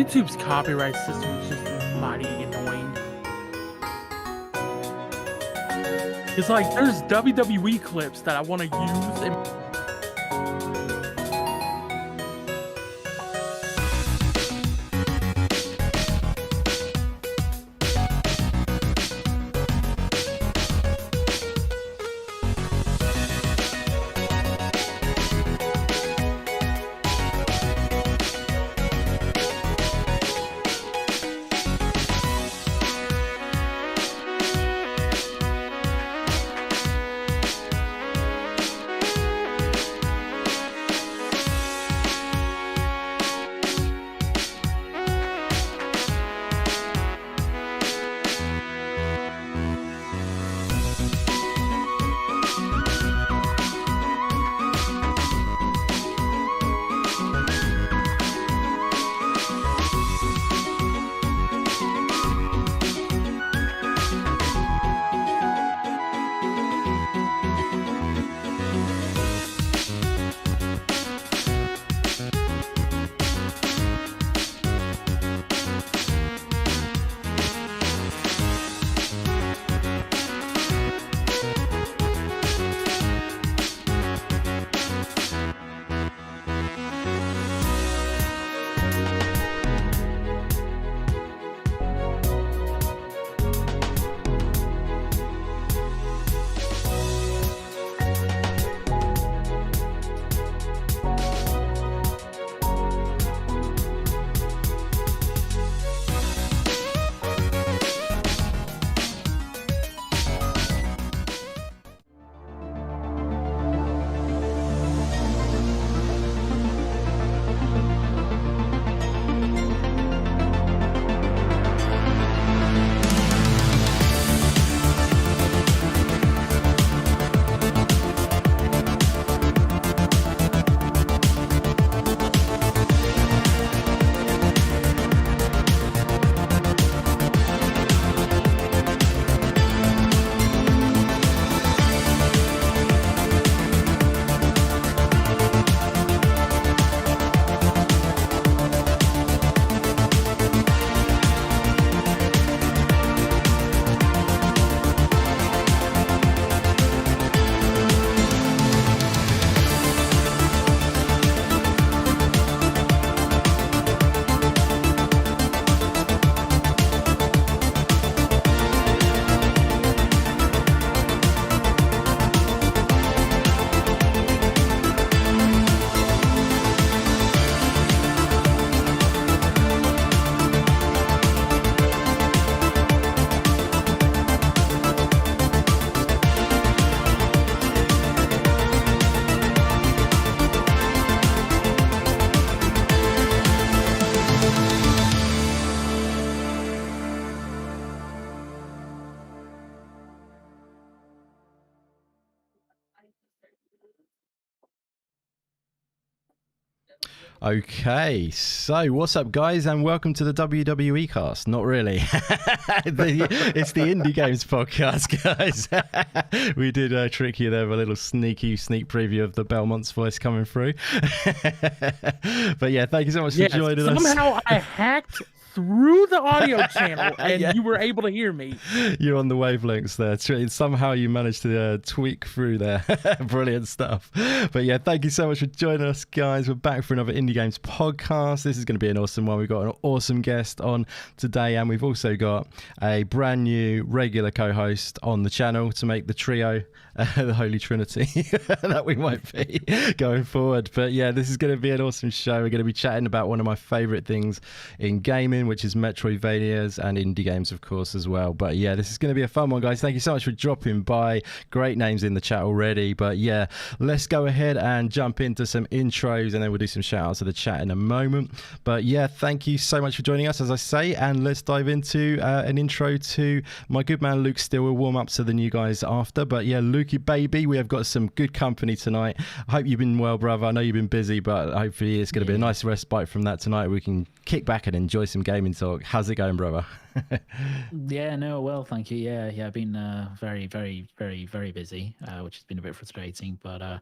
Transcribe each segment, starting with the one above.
YouTube's copyright system is just mighty annoying. It's like there's WWE clips that I want to use and Okay, so what's up, guys, and welcome to the WWE cast. Not really. It's the Indie Games podcast, guys. We did trick you there with a little sneak preview of the Belmont's voice coming through. But yeah, thank you so much for joining us. Somehow I hacked through the audio channel and you were able to hear me. You're on the wavelengths there. Somehow you managed to tweak through there. Brilliant stuff. But yeah, thank you so much for joining us, guys. We're back for another Indie Games podcast. This is going to be an awesome one. We've got an awesome guest on today, and we've also got a brand new regular co-host on the channel to make the trio, the Holy Trinity that we might be going forward. But yeah, this is going to be an awesome show. We're going to be chatting about one of my favorite things in gaming, which is Metroidvanias and indie games, of course, as well. But yeah, this is going to be a fun one, guys. Thank you so much for dropping by. Great names in the chat already. But yeah, let's go ahead and jump into some intros, and then we'll do some shout outs to the chat in a moment. But yeah, thank you so much for joining us, as I say, and let's dive into an intro to my good man Luke Steele. We'll warm up to the new guys after. But yeah, Lukey baby, we have got some good company tonight. I hope you've been well, brother. I know you've been busy, but hopefully it's going to be a nice respite from that tonight. We can kick back and enjoy some gaming talk. How's it going, brother? Yeah, no, well, thank you. Yeah, I've been very, very, very, very busy, which has been a bit frustrating, but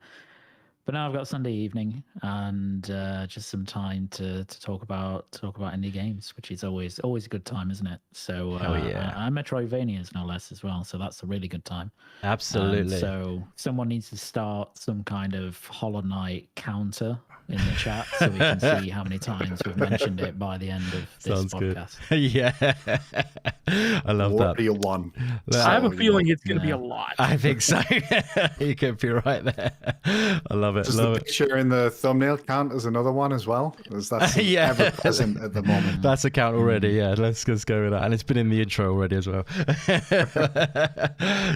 but now I've got Sunday evening and just some time to talk about indie games, which is always a good time, isn't it? So and Metroidvanias no less as well. So that's a really good time. Absolutely. So someone needs to start some kind of Hollow Knight counter in the chat so we can see how many times we've mentioned it by the end of this podcast. Good. Yeah, I love that. 41. I have a feeling it's going to be a lot. I think so. You could be right there. I love it. Does the picture in the thumbnail count as another one as well? That's ever present at the moment. That's a count already. Yeah, let's just go with that. And it's been in the intro already as well.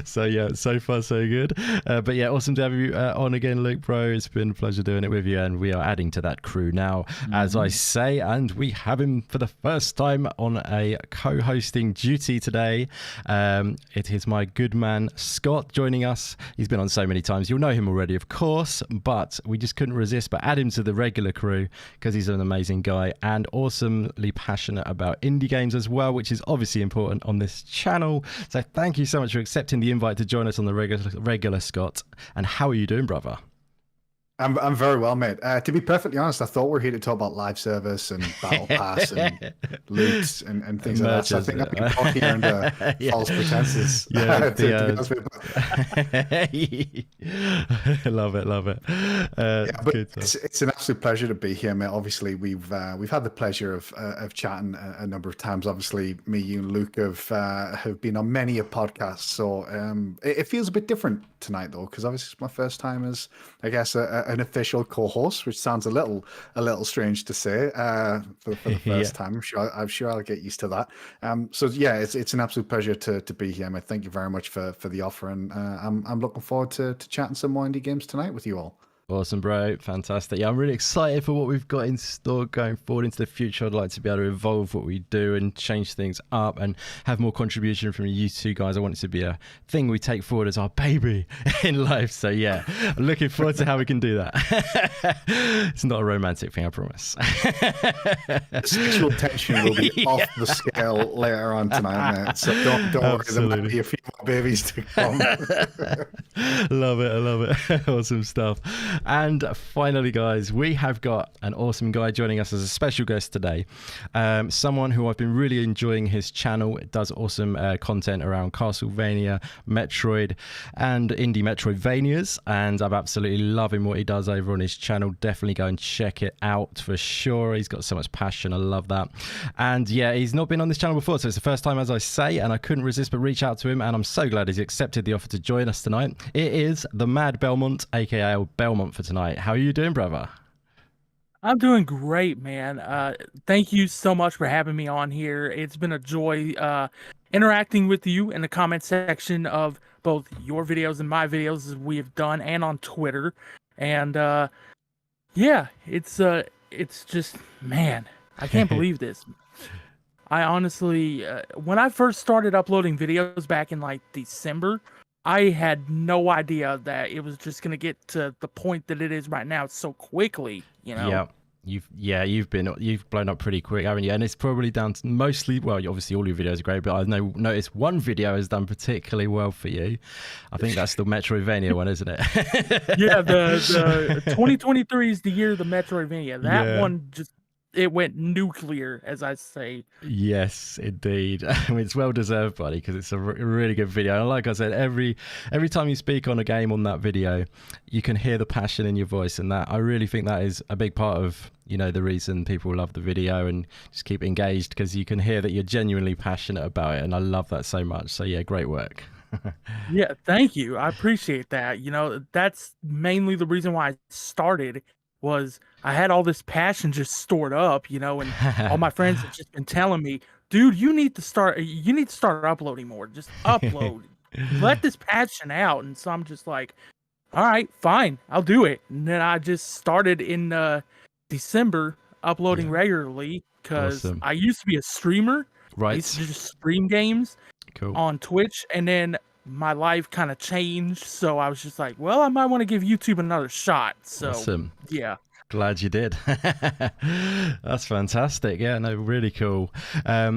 So yeah, so far so good. But yeah, awesome to have you on again, Luke, bro. It's been a pleasure doing it with you, and we are adding to that crew now, as I say, and we have him for the first time on a co-hosting duty today. It is my good man Scott joining us. He's been on so many times, you'll know him already, of course, but we just couldn't resist but add him to the regular crew because he's an amazing guy and awesomely passionate about indie games as well, which is obviously important on this channel. So thank you so much for accepting the invite to join us on the regular, Scott. And how are you doing, brother? I'm very well, mate. To be perfectly honest, I thought we were here to talk about live service and battle pass and loot and things like that. So I think I've been caught here under false pretenses. Yeah, to be honest with you. Love it. But it's an absolute pleasure to be here, mate. Obviously, we've had the pleasure of chatting a number of times. Obviously, me, you, and Luke have been on many a podcast. So it feels a bit different tonight, though, because obviously it's my first time as, I guess, an official co-host, which sounds a little strange to say for the first time. I'm sure I'll get used to that. So yeah, it's an absolute pleasure to be here, mate. Thank you very much for the offer, and I'm looking forward to chatting some more indie games tonight with you all. Awesome, bro. Fantastic. Yeah, I'm really excited for what we've got in store going forward into the future. I'd like to be able to evolve what we do and change things up and have more contribution from you two guys. I want it to be a thing we take forward as our baby in life. So yeah, I'm looking forward to how we can do that. It's not a romantic thing, I promise. Sexual tension will be off the scale later on tonight, mate. So don't worry, there might be a few more babies to come. Love it. I love it. Awesome stuff. And finally, guys, we have got an awesome guy joining us as a special guest today. Someone who I've been really enjoying his channel. It does awesome content around Castlevania, Metroid, and indie Metroidvanias. And I'm absolutely loving what he does over on his channel. Definitely go and check it out for sure. He's got so much passion. I love that. And yeah, he's not been on this channel before, so it's the first time, as I say, and I couldn't resist but reach out to him. And I'm so glad he's accepted the offer to join us tonight. It is the Mad Belmont, aka Belmont, for tonight. How are you doing, brother? I'm doing great, man. Thank you so much for having me on here. It's been a joy interacting with you in the comment section of both your videos and my videos as we have done, and on Twitter. And yeah, it's just, man, I can't believe this. I honestly, when I first started uploading videos back in like December, I had no idea that it was just gonna get to the point that it is right now so quickly, you know. Yeah, you've blown up pretty quick, haven't you? And it's probably down to mostly, well, obviously all your videos are great, but I've noticed one video has done particularly well for you. I think that's the Metroidvania one, isn't it? Yeah, the 2023 is the year of the Metroidvania. That one just, it went nuclear, as I say. Yes, indeed. I mean, it's well deserved, buddy, because it's a really good video. And like I said, every time you speak on a game on that video, you can hear the passion in your voice, and that I really think that is a big part of, you know, the reason people love the video and just keep engaged, because you can hear that you're genuinely passionate about it, and I love that so much. So yeah, great work. Yeah, thank you. I appreciate that. You know, that's mainly the reason why I started. Was I had all this passion just stored up, you know, and all my friends have just been telling me, dude, you need to start uploading more. Just upload. Let this passion out. And so I'm just like, all right, fine, I'll do it. And then I just started in December uploading regularly, because I used to be a streamer. Right. I used to just stream games on Twitch, and then my life kind of changed, so I was just like, well, I might want to give YouTube another shot. So yeah, glad you did. That's fantastic. Yeah, no, really cool.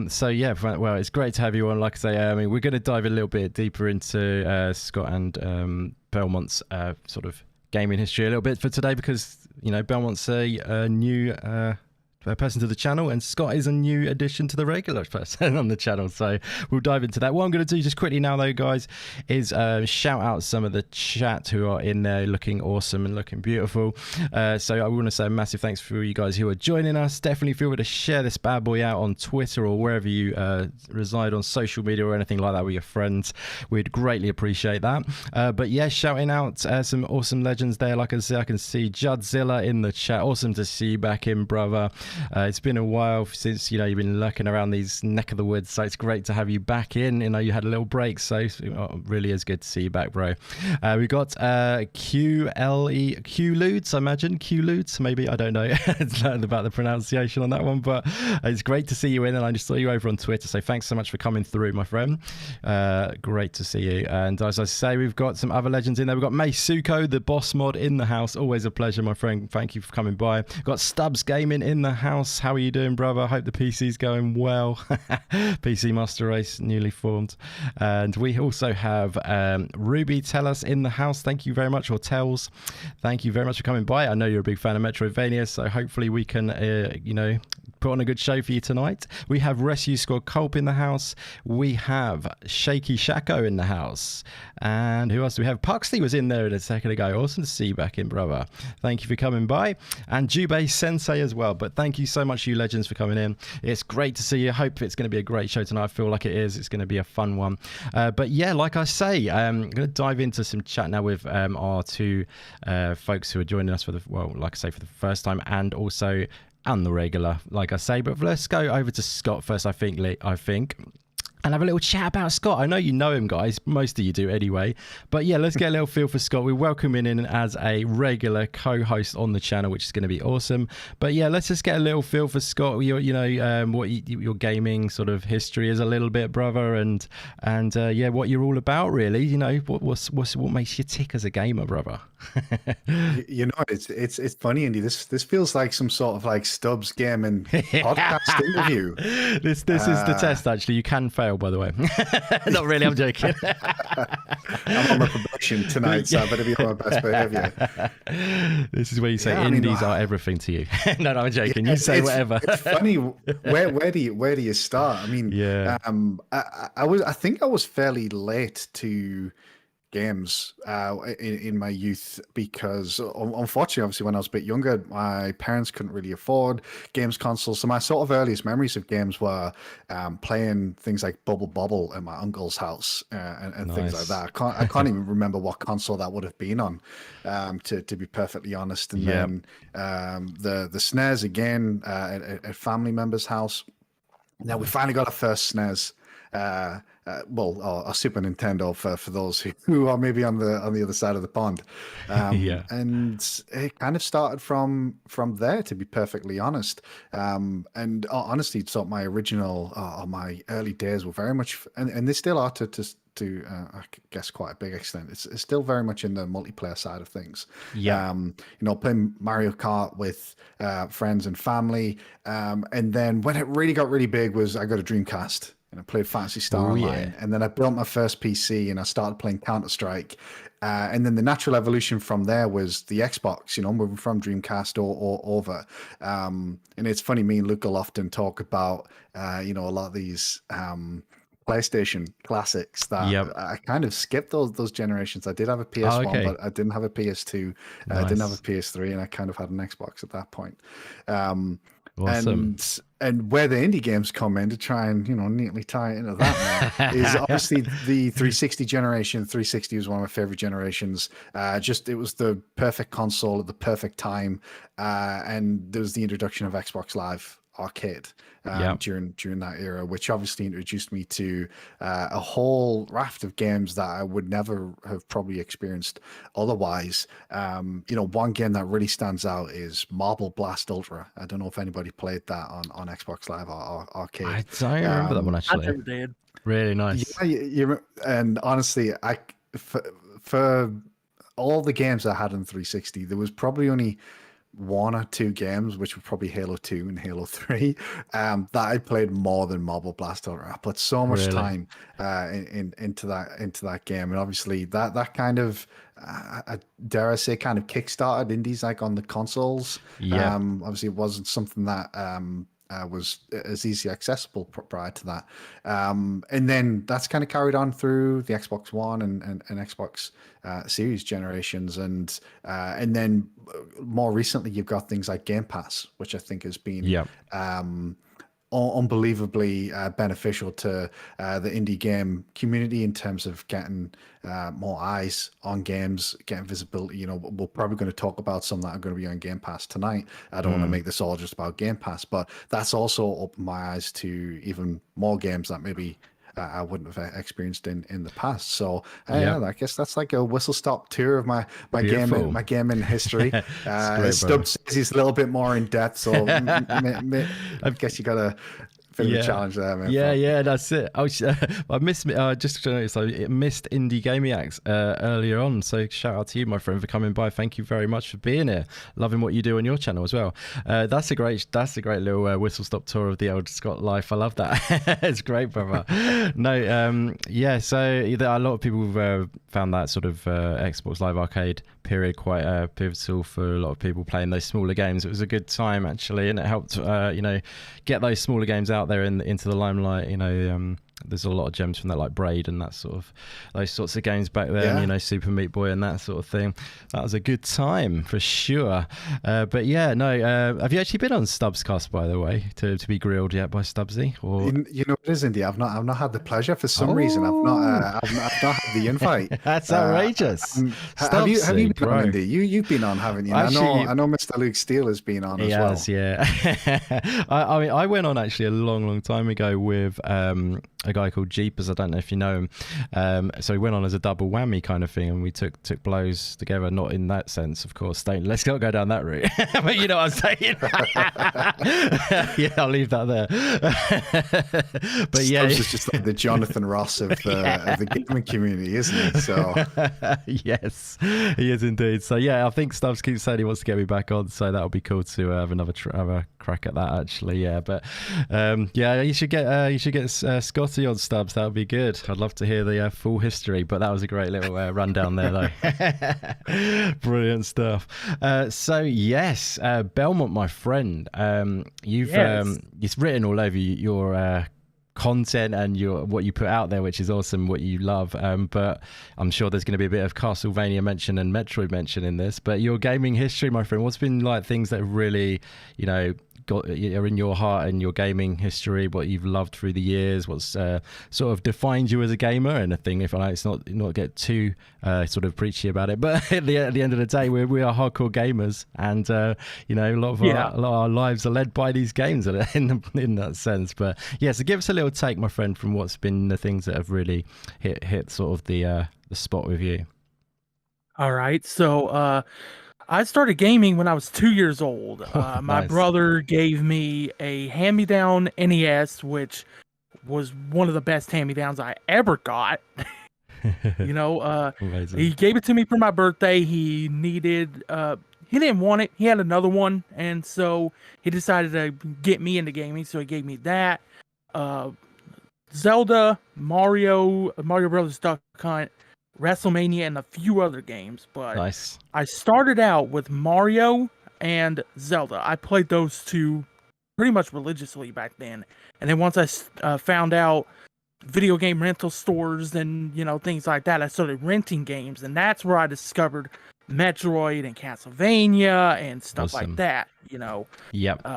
So yeah, well, it's great to have you on. Like I say, I mean, we're going to dive a little bit deeper into Scott and Belmont's sort of gaming history a little bit for today because, you know, Ben wants a new person to the channel, and Scott is a new addition to the regular person on the channel, so we'll dive into that. What I'm going to do just quickly now though, guys, is shout out some of the chat who are in there looking awesome and looking beautiful. So I want to say a massive thanks for you guys who are joining us. Definitely feel free to share this bad boy out on Twitter or wherever you reside on social media or anything like that with your friends. We'd greatly appreciate that. But yeah, shouting out some awesome legends there. Like I said, I can see Judzilla in the chat. Awesome to see you back in, brother. It's been a while since, you know, you've been lurking around these neck of the woods, so it's great to have you back in. You know, you had a little break, so it really is good to see you back, bro. We got Q Ludes, I imagine. Q Ludes, maybe, I don't know. It's learned about the pronunciation on that one, but it's great to see you in, and I just saw you over on Twitter, so thanks so much for coming through, my friend. Great to see you. And as I say, we've got some other legends in there. We've got Meisuko, the boss mod, in the house. Always a pleasure, my friend. Thank you for coming by. We've got Stubbs Gaming in the house. How are you doing, brother? Hope the PC's going well. PC Master Race newly formed. And we also have Ruby Tellus in the house. Thank you very much, or Tells. Thank you very much for coming by. I know you're a big fan of Metroidvania, so hopefully we can, you know, put on a good show for you tonight. We have Rescue Squad Culp in the house. We have Shaky Shako in the house. And who else do we have? Puxley was in there a second ago. Awesome to see you back in, brother. Thank you for coming by. And Jubei Sensei as well. But thank you so much, you legends, for coming in. It's great to see you. Hope it's going to be a great show tonight. I feel like it is. It's going to be a fun one. But yeah, like I say, I'm going to dive into some chat now with our two folks who are joining us for the, well, like I say, for the first time, and also and the regular, like I say. But let's go over to Scott first, I think, and have a little chat about Scott. I know you know him, guys. Most of you do anyway. But yeah, let's get a little feel for Scott. We welcome him in as a regular co-host on the channel, which is going to be awesome. But yeah, let's just get a little feel for Scott. You know, what your gaming sort of history is a little bit, brother, and yeah, what you're all about, really. You know, what makes you tick as a gamer, brother? You know, it's funny, Andy. This feels like some sort of like Stubbs Gaming podcast interview. This is the test. Actually, you can fail, by the way. Not really. I'm joking. I'm on my probation tonight, so I better be on my best behavior. This is where you say indies are everything to you. No, I'm joking. You say whatever. It's funny. Where do you start? I mean, yeah. I think I was fairly late to games in my youth, because unfortunately, obviously, when I was a bit younger, my parents couldn't really afford games consoles. So my sort of earliest memories of games were playing things like Bubble Bobble at my uncle's house and things like that. I can't even remember what console that would have been on, to be perfectly honest. And then the SNES again at family members' house. Now we finally got our first SNES. Well, a Super Nintendo for those who are maybe on the other side of the pond. And it kind of started from there, to be perfectly honest. And honestly, so my original, my early days were very much, and they still are to I guess quite a big extent. It's still very much in the multiplayer side of things. You know, playing Mario Kart with friends and family. And then when it really got really big was I got a Dreamcast. And I played Phantasy Star Online, and then I built my first PC and I started playing Counter-Strike. And then the natural evolution from there was the Xbox, you know, moving from Dreamcast or over. And it's funny, me and Luke will often talk about, you know, a lot of these PlayStation classics that I kind of skipped those generations. I did have a PS1, but I didn't have a PS2. I didn't have a PS3, and I kind of had an Xbox at that point. Awesome. And where the indie games come in to try and, you know, neatly tie it into that, man, is obviously the 360 generation. 360 was one of my favorite generations. It was the perfect console at the perfect time. And there was the introduction of Xbox Live Arcade during that era, which obviously introduced me to a whole raft of games that I would never have probably experienced otherwise. You know, one game that really stands out is Marble Blast Ultra. I don't know if anybody played that on Xbox Live or Arcade. I don't remember that one, actually. I never did. Really nice. Yeah, and honestly, for all the games I had on 360, there was probably only one or two games, which were probably Halo 2 and Halo 3, that I played more than Marble Blaster. I put so much time into that game, and obviously that kind of dare I say kind of kickstarted indies like on the consoles. Yeah. Obviously it wasn't something that was as easily accessible prior to that, and then that's kind of carried on through the Xbox One and Xbox Series generations, and then more recently you've got things like Game Pass, which I think has been unbelievably beneficial to the indie game community in terms of getting more eyes on games, getting visibility. You know, we're probably going to talk about some that are going to be on Game Pass tonight. I don't want to make this all just about Game Pass, but that's also opened my eyes to even more games that maybe I wouldn't have experienced in the past. So yeah, I guess that's like a whistle stop tour of my gaming history. Stubbs says he's a little bit more in depth, so I guess you got a bit of a challenge there, man. Yeah, that's it. I missed just to notice, I missed Indie Gamiacs earlier on. So shout out to you, my friend, for coming by. Thank you very much for being here. Loving what you do on your channel as well. That's a great little whistle stop tour of the old Scott life. I love that. It's great, brother. So a lot of people have found that sort of Xbox Live Arcade period quite pivotal for a lot of people playing those smaller games. It was a good time actually, and it helped get those smaller games out there into the limelight. There's a lot of gems from that, like Braid and that those sorts of games back then. Super Meat Boy and that sort of thing. That was a good time for sure. But yeah, no. Have you actually been on Stubbs Cast, by the way, to be grilled yet by Stubbsy? Or you know, it is Indy. I've not had the pleasure for some reason. I've not had the invite. That's outrageous. Have you been on, Indy? You've been on, haven't you? Actually, I know Mr. Luke Steele has been on as well. Has, yeah. I mean, I went on actually a long time ago with a guy called Jeepers. I don't know if you know him. So we went on as a double whammy kind of thing, and we took blows together. Not in that sense, of course. Let's not go down that route. But you know what I'm saying. Yeah, I'll leave that there. But yeah, Stubbs is just like the Jonathan Ross of the gaming community, isn't he? So yes, he is indeed. So yeah, I think Stubbs keeps saying he wants to get me back on, so that'll be cool to have another crack at that actually. Yeah, but you should get Scotty on Stubbs. That would be good. I'd love to hear the full history, but that was a great little rundown there though. Brilliant stuff. So yes, Belmont, my friend, you've it's written all over your content and what you put out there, which is awesome, what you love, but I'm sure there's going to be a bit of Castlevania mention and Metroid mention in this. But your gaming history, my friend, what's been like things that really are in your heart and your gaming history, what you've loved through the years, what's sort of defined you as a gamer? And a thing, if I know it's not get too sort of preachy about it, but at the end of the day, we are hardcore gamers, and a lot of our lives are led by these games in that sense. But yeah, so give us a little take, my friend, from what's been the things that have really hit sort of the spot with you. All right, so I started gaming when I was 2 years old. My brother gave me a hand-me-down NES, which was one of the best hand-me-downs I ever got. He gave it to me for my birthday. He didn't want it. He had another one, and so he decided to get me into gaming, so he gave me that. Zelda, Mario Brothers Duck Hunt, WrestleMania, and a few other games, but nice. I started out with Mario and Zelda. I played those two pretty much religiously back then, and then once I found out video game rental stores and things like that, I started renting games, and that's where I discovered Metroid and Castlevania and stuff like that. Yep.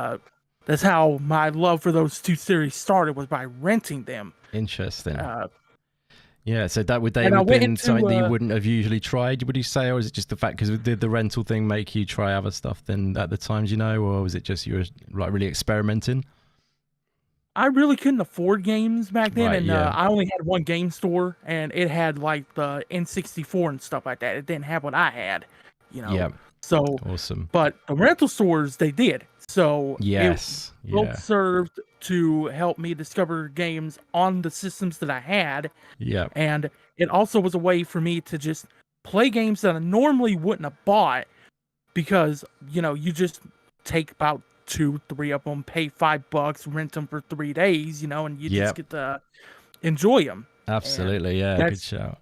That's how my love for those two series started, was by renting them. Interesting. Yeah, so that would have been something that you wouldn't have usually tried, would you say? Or is it just the fact, because did the rental thing make you try other stuff then at the times, or was it just you were like really experimenting? I really couldn't afford games back then, and I only had one game store, and it had like the N64 and stuff like that. It didn't have what I had, Yeah. So awesome. But the rental stores, they did. So yes, it both served to help me discover games on the systems that I had. Yeah. And it also was a way for me to just play games that I normally wouldn't have bought, because you just take about 2-3 of them, pay $5, rent them for 3 days, and you just get to enjoy them. Absolutely, yeah, good shout.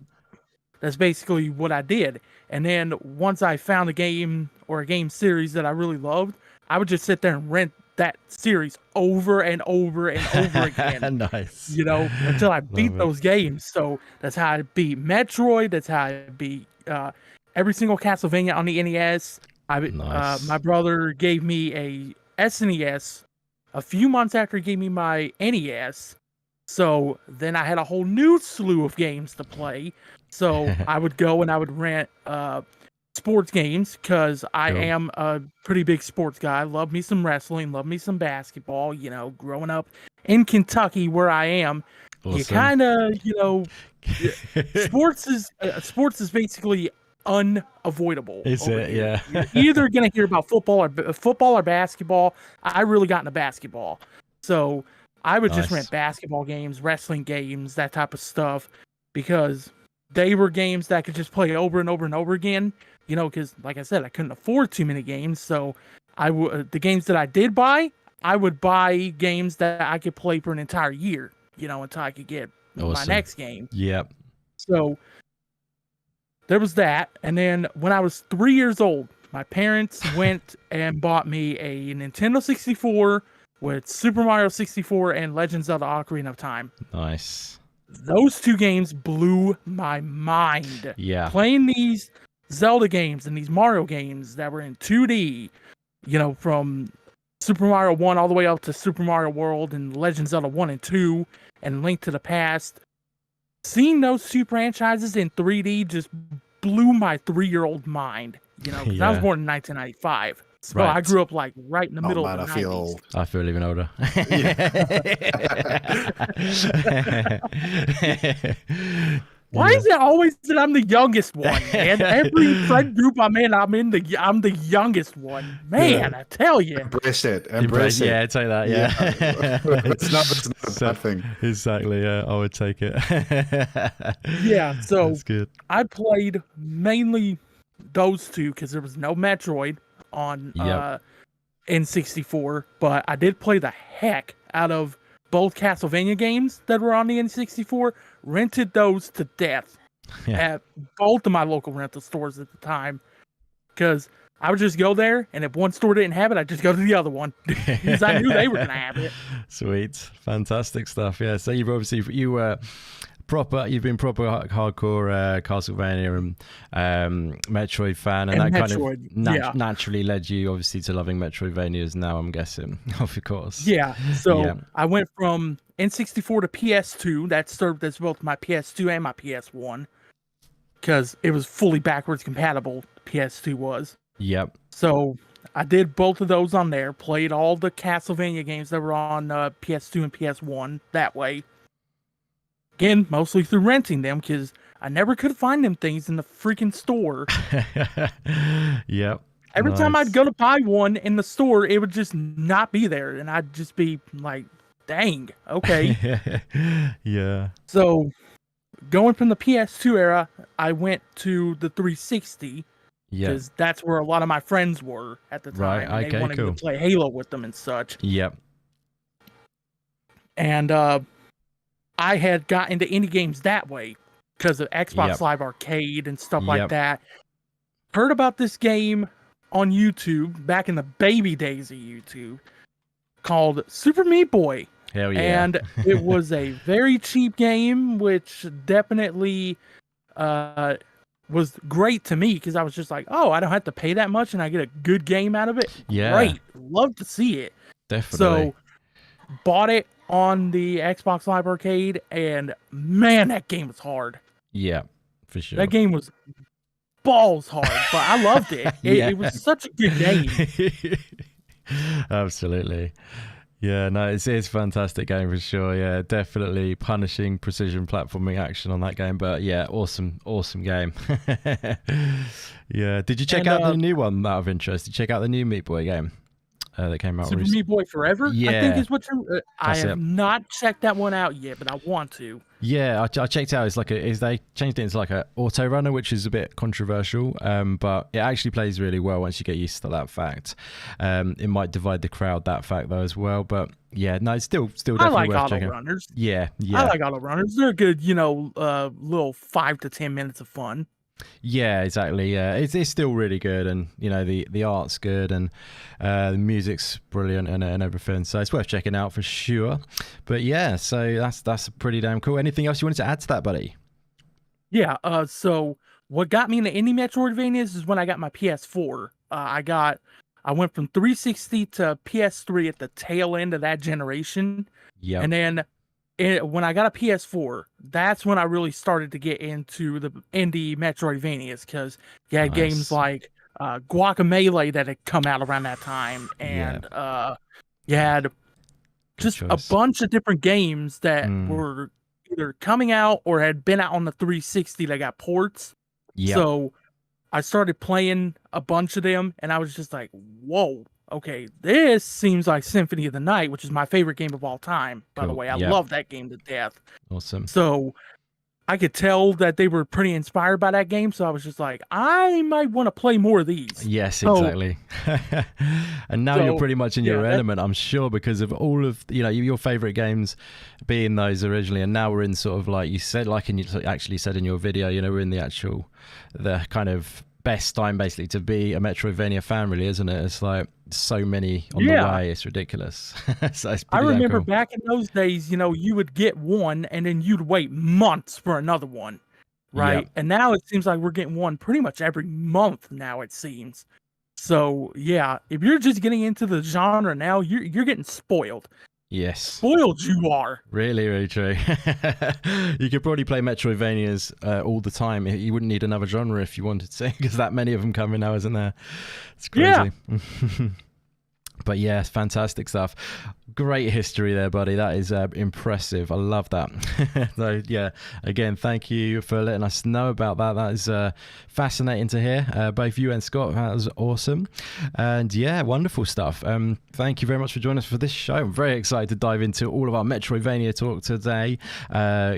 That's basically what I did. And then once I found a game or a game series that I really loved, I would just sit there and rent that series over and over and over again. Nice. Until I beat those games. So that's how I beat Metroid. That's how I beat every single Castlevania on the NES. My brother gave me a SNES a few months after he gave me my NES. So then I had a whole new slew of games to play. So I would go and I would rent sports games because I am a pretty big sports guy. Love me some wrestling, love me some basketball. Growing up in Kentucky where I am, you kind of, sports is basically unavoidable. Is it? Here. Yeah. You're either gonna hear about football or basketball. I really got into basketball, so I would just rent basketball games, wrestling games, that type of stuff, because they were games that I could just play over and over and over again. Because like I said, I couldn't afford too many games, so the games that I did buy, I would buy games that I could play for an entire year. Until I could get my next game. Yep. So there was that, and then when I was 3 years old, my parents went and bought me a Nintendo 64 with Super Mario 64 and Legends of the Ocarina of Time. Nice. Those two games blew my mind. Yeah. Playing these Zelda games and these Mario games that were in 2D, from Super Mario 1 all the way up to Super Mario World and Legends of Zelda 1 and 2 and Link to the Past. Seeing those two franchises in 3D just blew my 3-year-old mind, because I was born in 1995. So I grew up right in the middle of the 90s. I feel even older. Why is it always that I'm the youngest one, man? Every friend group I'm in, I'm the youngest one. Man, I tell you. Embrace it. Embrace it. Yeah, take that. Yeah. it's not a bad thing. Exactly. Yeah, I would take it. Yeah, so that's good. I played mainly those two because there was no Metroid on N64, but I did play the heck out of both Castlevania games that were on the N64, rented those to death at both of my local rental stores at the time, because I would just go there, and if one store didn't have it, I'd just go to the other one, because I knew they were going to have it. Sweet. Fantastic stuff. Yeah, so you've been proper hardcore Castlevania and Metroid fan, and that Metroid, kind of naturally led you obviously to loving Metroidvanias now, I'm guessing, of course. Yeah, so I went from N64 to PS2. That served as both my PS2 and my PS1, because it was fully backwards compatible, PS2 was. Yep. So I did both of those on there, played all the Castlevania games that were on PS2 and PS1 that way. Again, mostly through renting them, because I never could find them things in the freaking store. Yep. Every time I'd go to buy one in the store, it would just not be there. And I'd just be like, dang, okay. Yeah. So going from the PS2 era, I went to the 360. Because that's where a lot of my friends were at the time. Right, and they wanted to play Halo with them and such. Yep. And I had got into indie games that way because of Xbox Live Arcade and stuff like that. Heard about this game on YouTube back in the baby days of YouTube called Super Meat Boy. Hell yeah. And it was a very cheap game, which definitely was great to me, because I was just like, oh, I don't have to pay that much and I get a good game out of it. Yeah. Great. Love to see it. Definitely. So bought it on the Xbox Live Arcade, and man, that game was hard. Yeah, for sure. That game was balls hard, but I loved it. It was such a good game. Absolutely. Yeah, no, it's a fantastic game for sure. Yeah, definitely punishing precision platforming action on that game. But yeah, awesome game. Yeah. Did you check out the new one out of interest? Did you check out the new Meat Boy game? that came out Super recently. Meat Boy Forever, Yeah, I think is what you're. I that's have it. not checked that one out yet, but I want to. Yeah, I checked out. It's like they changed it into like a auto runner, which is a bit controversial. But it actually plays really well once you get used to that fact. It might divide the crowd, that fact though, as well. But yeah, no, it's still definitely I like worth auto checking. runners. Yeah. I like auto runners. They're good, little 5 to 10 minutes of fun. Yeah, exactly. Yeah, it's still really good, and the art's good, and the music's brilliant, and everything. So it's worth checking out for sure. But yeah, so that's pretty damn cool. Anything else you wanted to add to that, buddy? Yeah. So what got me into indie Metroidvanias is when I got my PS4. I went from 360 to PS3 at the tail end of that generation. Yeah. And then when I got a PS4, that's when I really started to get into the indie Metroidvanias, because you had games like Guacamelee that had come out around that time, and you had just a bunch of different games that were either coming out or had been out on the 360 that got ports. So I started playing a bunch of them, and I was just like, whoa. Okay, this seems like Symphony of the Night, which is my favorite game of all time, by the way. I love that game to death. Awesome. So I could tell that they were pretty inspired by that game, so I was just like, I might want to play more of these. Yes, exactly. And now you're pretty much in your element, I'm sure, because of all of your favorite games being those originally, and now we're in sort of like you said, like you actually said in your video, we're in the kind of best time basically to be a Metroidvania fan, really, isn't it? It's like so many on the way, it's ridiculous. So it's I remember cool. back in those days, you would get one and then you'd wait months for another one, right? And now it seems like we're getting one pretty much every month now, it seems. So yeah, if you're just getting into the genre now, you're getting spoiled. Yes. Spoiled you are. Really, really true. You could probably play Metroidvanias all the time. You wouldn't need another genre if you wanted to, because that many of them coming now, isn't there? It's crazy. Yeah. But yeah, it's fantastic stuff. Great history there, buddy. That is impressive. I love that. So yeah, again, thank you for letting us know about that. That is fascinating to hear. Both you and Scott, that was awesome. And yeah, wonderful stuff. Thank you very much for joining us for this show. I'm very excited to dive into all of our Metroidvania talk today.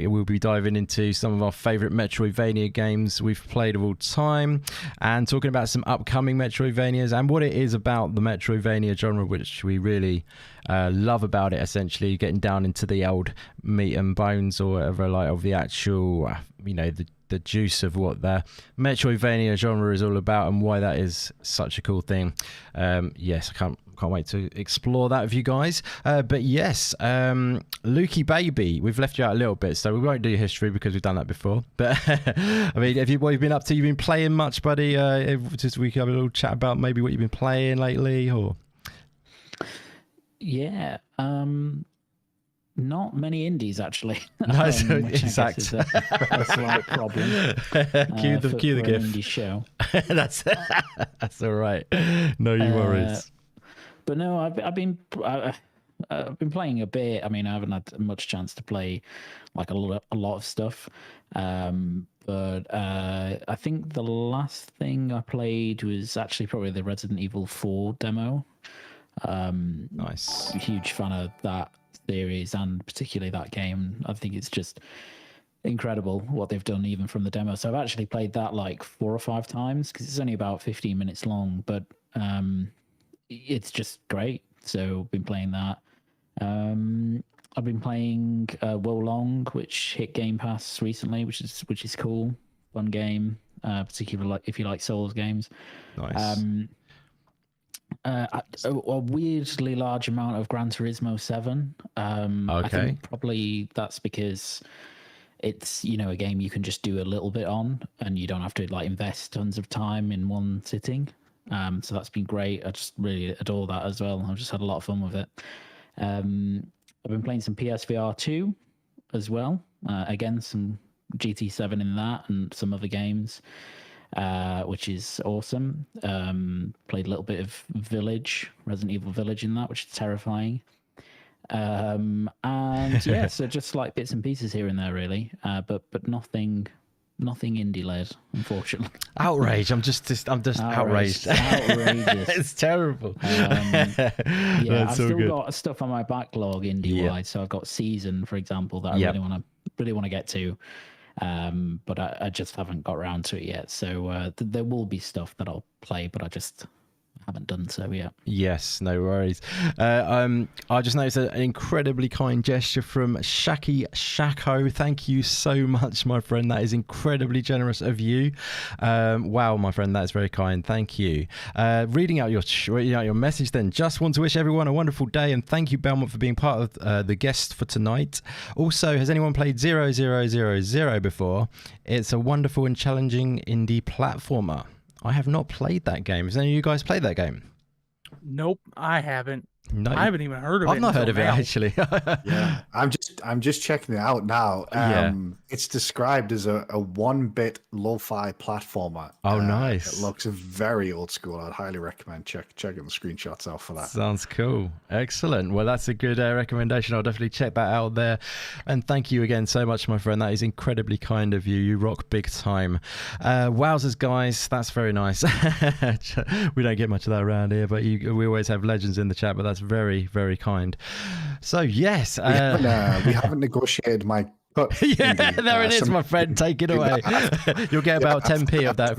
We'll be diving into some of our favorite Metroidvania games we've played of all time, and talking about some upcoming Metroidvanias and what it is about the Metroidvania genre which we really love about it, essentially getting down into the old meat and bones or whatever, like of the actual the juice of what the Metroidvania genre is all about and why that is such a cool thing. Yes, I can't wait to explore that with you guys. But yes, Lukey Baby, we've left you out a little bit, so we won't do your history because we've done that before. But I mean, what have you been up to? You've been playing much, buddy? Just we can have a little chat about maybe what you've been playing lately, or yeah. Not many indies, actually. No, exact. Is a slight problem. Cue the GIF. Indie show. That's all right. No worries. But no, I've been playing a bit. I mean, I haven't had much chance to play like a lot of stuff. But I think the last thing I played was actually probably the Resident Evil 4 demo. Nice. Huge fan of that series and particularly that game. I think it's just incredible what they've done even from the demo. So I've actually played that like 4 or 5 times because it's only about 15 minutes long, but it's just great. So I've been playing that. I've been playing Wolong, which hit Game Pass recently, which is cool, fun game, particularly like if you like Souls games. Nice. A weirdly large amount of Gran Turismo 7. Okay. I think probably that's because it's a game you can just do a little bit on, and you don't have to like invest tons of time in one sitting. So that's been great. I just really adore that as well. I've just had a lot of fun with it. I've been playing some PSVR 2 as well. Again, some GT7 in that and some other games. Which is awesome. Played a little bit of Resident Evil Village in that, which is terrifying. And yeah, so just like bits and pieces here and there, really. But nothing nothing indie led, unfortunately. Outrage! I'm just outraged. Outrageous. It's terrible. Yeah, I've so still good. got stuff on my backlog indie wide. So I've got Season, for example, that I really want to get to, but I just haven't got around to it yet. So there will be stuff that I'll play, but I just haven't done so yet. Yes, no worries. I just noticed an incredibly kind gesture from Shaki Shako. Thank you so much, my friend. That is incredibly generous of you. Wow, my friend, that is very kind. Thank you. Reading out your message then. Just want to wish everyone a wonderful day, and thank you, Belmont, for being part of the guest for tonight. Also, has anyone played 0000 before? It's a wonderful and challenging indie platformer. I have not played that game. Has any of you guys played that game? Nope, I haven't. No, I haven't even heard of it. I've not heard of it actually. Yeah, I'm just checking it out now. It's described as a 1-bit lo-fi platformer. Oh, nice. It looks very old school. I'd highly recommend checking the screenshots out for that. Sounds cool. Excellent. Well, that's a good recommendation. I'll definitely check that out there. And thank you again so much, my friend. That is incredibly kind of you. You rock big time. Wowzers, guys. That's very nice. We don't get much of that around here, but we always have legends in the chat, but that's very, very kind. So, yes. We haven't negotiated my cut. Yeah, there it is, my friend. Take it away. You'll get about 10p of that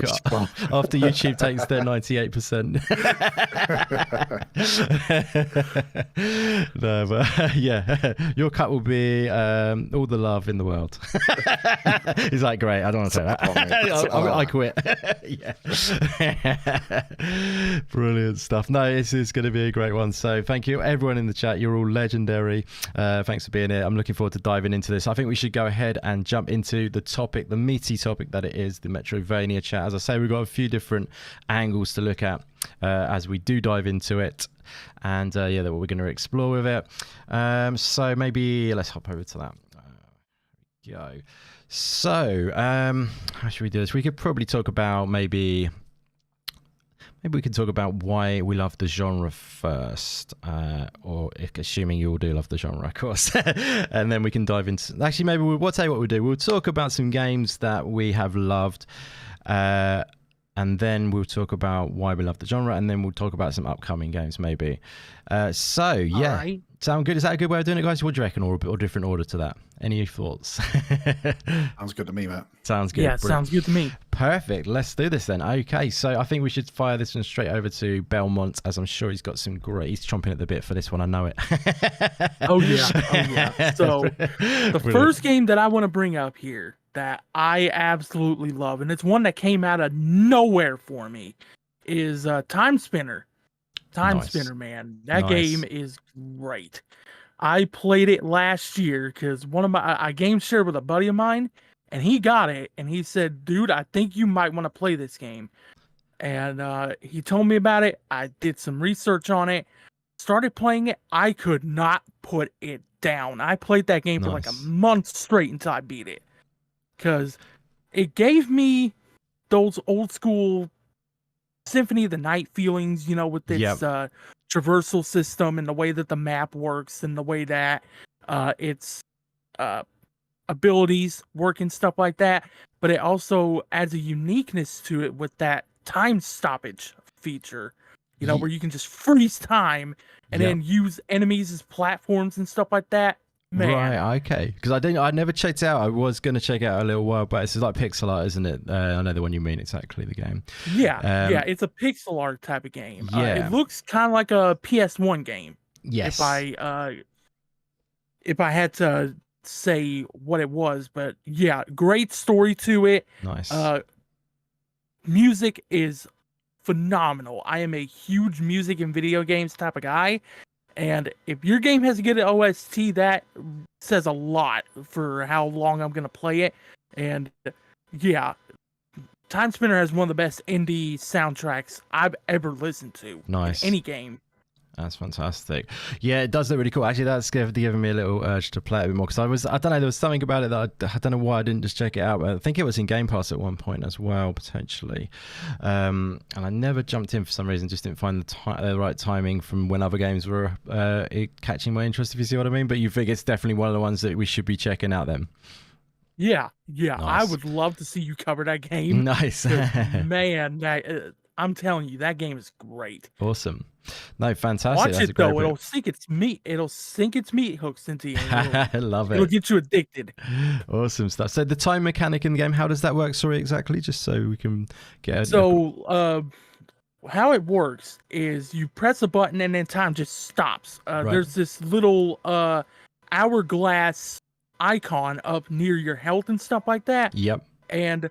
after YouTube takes their 98%. No, but yeah, your cut will be all the love in the world. He's like, great, I don't want to say that. I quit. Yeah. Brilliant stuff. No, this is going to be a great one. So thank you, everyone in the chat. You're all legendary. Thanks for being here. I'm looking forward to diving into this. I think we should go ahead and jump into the topic, the meaty topic that it is, the Metroidvania chat. As I say, we've got a few different angles to look at as we do dive into it, and that we're going to explore with it. So maybe let's hop over to that. Go. So how should we do this? We could probably talk about maybe we can talk about why we love the genre first, or assuming you all do love the genre, of course. And then we can dive into... Actually, maybe we'll tell you what we'll do. We'll talk about some games that we have loved, and then we'll talk about why we love the genre, and then we'll talk about some upcoming games, maybe. Right. Sound good? Is that a good way of doing it, guys? What do you reckon, or different order to that? Any thoughts? Sounds good to me, Matt. Sounds good. Yeah, sounds good to me. Perfect. Let's do this then. Okay, so I think we should fire this one straight over to Belmont, as I'm sure he's got some great... He's chomping at the bit for this one, I know it. Oh, yeah. So the first game that I want to bring up here that I absolutely love, and it's one that came out of nowhere for me, is Time Spinner. Time Spinner, man. That game is great. I played it last year because I game shared with a buddy of mine, and he got it, and he said, dude, I think you might want to play this game. And he told me about it. I did some research on it, started playing it. I could not put it down. I played that game for like a month straight until I beat it, because it gave me those old school Symphony of the Night feelings, with its traversal system and the way that the map works and the way that its abilities work and stuff like that. But it also adds a uniqueness to it with that time stoppage feature, where you can just freeze time and then use enemies as platforms and stuff like that. Man. Right, okay. Because I never checked it out. I was going to check it out a little while, but it's like pixel art, isn't it? I know the one you mean, exactly, the game. Yeah, it's a pixel art type of game. Yeah. It looks kind of like a PS1 game. Yes. If I had to say what it was, but yeah, great story to it. Nice. Music is phenomenal. I am a huge music and video games type of guy. And if your game has a good OST, that says a lot for how long I'm going to play it. And yeah, Time Spinner has one of the best indie soundtracks I've ever listened to. Nice. In any game. That's fantastic. Yeah, it does look really cool. Actually, that's given me a little urge to play it a bit more, because I don't know, there was something about it that I don't know why I didn't just check it out. But I think it was in Game Pass at one point as well, potentially. And I never jumped in for some reason, just didn't find the right timing from when other games were catching my interest, if you see what I mean. But you think it's definitely one of the ones that we should be checking out then? Yeah, I Nice. would love to see you cover that game. Nice. 'Cause, man, I'm telling you, that game is great. Awesome. No, fantastic. Watch That's a it great though; it'll sink its meat hooks into you. I love It'll it. get you addicted. Awesome stuff. So the time mechanic in the game, how does that work? Sorry, exactly, just so we can get. So, how it works is you press a button and then time just stops. Right. There's this little hourglass icon up near your health and stuff like that. Yep. And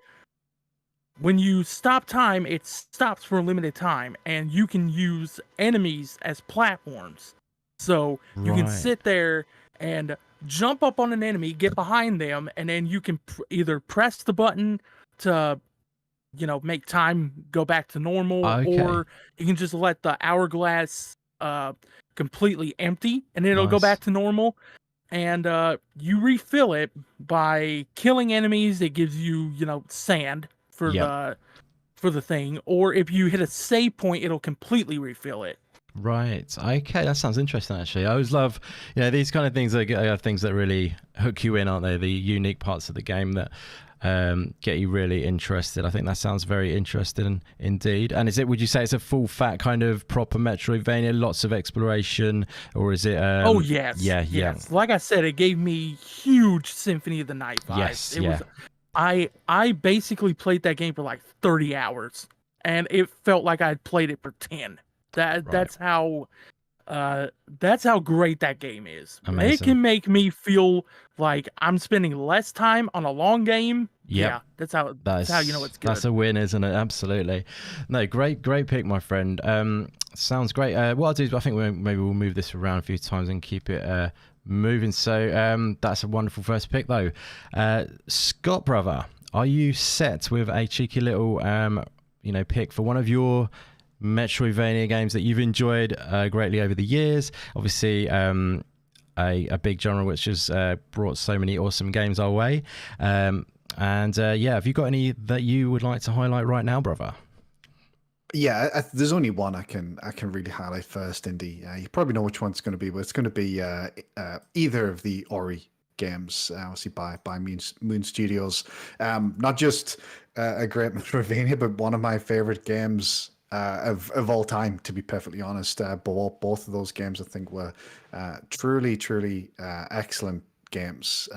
when you stop time, it stops for a limited time, and you can use enemies as platforms. So you can Right. sit there and jump up on an enemy, get behind them, and then you can either press the button to, make time go back to normal, Okay. or you can just let the hourglass completely empty, and it'll go Nice. back to normal. And you refill it by killing enemies. It gives you, sand for Yep. the thing. Or if you hit a save point, it'll completely refill it. Right. Okay, that sounds interesting. Actually, I always love, these kind of things are things that really hook you in, aren't they? The unique parts of the game that get you really interested. I think that sounds very interesting indeed. And would you say it's a full fat kind of proper Metroidvania, lots of exploration, or is it? Oh yes, yeah. Like I said, it gave me huge Symphony of the Night vibes. Yes, it was. I basically played that game for like 30 hours, and it felt like I'd played it for 10. That's how great that game is. Amazing. It can make me feel like I'm spending less time on a long game. Yep. Yeah, that's how you know it's good. That's a win, isn't it? Absolutely. No, great pick, my friend. Sounds great. What I'll do is I think maybe we'll move this around a few times and keep it moving. So that's a wonderful first pick, though. Scott, brother, are you set with a cheeky little pick for one of your Metroidvania games that you've enjoyed greatly over the years? Obviously, a big genre which has brought so many awesome games our way. Have you got any that you would like to highlight right now, brother? Yeah, there's only one I can really highlight first, Indy. You probably know which one it's going to be, but it's going to be either of the Ori games, obviously by Moon Studios. Not just a great Metroidvania, but one of my favorite games of all time, to be perfectly honest. Both of those games I think were truly excellent games.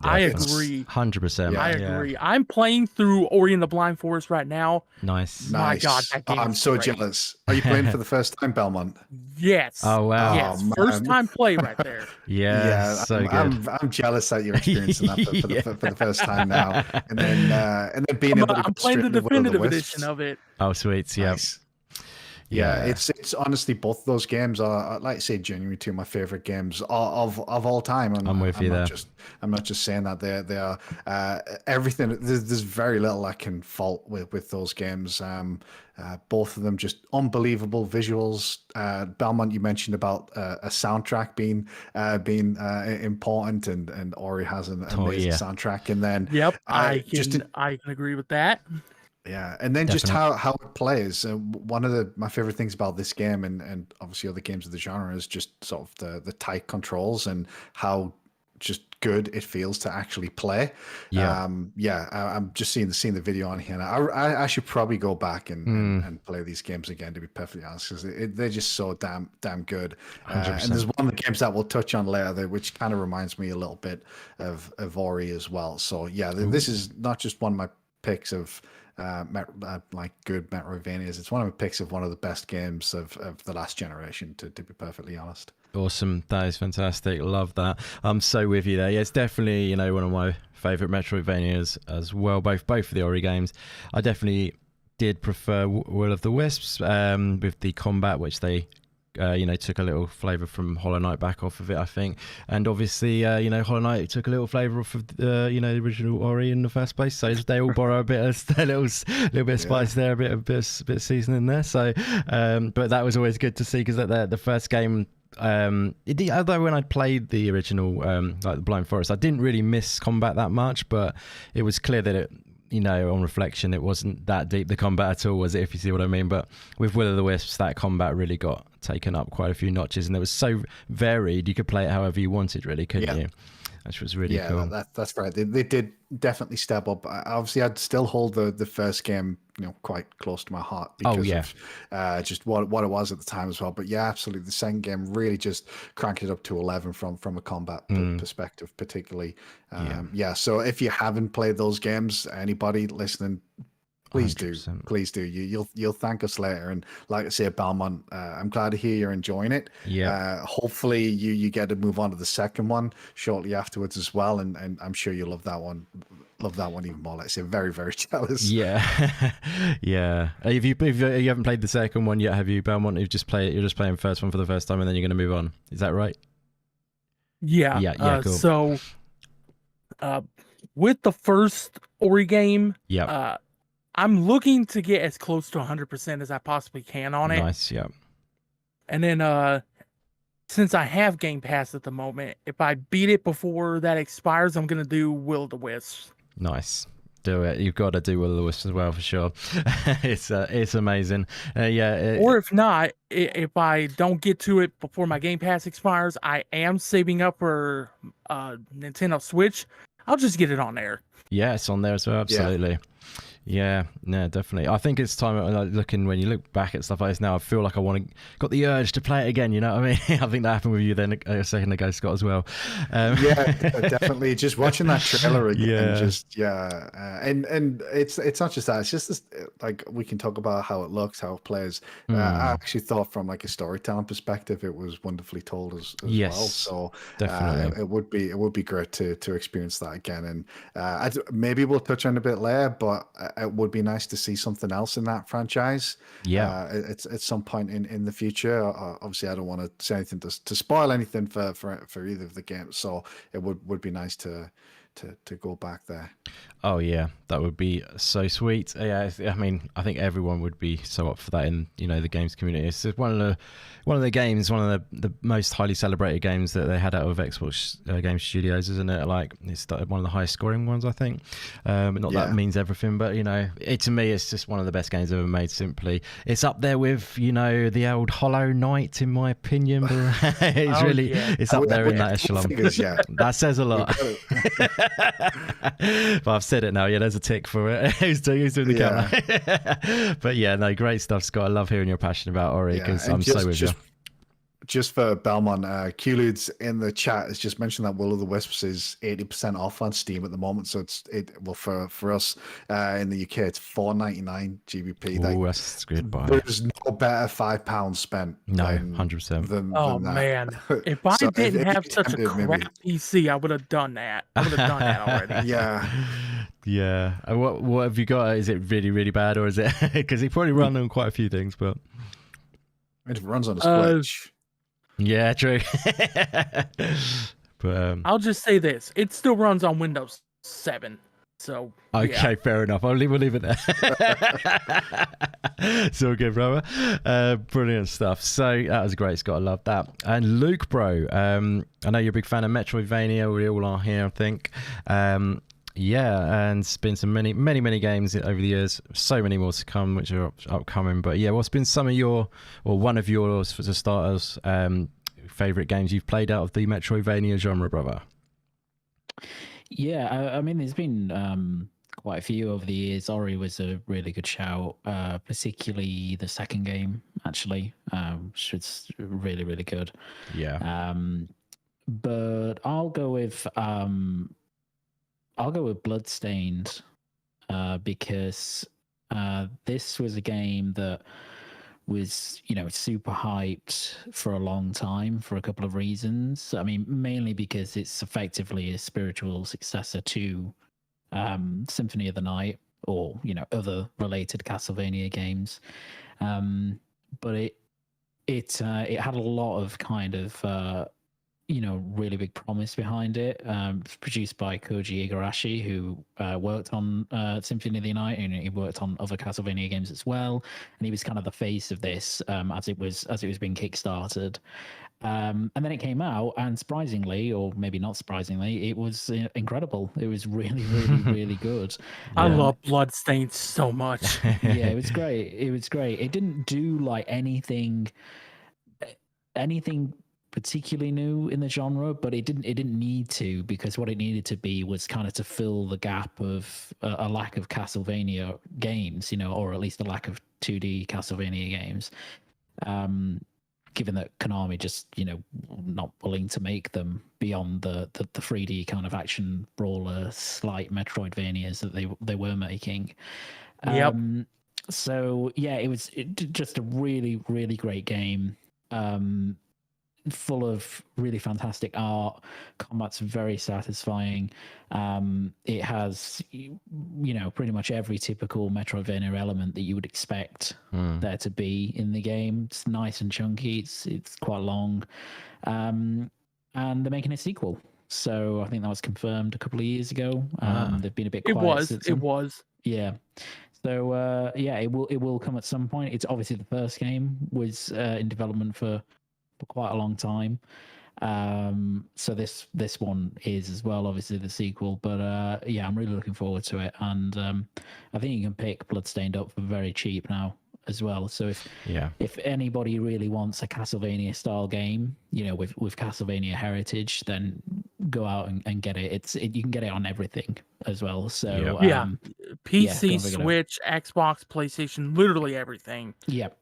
I agree. 100%. I agree. I'm playing through Ori and the Blind Forest right now. Nice. My God, that game I'm is so great. jealous. Are you playing for the first time, Belmont? Yes. Oh wow. Yes. Oh, First man. time play right there. Yeah. So good. I'm jealous that you're experiencing that for the first time now, and then being able to. I'm playing the definitive edition of it. Oh sweet. Yeah. Nice. Yeah, it's honestly both of those games are, like I say, genuinely two of my favorite games of all time. And I'm with you there. I'm not just saying that they are everything. There's very little I can fault with those games. Both of them just unbelievable visuals. Belmont, you mentioned about a soundtrack being important, and Ori has an amazing soundtrack. And then I can agree with that. Yeah, and then just how it plays. One of my favorite things about this game, and obviously other games of the genre, is just sort of the tight controls and how just good it feels to actually play. I'm just seeing the video on here, and I should probably go back and play these games again, to be perfectly honest, because they're just so damn good. And there's one of the games that we'll touch on later, which kind of reminds me a little bit of Ori as well. So yeah, this is not just one of my picks of like good Metroidvanias. It's one of my picks of one of the best games of the last generation, to be perfectly honest. Awesome. That is fantastic. Love that. I'm so with you there. Yeah, it's definitely, one of my favorite Metroidvanias as well, both of the Ori games. I definitely did prefer Will of the Wisps with the combat, which they took a little flavor from Hollow Knight back off of it, I think. And obviously, Hollow Knight took a little flavor off of the original Ori in the first place. So they all borrow a little bit of spice there, a bit of seasoning there. So, but that was always good to see, because the first game, although when I played the original, like the Blind Forest, I didn't really miss combat that much, but it was clear that it, on reflection, it wasn't that deep, the combat at all, was it, if you see what I mean? But with Will of the Wisps, that combat really got taken up quite a few notches, and it was so varied, you could play it however you wanted, really, couldn't you? which was really cool. That's right. They did definitely step up. Obviously, I'd still hold the first game, quite close to my heart because of just what it was at the time as well. But yeah, absolutely, the second game really just cranked it up to 11 from a combat perspective, particularly. So if you haven't played those games, anybody listening, please 100%. Please do. You'll thank us later. And like I say, Belmont, I'm glad to hear you're enjoying it. Yeah. Hopefully you get to move on to the second one shortly afterwards as well. And I'm sure you'll love that one. Love that one even more. Like I say, very, very jealous. Yeah. Yeah. If you haven't played the second one yet, have you, Belmont? You're just playing the first one for the first time and then you're going to move on. Is that right? Yeah. Cool. So with the first Ori game, I'm looking to get as close to 100% as I possibly can on it. Nice, yeah. And then, since I have Game Pass at the moment, if I beat it before that expires, I'm going to do Will o' the Wisps. Nice. Do it. You've got to do Will o' the Wisps as well, for sure. It's amazing. Or if not, if I don't get to it before my Game Pass expires, I am saving up for Nintendo Switch. I'll just get it on there. Yeah, it's on there as well, absolutely. Yeah, no, definitely. I think it's time, when you look back at stuff like this now, I feel like got the urge to play it again, you know what I mean? I think that happened with you then a second ago, Scott, as well. Yeah, definitely. Just watching that trailer again, and it's not just that, it's just this, like, we can talk about how it looks, how it plays. I actually thought from like a storytelling perspective, it was wonderfully told as well. So definitely. It would be great to experience that again. And maybe we'll touch on it a bit later, but it would be nice to see something else in that franchise. It's at some point in the future. Obviously, I don't want to say anything to spoil anything for either of the games. So it would be nice to go back there. Oh yeah, that would be so sweet. Yeah, I mean, I think everyone would be so up for that in the games community. It's one of the games, one of the most highly celebrated games that they had out of Xbox Game Studios, isn't it? Like, it's one of the highest scoring ones, I think. That means everything, but to me, it's just one of the best games ever made. Simply, it's up there with the old Hollow Knight, in my opinion. It's up there in that echelon. That says a lot. But I've said it now. Yeah, there's a tick for it. who's doing the camera? But yeah, no, great stuff, Scott. I love hearing your passion about Ori, because I'm so with you. Just for Belmont, Q-Ludes in the chat has just mentioned that Will o' the Wisps is 80% off on Steam at the moment. So for us in the UK, it's $4.99 GBP. Oh, that's good. There's no better £5 spent. No, 100%. Oh man, if I didn't have such a crap PC, I would have done that. I would have done that already. Yeah. What have you got? Is it really, really bad, or is it because he probably run on quite a few things, but it runs on a Switch. Yeah, true. But I'll just say this: it still runs on Windows 7. So okay, fair enough. We'll leave it there. So good, brother. Brilliant stuff. So that was great, Scott. I love that. And Luke, bro, I know you're a big fan of Metroidvania. We all are here, I think. And it's been some many games over the years. So many more to come, which are upcoming. But yeah, what's been some of your, or one of yours, for the starters, favorite games you've played out of the Metroidvania genre, brother? Yeah, I mean, there's been quite a few over the years. Ori was a really good shout, particularly the second game, actually, which was really, really good. Yeah. But I'll go with Bloodstained, because this was a game that was, super hyped for a long time for a couple of reasons. I mean, mainly because it's effectively a spiritual successor to Symphony of the Night, or other related Castlevania games. But it had a lot of kind of really big promise behind it. It's produced by Koji Igarashi, who worked on Symphony of the Night, and he worked on other Castlevania games as well. And he was kind of the face of this as it was being kickstarted. And then it came out, and surprisingly, or maybe not surprisingly, it was incredible. It was really, really, really good. I love Bloodstained so much. Yeah, it was great. It didn't do like anything particularly new in the genre, but it didn't need to, because what it needed to be was kind of to fill the gap of a lack of Castlevania games, or at least a lack of 2D Castlevania games. Given that Konami just, not willing to make them beyond the 3D kind of action brawler, slight Metroidvanias that they were making. Yep. So yeah, it was just a really, really great game. Full of really fantastic art. Combat's very satisfying. It has, pretty much every typical Metroidvania element that you would expect there to be in the game. It's nice and chunky. It's quite long, and they're making a sequel. So I think that was confirmed a couple of years ago. They've been a bit quiet. It was. Yeah. So it will come at some point. It's obviously the first game was in development for quite a long time. So this one is as well, obviously the sequel. But I'm really looking forward to it. And I think you can pick Bloodstained up for very cheap now as well. So if anybody really wants a Castlevania style game, with Castlevania heritage, then go out and get it. You can get it on everything as well. So PC, Switch, Xbox, PlayStation, literally everything. Yep.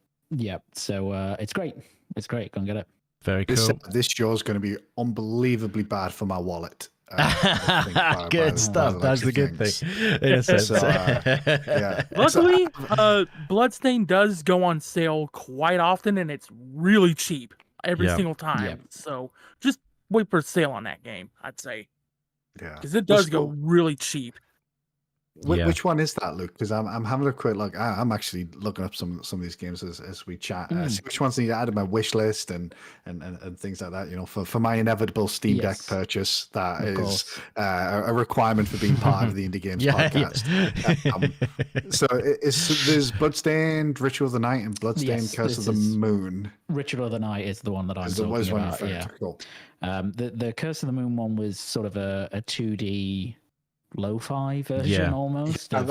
So it's great. It's great. Go and get it. Very cool. This show is going to be unbelieved bad for my wallet. Good stuff. That's the good thing. In a sense. Luckily, Bloodstained does go on sale quite often, and it's really cheap every single time. Yep. So just wait for a sale on that game, I'd say. Yeah. Because it does go really cheap. Which one is that, Luke? Because I'm having a quick look. I'm actually looking up some of these games as we chat. See which ones need to add to my wish list and things like that. For my inevitable Steam Deck purchase, that is a requirement for being part of the Indie Games podcast. So there's Bloodstained, Ritual of the Night, and Bloodstained Curse of the Moon. Ritual of the Night is the one that I'm talking about. Yeah. Cool. The Curse of the Moon one was sort of a 2D. Lo-fi version almost. Here's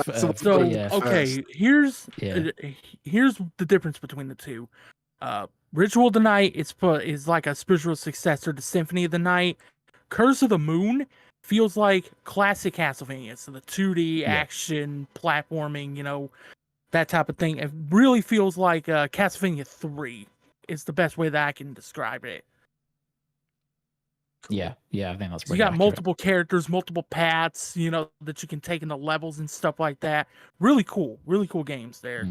the difference between the two. Ritual of the Night is like a spiritual successor to Symphony of the Night. Curse of the Moon feels like classic Castlevania, so the 2D action platforming, that type of thing. It really feels like Castlevania 3 is the best way that I can describe it. Cool. Yeah, I think that's pretty You got accurate. multiple characters, multiple paths, that you can take into levels and stuff like that. Really cool games there.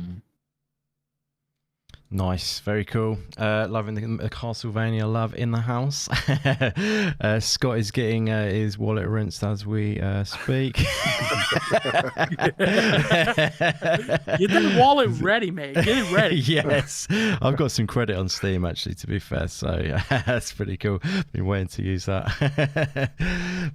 Nice, very cool. Loving the Castlevania love in the house. Scott is getting his wallet rinsed as we speak. Get that wallet ready, mate. Get it ready. Yes, I've got some credit on Steam actually, to be fair, so that's pretty cool. Been waiting to use that.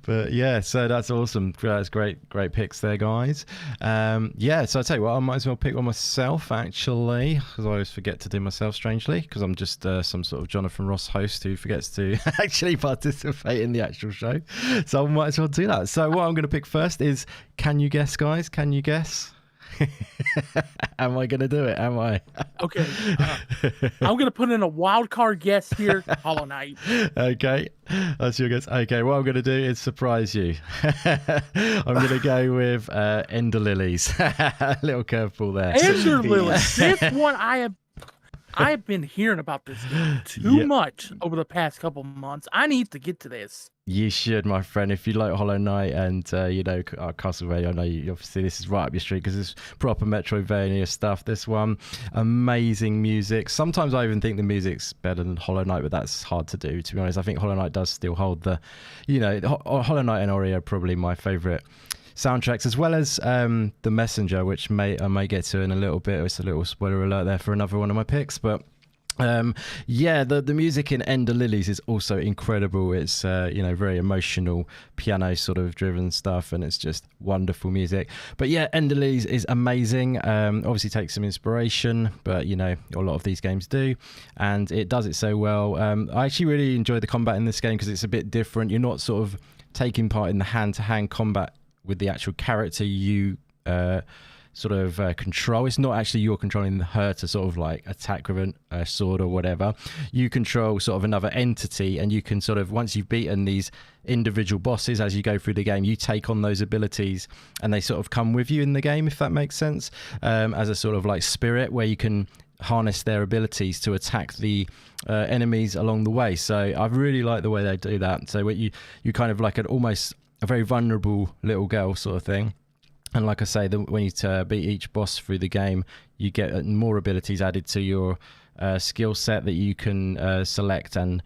But yeah, so that's awesome. That's great picks there, guys. So I tell you what, I might as well pick one myself actually, because I always forget to do myself, strangely, because I'm just some sort of Jonathan Ross host who forgets to actually participate in the actual show. So I might as well do that. So what I'm going to pick first is, can you guess, guys? Can you guess? Am I going to do it? Am I? Okay. I'm going to put in a wild card guess here. Hollow Knight. Okay. That's your guess. Okay. What I'm going to do is surprise you. I'm going to go with Ender Lilies. A little curveball there. Ender Lilies. This one I've been hearing about this game too much over the past couple months. I need to get to this. You should, my friend. If you like Hollow Knight and Castlevania, I know you, obviously this is right up your street because it's proper Metroidvania stuff. This one, amazing music. Sometimes I even think the music's better than Hollow Knight, but that's hard to do, to be honest. I think Hollow Knight does still hold the, Hollow Knight and Ori are probably my favourite soundtracks, as well as The Messenger, which I may get to in a little bit. It's a little spoiler alert there for another one of my picks, but the music in Ender Lilies is also incredible. It's very emotional, piano sort of driven stuff, and it's just wonderful music. But yeah, Ender Lilies is amazing. Obviously takes some inspiration, but a lot of these games do, and it does it so well. I actually really enjoy the combat in this game because it's a bit different. You're not sort of taking part in the hand-to-hand combat with the actual character. You sort of control. It's not actually you're controlling her to sort of like attack with a sword or whatever. You control sort of another entity, and you can sort of, once you've beaten these individual bosses as you go through the game, you take on those abilities and they sort of come with you in the game, if that makes sense, as a sort of like spirit where you can harness their abilities to attack the enemies along the way. So I really like the way they do that. So what you kind of like almost a very vulnerable little girl sort of thing. And like I say, when you beat each boss through the game, you get more abilities added to your skill set that you can select and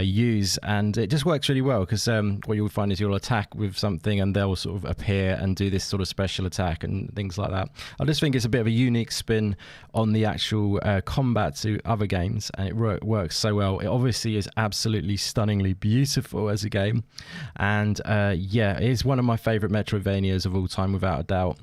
use, and it just works really well because what you'll find is you'll attack with something and they'll sort of appear and do this sort of special attack and things like that. I just think it's a bit of a unique spin on the actual combat to other games, and it works so well. It obviously is absolutely stunningly beautiful as a game, and yeah, it is one of my favorite Metroidvanias of all time without a doubt.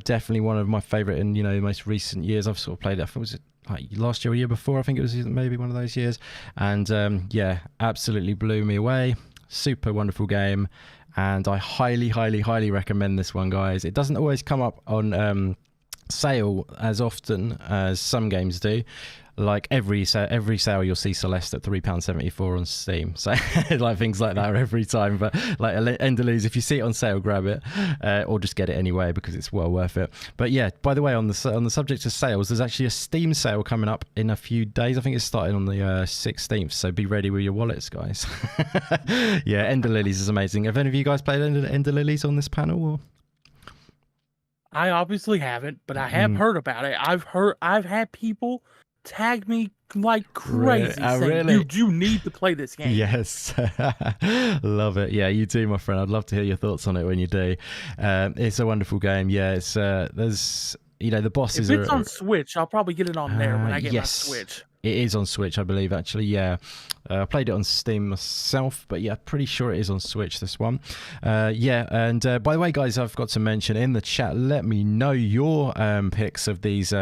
Definitely one of my favorite in the most recent years. I've sort of played it, I think it was like last year or year before, I think it was maybe one of those years, and yeah, absolutely blew me away. Super wonderful game, and I highly recommend this one, guys. It doesn't always come up on sale as often as some games do. Like every sale you'll see Celeste at £3.74 on Steam, so like things like that every time. But like Enderleys, if you see it on sale, grab it, or just get it anyway because it's well worth it. But yeah, by the way, on the subject of sales, there's actually a Steam sale coming up in a few days. I think it's starting on the 16th, so be ready with your wallets, guys. Yeah, Enderlilies is amazing. Have any of you guys played Enderlilies on this panel? Or? I obviously haven't, but I have heard about it. I've had people tag me like crazy saying, really? Dude, you need to play this game. Yes. Love it. Yeah, you do, my friend. I'd love to hear your thoughts on it when you do. It's a wonderful game. Yeah, it's there's the bosses if it's on Switch, I'll probably get it on there when I get my Switch. It is on Switch, I believe, actually, yeah. I played it on Steam myself, but yeah, pretty sure it is on Switch, this one. Yeah, and by the way, guys, I've got to mention in the chat, let me know your picks of these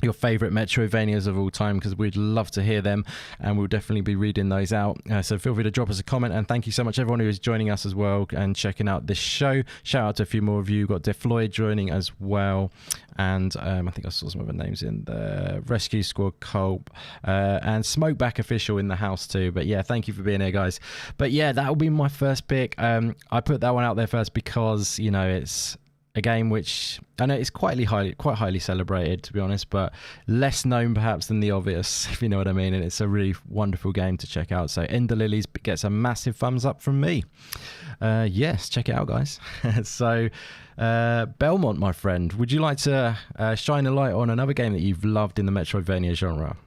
your favorite Metroidvanias of all time, because we'd love to hear them, and we'll definitely be reading those out. So feel free to drop us a comment, and thank you so much everyone who is joining us as well and checking out this show. Shout out to a few more of you. We've got Defloyd joining as well, and I think I saw some other names in the Rescue Squad Culp, and Smokeback Official in the house too. But yeah, thank you for being here, guys. But yeah, that'll be my first pick. I put that one out there first because it's a game which I know is quite highly celebrated, to be honest, but less known perhaps than the obvious, if you know what I mean. And it's a really wonderful game to check out. So Ender Lilies gets a massive thumbs up from me. Yes, check it out, guys. So Belmont, my friend, would you like to shine a light on another game that you've loved in the Metroidvania genre?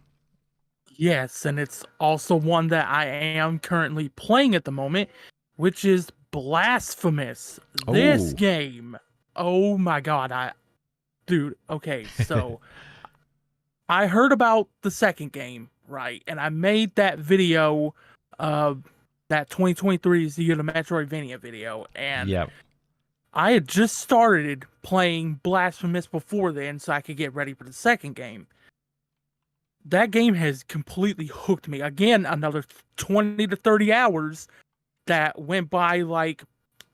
Yes, and it's also one that I am currently playing at the moment, which is Blasphemous. This game. Oh my god, dude, okay, so I heard about the second game, right? And I made that video, that 2023 is the year of the Metroidvania video, and yep. I had just started playing Blasphemous before then so I could get ready for the second game. That game has completely hooked me. Again, another 20 to 30 hours that went by like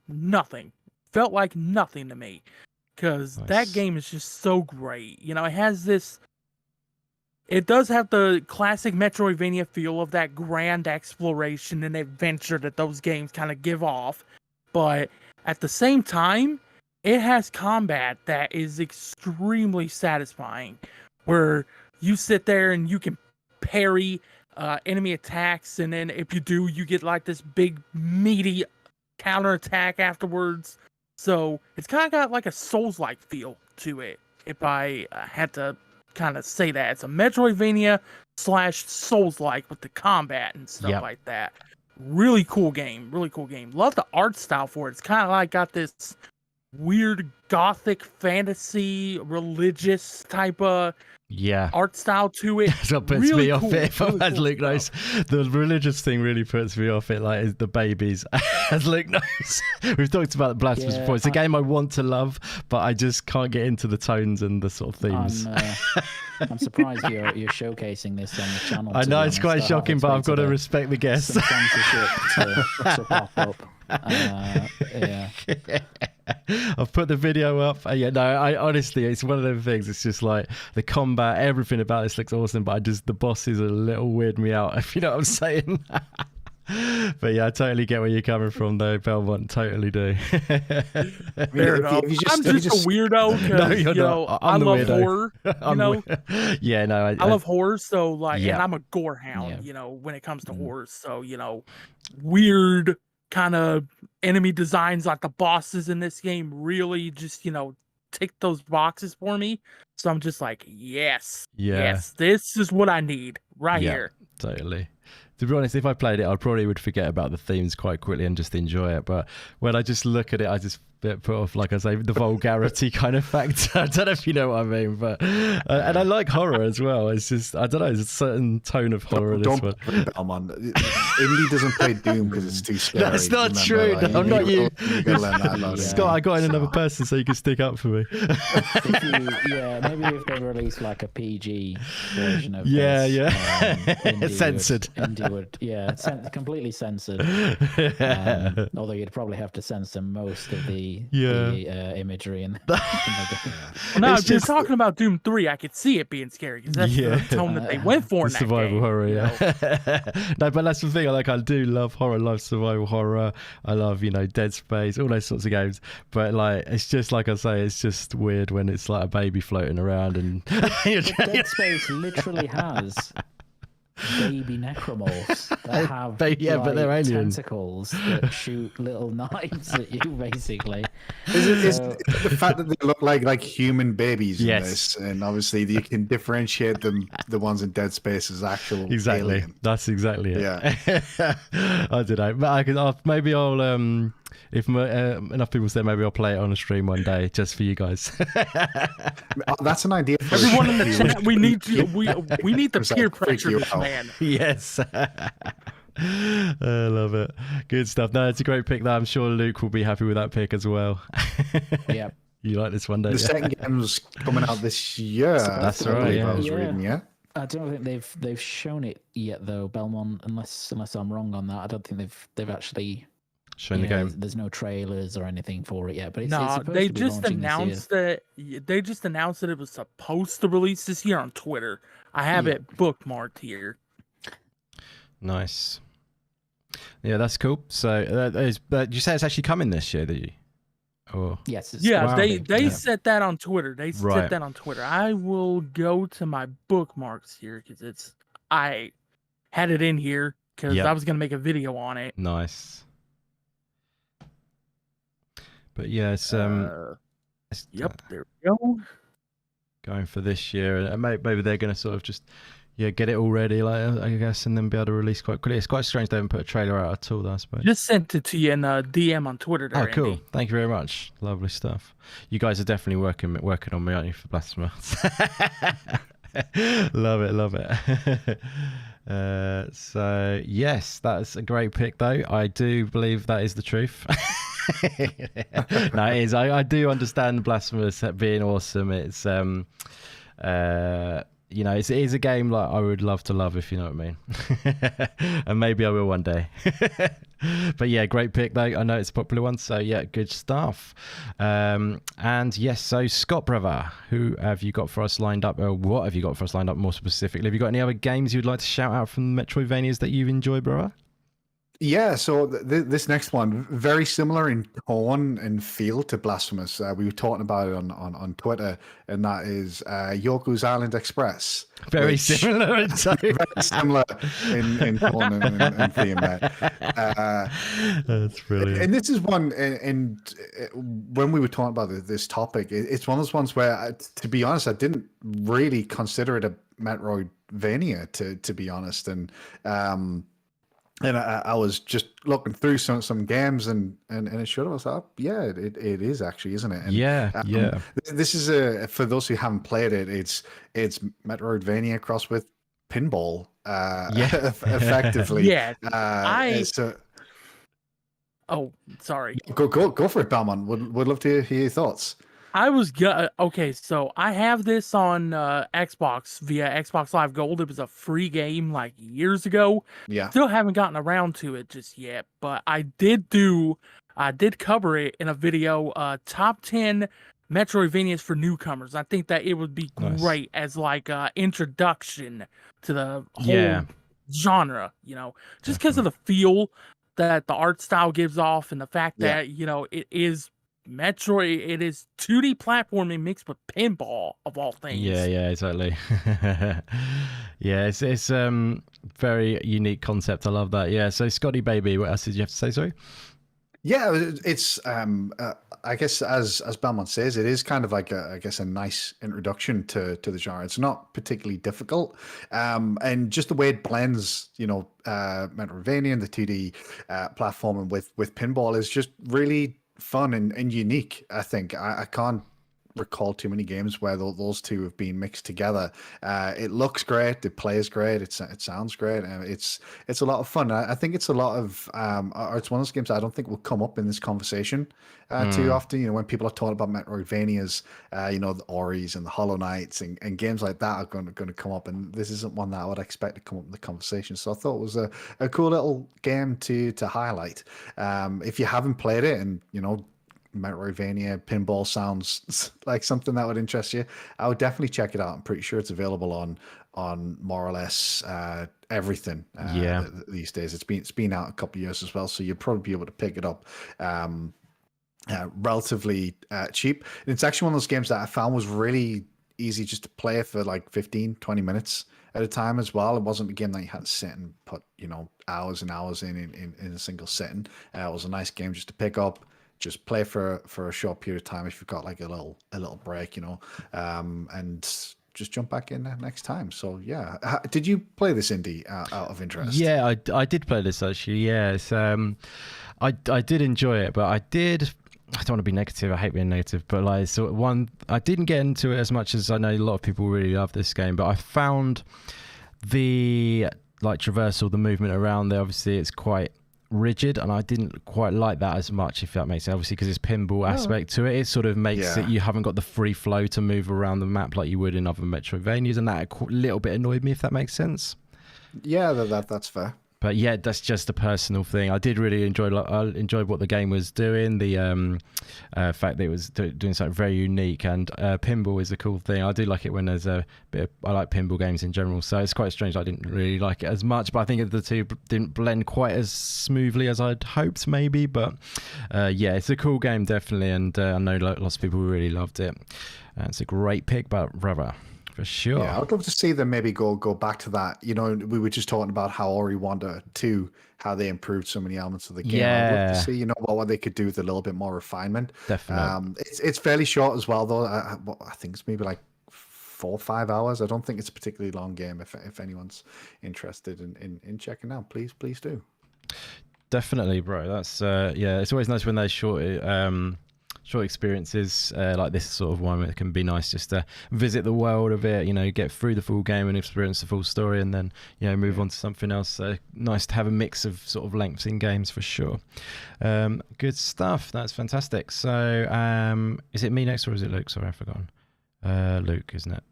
nothing. Felt like nothing to me, because that game is just so great. It has this, it does have the classic Metroidvania feel of that grand exploration and adventure that those games kind of give off, but at the same time, it has combat that is extremely satisfying, where you sit there and you can parry enemy attacks, and then if you do, you get like this big meaty counterattack afterwards. So it's kind of got like a Souls-like feel to it, if I had to kind of say that. It's a Metroidvania / Souls-like with the combat and stuff like that. Really cool game. Love the art style for it. It's kind of like got this weird gothic fantasy, religious type of art style to it. That's what puts me off it. As Luke knows, the religious thing really puts me off it, like the babies. As Luke knows, we've talked about Blasphemous before. It's a game I want to love, but I just can't get into the tones and the sort of themes. I'm surprised you're showcasing this on the channel. I know it's quite shocking, but I've got to respect the guests. Some censorship to pop up. Yeah. I've put the video up. Yeah, no, I honestly, it's one of those things. It's just like the combat, everything about this looks awesome, but the bosses are a little weird me out, if you know what I'm saying. But yeah, I totally get where you're coming from, though, Belmont. Totally do. Fair enough. I'm just a weirdo because you know I love horror. You know, yeah, no, I love horror. So like, yeah. and I'm a gore hound. You know, when it comes to horror, so you know, weird kind of enemy designs like the bosses in this game really just tick those boxes for me. So I'm just like, yes, this is what I need right here. Totally. To be honest, if I played it, I probably would forget about the themes quite quickly and just enjoy it. But when I just look at it, I just put off, like I say, the vulgarity kind of factor. I don't know if you know what I mean, but and I like horror as well. It's just, I don't know, there's a certain tone of horror in this one. Belmont. Indy doesn't play Doom because it's too scary. That's not true. Like, I'm not you. That Scott, I got in another person so you can stick up for me. Maybe if they release like a PG version of this, censored. Indy would completely censored. Although you'd probably have to censor most of the imagery and no, if you're talking about Doom 3, I could see it being scary because that's the tone that they went for in that survival game, horror. No, but that's the thing. I do love horror, love survival horror. I love Dead Space, all those sorts of games. But like, it's just like I say, it's just weird when it's like a baby floating around and Dead Space literally has baby necromorphs that have but they're aliens. Tentacles that shoot little knives at you, basically. Is the fact that they look like human babies in this, and obviously you can differentiate the ones in Dead Space as actual alien. That's exactly it. Yeah. I don't know, but maybe I'll if enough people say, maybe I'll play it on a stream one day just for you guys. That's an idea for everyone in the chat. We need the peer pressure this man. Yes. I love it. Good stuff. No, it's a great pick. That I'm sure Luke will be happy with that pick as well. Yeah. You like this one, don't you? The second game's coming out this year. That's right. I was reading, I don't think they've shown it yet, though, Belmont. Unless I'm wrong on that, I don't think they've actually shown the game. There's no trailers or anything for it yet. But they just announced that it was supposed to release this year on Twitter. I have it bookmarked here. Nice. Yeah, that's cool. So, did you say it's actually coming this year? Did you? Oh. Yes. They said that on Twitter. They said that on Twitter. I will go to my bookmarks here because I had it in here because I was gonna make a video on it. Nice. But yeah, it's there we go. Going for this year, and maybe they're gonna sort of just get it all ready, like I guess, and then be able to release quite quickly. It's quite strange they haven't put a trailer out at all, though, I suppose. Just sent it to you in a DM on Twitter. There, cool. Andy. Thank you very much. Lovely stuff. You guys are definitely working on me, aren't you, for Blasphemous? Love it. So yes, that's a great pick, though. I do believe that is the truth. No, it is. I do understand Blasphemous being awesome. It's it is a game like I would love to love, if you know what I mean. And maybe I will one day. But yeah, great pick though. I know it's a popular one, so yeah, good stuff. And yes, so Scott, brother, who have you got for us lined up, or what have you got for us lined up more specifically? Have you got any other games you'd like to shout out from the Metroidvanias that you've enjoyed, brother? Yeah, so this next one, very similar in tone and feel to Blasphemous. We were talking about it on Twitter, and that is Yoku's Island Express. Very similar in tone. Very similar in tone and theme. That's brilliant. And this is one, and when we were talking about this topic, it's one of those ones where, to be honest, I didn't really consider it a Metroidvania, to be honest. And I was just looking through some games and it showed up. I was like, it is actually, isn't it? And, This is for those who haven't played it. It's Metroidvania crossed with pinball. Effectively. Yeah. Oh, sorry. Go for it, Belmont. Would love to hear your thoughts. Okay, so I have this on Xbox via Xbox Live Gold. It was a free game like years ago. Yeah. Still haven't gotten around to it just yet, but I did do I did cover it in a video, top 10 Metroidvanias for newcomers. I think that it would be Nice. great as like a introduction to the whole Yeah. genre, just because of the feel that the art style gives off and the fact that, it is Metroid, it is 2D platforming mixed with pinball of all things. Yeah, exactly. Yeah, it's very unique concept. I love that. Yeah. So Scotty Baby, what else did you have to say? Sorry. Yeah, it's I guess as Belmont says, it is kind of like a nice introduction to the genre. It's not particularly difficult, and just the way it blends, Metroidvania and the 2D platforming with pinball is just really fun and unique. I think I can't recall too many games where those two have been mixed together. It looks great, it plays great, it sounds great, and it's a lot of fun. I think it's a lot of or it's one of those games I don't think will come up in this conversation too often. When people are talking about Metroidvanias, the Oris and the Hollow Knights and games like that are going to come up, and this isn't one that I would expect to come up in the conversation. So I thought it was a cool little game to highlight. If you haven't played it and Metroidvania pinball sounds like something that would interest you, I would definitely check it out. I'm pretty sure it's available on more or less everything these days. It's been out a couple of years as well, so you'll probably be able to pick it up relatively cheap. And it's actually one of those games that I found was really easy just to play for like 15-20 minutes at a time as well. It wasn't a game that you had to sit and put hours and hours in a single sitting. It was a nice game just to pick up, just play for a short period of time if you've got like a little break, and just jump back in next time. So yeah, did you play this indie out of interest? Yeah, I did play this actually. Yes, I did enjoy it, but I don't want to be negative. I hate being negative, but like I didn't get into it as much as I know a lot of people really love this game. But I found the traversal, the movement around there. Obviously, it's quite rigid, and I didn't quite like that as much, if that makes sense. Obviously, because it's pinball aspect to it, it sort of makes it you haven't got the free flow to move around the map like you would in other Metroidvanias, and that a little bit annoyed me, if that makes sense. Yeah, that's fair. But yeah, that's just a personal thing. I did really enjoy what the game was doing. The fact that it was doing something very unique, and pinball is a cool thing. I do like it when there's a bit. I like pinball games in general, so it's quite strange I didn't really like it as much. But I think the two didn't blend quite as smoothly as I'd hoped, maybe. But yeah, it's a cool game, definitely, and I know lots of people really loved it. It's a great pick, brother. For sure. Yeah, I'd love to see them maybe go back to that. We were just talking about how Ori Wanda 2, how they improved so many elements of the game. I'd love to see, what they could do with a little bit more refinement. Definitely. It's fairly short as well, though. I think it's maybe like 4 or 5 hours. I don't think it's a particularly long game. If anyone's interested in checking out, please do. Definitely, bro. That's it's always nice when they're short experiences like this sort of one. It can be nice just to visit the world of it, get through the full game and experience the full story, and then move on to something else. So nice to have a mix of sort of lengths in games for sure. Good stuff. That's fantastic. So is it me next or is it Luke? Sorry, I've forgotten. Luke, isn't it?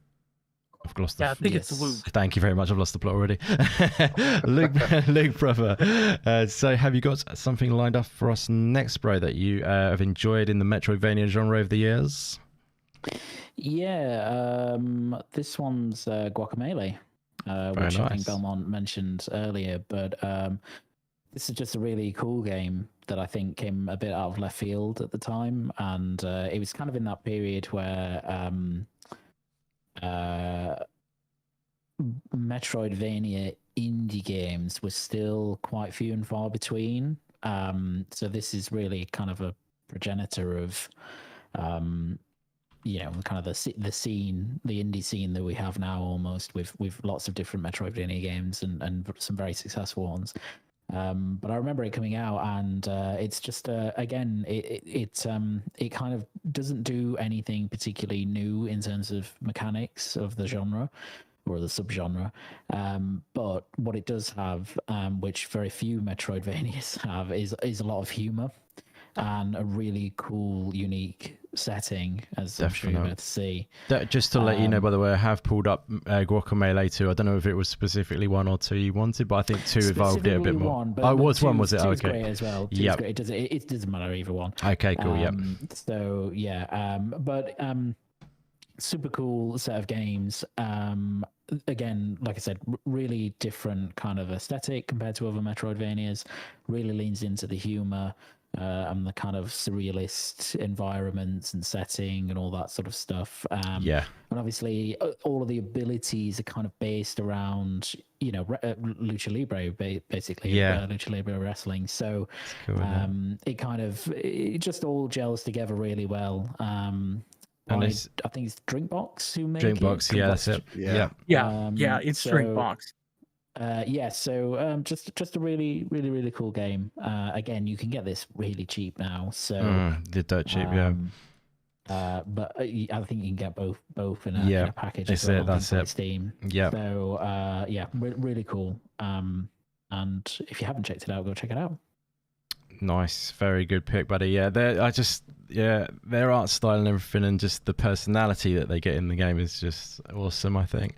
I've lost I think it's Luke. Thank you very much. I've lost the plot already. Luke, brother. So have you got something lined up for us next, bro, that you have enjoyed in the Metroidvania genre over the years? Yeah, this one's Guacamelee, which I think Belmont mentioned earlier. But this is just a really cool game that I think came a bit out of left field at the time. And it was kind of in that period where Metroidvania indie games were still quite few and far between. So this is really kind of a progenitor of, kind of the scene, the indie scene that we have now, almost with lots of different Metroidvania games and some very successful ones. But I remember it coming out, and it's just again, it kind of doesn't do anything particularly new in terms of mechanics of the genre or the subgenre. But what it does have, which very few Metroidvanias have, is a lot of humor and a really cool, unique setting, as I'm sure you're about to see. Just to let you know, by the way, I have pulled up Guacamelee 2. I don't know if it was specifically 1 or 2 you wanted, but I think 2 evolved it a bit more. It was 1, was it? Two Okay. Great as well. Yeah. It doesn't matter either one. Okay, cool. Yeah. So yeah, but super cool set of games. Again, like I said, really different kind of aesthetic compared to other Metroidvanias. Really leans into the humor and the kind of surrealist environments and setting and all that sort of stuff. And obviously, all of the abilities are kind of based around, lucha libre, basically. Lucha libre wrestling. So cool, it just all gels together really well. And I think it's Drinkbox who make Drinkbox, it. That's it. Yeah, it's Drinkbox. So just a really, really, really cool game. Again, you can get this really cheap now. So the dirt cheap, but I think you can get both in a package. That's it. That's it. Steam. Yeah. So really cool. And if you haven't checked it out, go check it out. Nice, very good pick, buddy. Yeah, their art style and everything, and just the personality that they get in the game is just awesome, I think.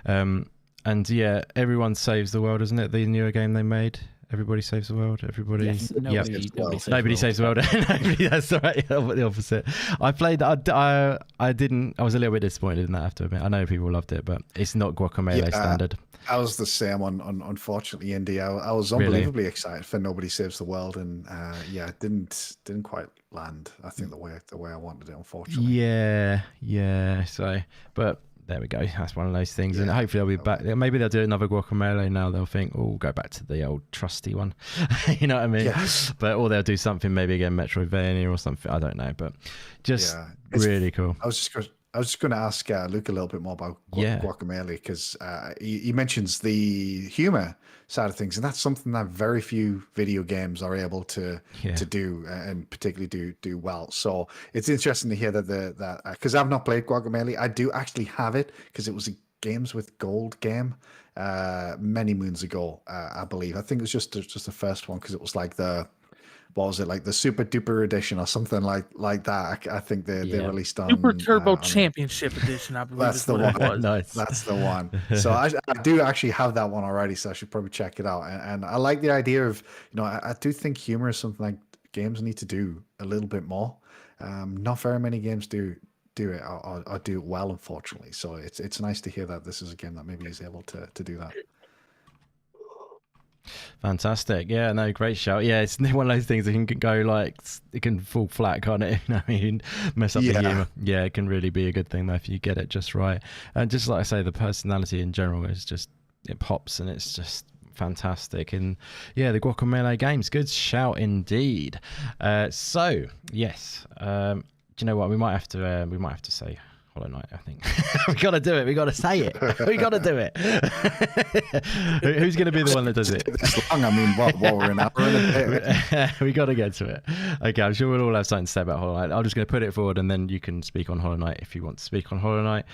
And yeah, everyone saves the world, isn't it? The newer game they made, everybody saves the world. Everybody, nobody saves the world. Nobody. That's right. The opposite. I played. I didn't. I was a little bit disappointed in that. I have to admit. I know people loved it, but it's not Guacamelee standard. I was the same unfortunately, Indy. I was unbelievably excited for Nobody Saves the World, and it didn't quite land. I think the way I wanted it, unfortunately. Yeah. So, but there we go. That's one of those things, and hopefully they'll be back. Maybe they'll do another Guacamelee now. They'll think, "Oh, we'll go back to the old trusty one." You know what I mean? Yes. But or they'll do something maybe again Metroidvania or something. I don't know, but just really cool. I was just going to ask Luke a little bit more about Guacamelee, because he mentions the humor side of things, and that's something that very few video games are able to do, and particularly do well. So it's interesting to hear that because I've not played Guacamelee. I do actually have it because it was a Games with Gold game many moons ago, I believe. I think it was just the first one, because it was like the super duper edition or something like that. I think they released on Super Turbo Championship Edition, I believe. That's the one. It was. Nice. That's the one. So I do actually have that one already, so I should probably check it out. And I like the idea of, I do think humor is something like games need to do a little bit more. Not very many games do it or do it well, unfortunately. So it's nice to hear that this is a game that maybe is able to do that. Fantastic. Yeah, no, great shout. Yeah, it's one of those things that can go it can fall flat, can't it? I mean, mess up the humor. Yeah, it can really be a good thing though if you get it just right. And just like I say, the personality in general is just, it pops, and it's just fantastic. And the Guacamelee games, good shout indeed. So yes, do you know what? We might have to say Hollow Knight, I think. We got to do it. We got to say it. We got to do it. Who's going to be the one that does it? This long. I mean, what we're an hour in a bit. We got to get to it. Okay, I'm sure we'll all have something to say about Hollow Knight. I'm just going to put it forward, and then you can speak on Hollow Knight if you want to speak on Hollow Knight.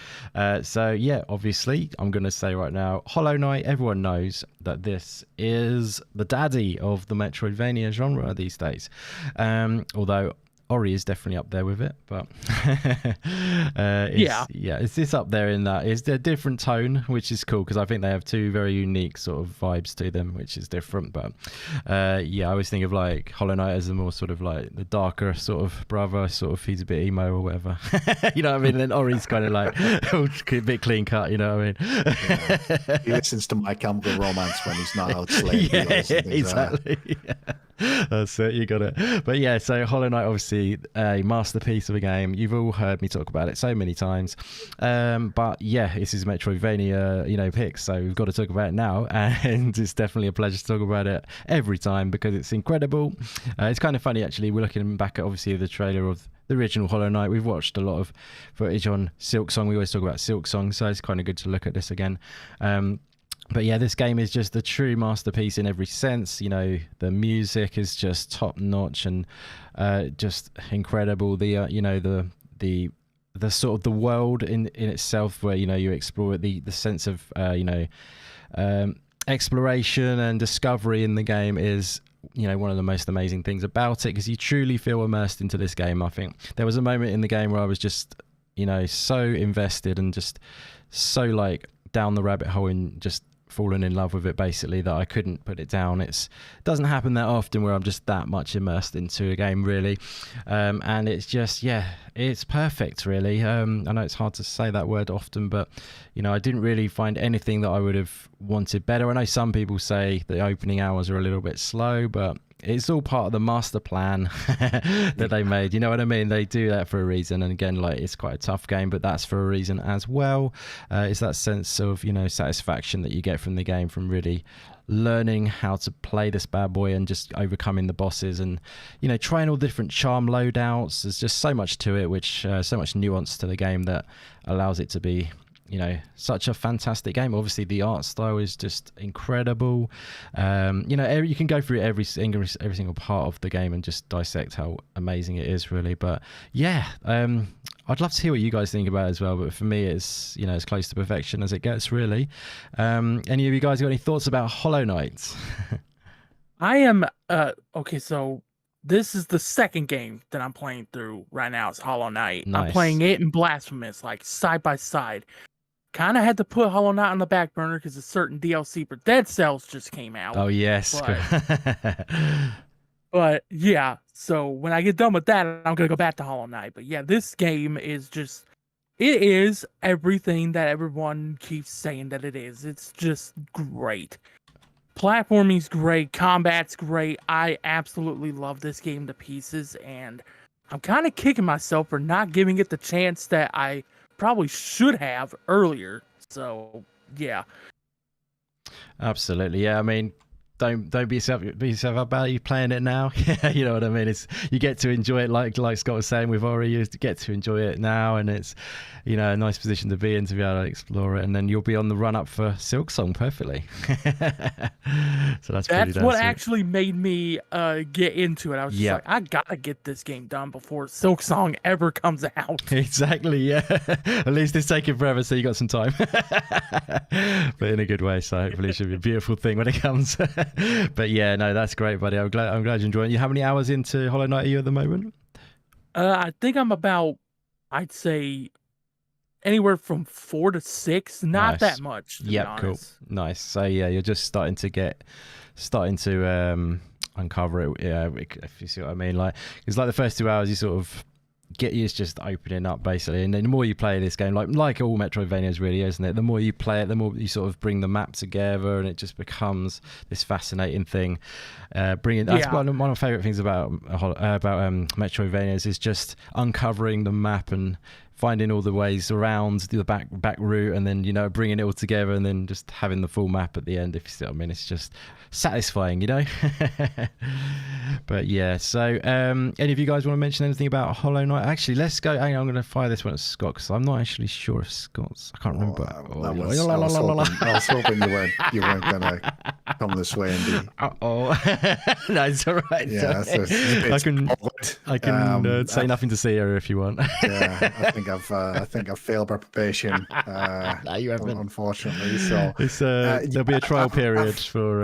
So yeah, obviously, I'm going to say right now, Hollow Knight. Everyone knows that this is the daddy of the Metroidvania genre these days. Although Ori is definitely up there with it, but it's up there in that. It's a different tone, which is cool, because I think they have two very unique sort of vibes to them, which is different. But I always think of like Hollow Knight as a more sort of like the darker sort of brother, sort of he's a bit emo or whatever. You know what I mean? And Ori's kind of like a bit clean cut, you know what I mean? He listens to My Chemical Romance when he's not out slaving. Exactly. That's it, you got it. But yeah, so Hollow Knight, obviously a masterpiece of a game. You've all heard me talk about it so many times, but yeah, this is Metroidvania pick, so we've got to talk about it now, and it's definitely a pleasure to talk about it every time because it's incredible. It's kind of funny actually, we're looking back at obviously the trailer of the original Hollow Knight. We've watched a lot of footage on Silksong. We always talk about Silksong, so it's kind of good to look at this again. But yeah, this game is just a true masterpiece in every sense. The music is just top notch and just incredible. The sort of the world in itself, where you explore the sense of exploration and discovery in the game is one of the most amazing things about it, because you truly feel immersed into this game. I think there was a moment in the game where I was just, so invested and just so like down the rabbit hole and just fallen in love with it basically, that I couldn't put it down. It doesn't happen that often where I'm just that much immersed into a game, really. And it's just, it's perfect, really. I know it's hard to say that word often, but I didn't really find anything that I would have wanted better. I know some people say the opening hours are a little bit slow, but it's all part of the master plan that they made. You know what I mean? They do that for a reason. And again, like, it's quite a tough game, but that's for a reason as well. It's that sense of, satisfaction that you get from the game, from really learning how to play this bad boy and just overcoming the bosses and, trying all different charm loadouts. There's just so much to it, which so much nuance to the game that allows it to be, such a fantastic game. Obviously the art style is just incredible. You can go through every single part of the game and just dissect how amazing it is, really. But I'd love to hear what you guys think about it as well, but for me it's as close to perfection as it gets, really. Any of you guys got any thoughts about Hollow Knight? I am okay, so this is the second game that I'm playing through right now. It's Hollow Knight. Nice. I'm playing it and Blasphemous, like side by side. Kind of had to put Hollow Knight on the back burner because a certain DLC for Dead Cells just came out. Oh, yes. But yeah, so when I get done with that, I'm going to go back to Hollow Knight. But yeah, this game is just, it is everything that everyone keeps saying that it is. It's just great. Platforming's great. Combat's great. I absolutely love this game to pieces. And I'm kind of kicking myself for not giving it the chance that I probably should have earlier. So yeah, absolutely. Yeah, I mean, don't be yourself about you playing it now. You know what I mean? It's, you get to enjoy it, like Scott was saying with Ori, you get to enjoy it now, and it's a nice position to be in, to be able to explore it, and then you'll be on the run up for Silksong perfectly. So that's what actually made me get into it. I was just like, I gotta get this game done before Silksong ever comes out. Exactly, yeah. At least it's taking forever, so you got some time. But in a good way, so hopefully it should be a beautiful thing when it comes. But yeah, no, that's great, buddy. I'm glad you're enjoying it. How many hours into Hollow Knight are you at the moment? I think I'm about, I'd say, anywhere from 4 to 6. Not that much. Yeah, cool, nice. So yeah, you're just starting to uncover it. Yeah, if you see what I mean. Like, it's like the first 2 hours, you sort of it's just opening up basically, and then the more you play this game, like all Metroidvanias really, isn't it? The more you play it, the more you sort of bring the map together, and it just becomes this fascinating thing. That's one of my favorite things about Metroidvanias, is just uncovering the map and finding all the ways around the back route, and then bringing it all together, and then just having the full map at the end, if you see what I mean. It's just satisfying, But yeah, so any of you guys want to mention anything about Hollow Knight? Actually, let's go. I'm going to fire this one at Scott, because I'm not actually sure if Scott's, I can't remember. I was hoping you weren't going to come this way and be. No, it's all right. Yeah, I can say nothing to see here if you want. Yeah, I think I've failed my probation. No, you haven't. Unfortunately, so it's there'll be a trial period for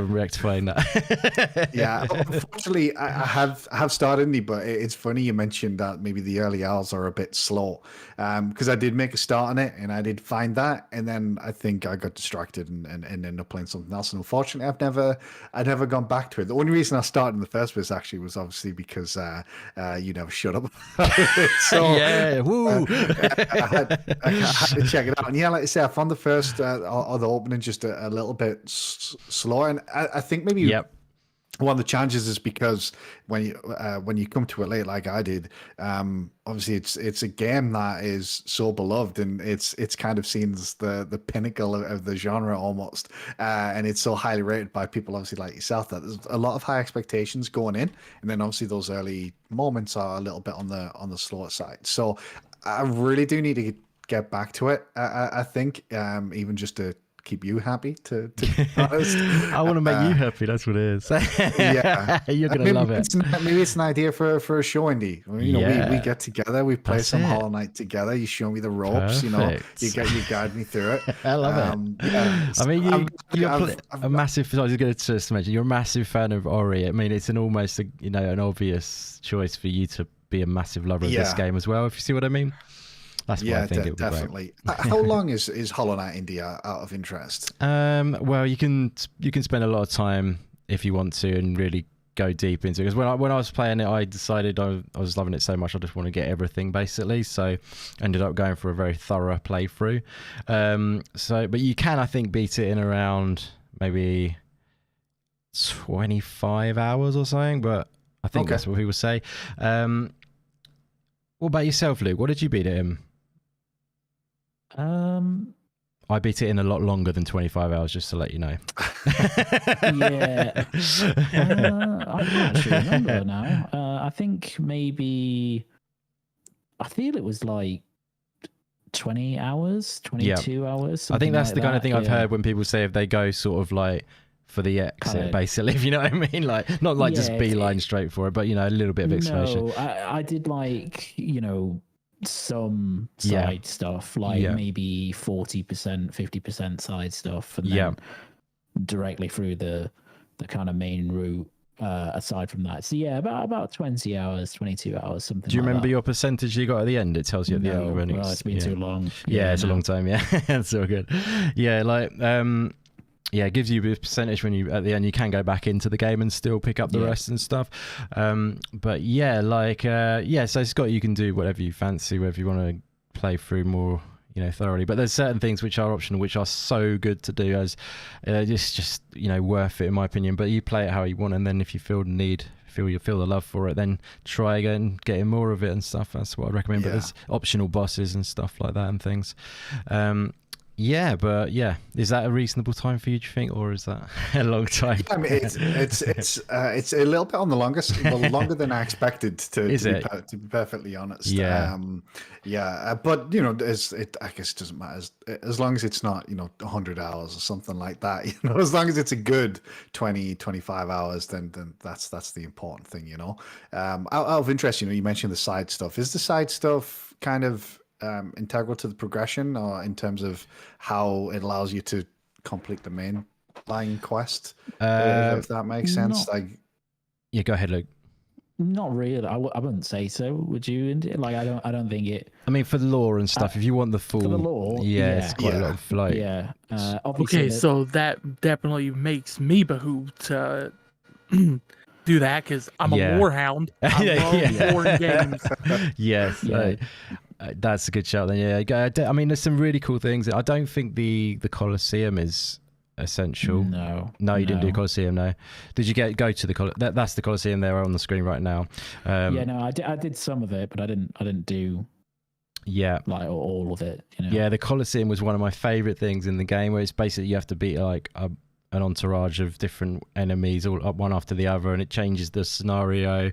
rectifying that. Yeah, unfortunately, I have started indie, but it's funny you mentioned that maybe the early hours are a bit slow, because I did make a start on it and I did find that, and then I think I got distracted and ended up playing something else. And unfortunately, I've never gone back to it. The only reason I started in the first place actually was obviously because you never shut up. So yeah, woo. I had to check it out, and yeah, like I say, I found the first or the opening just a little bit slower, and I think maybe one of the challenges is because when you come to it late, like I did, obviously it's a game that is so beloved, and it's kind of seen as the pinnacle of the genre almost, and it's so highly rated by people obviously like yourself that there's a lot of high expectations going in, and then obviously those early moments are a little bit on the slower side. So I really do need to get back to it. I think even just to keep you happy. To be honest, I want to make you happy. That's what it is. Yeah, you're gonna love it. Maybe it's an idea for a show, Indy. You know, we get together, we play some Hollow Knight together. You show me the ropes. Perfect. You know, you guide me through it. I love it. Yeah, I mean, you're a massive. I was going to just mention you're a massive fan of Ori. I mean, it's an almost an obvious choice for you to be a massive lover of this game as well. If you see what I mean. That's why I think it would be definitely. How long is Hollow Knight India out of interest? Well, you can spend a lot of time if you want to and really go deep into it. Because when I was playing it, I decided I was loving it so much I just want to get everything basically. So ended up going for a very thorough playthrough. But you can, I think, beat it in around maybe 25 hours or something. But I think that's what people say. What about yourself, Luke? What did you beat it in? I beat it in a lot longer than 25 hours, just to let you know. Yeah. I can't actually remember now. I think maybe, I feel it was like 20 hours, 22 hours. I think that's the kind of thing I've heard when people say if they go sort of like for the exit, basically, if you know what I mean. Like, not like just beeline straight for it, but, a little bit of explanation. No, I did like, some side stuff, like maybe 40%, 50% side stuff, and then directly through the kind of main route aside from that. So about 20 hours, 22 hours, something. Do you like remember that. your percentage you got at the end? It tells you at the end when it's been too long. It's a long time. It's all good. It gives you a percentage when you at the end. You can go back into the game and still pick up the rest and stuff. So Scott, you can do whatever you fancy, whether you want to play through more, thoroughly. But there's certain things which are optional, which are so good to do as it's just worth it in my opinion. But you play it how you want, and then if you feel the need, feel the love for it, then try again, getting more of it and stuff. That's what I recommend. But there's optional bosses and stuff like that and things. Is that a reasonable time for you, do you think, or is that a long time? I mean, it's a little bit on the longest, longer than I expected to be perfectly honest. But I guess it doesn't matter as long as it's not 100 hours or something like that. As long as it's a good 20-25 hours, then that's the important thing. Out of interest, you mentioned the side stuff. Is the side stuff kind of integral to the progression, or in terms of how it allows you to complete the main line quest, if that makes sense? Go ahead, Luke. Not really. I wouldn't say so. Would you? Like, I don't think it. I mean, for the lore and stuff, if you want the full, for the lore, it's quite a lot of like. Okay, so that definitely makes me behoove to do that, because I'm a lore hound. I love lore in games. Yes. That's a good shout then. I mean, there's some really cool things. I don't think the Colosseum is essential. No, you didn't do Colosseum. No, did you go to the Colosseum? That's the Colosseum there on the screen right now. I did some of it, but I didn't do like all of it. The Colosseum was one of my favorite things in the game, where it's basically you have to beat like an entourage of different enemies all up one after the other, and it changes the scenario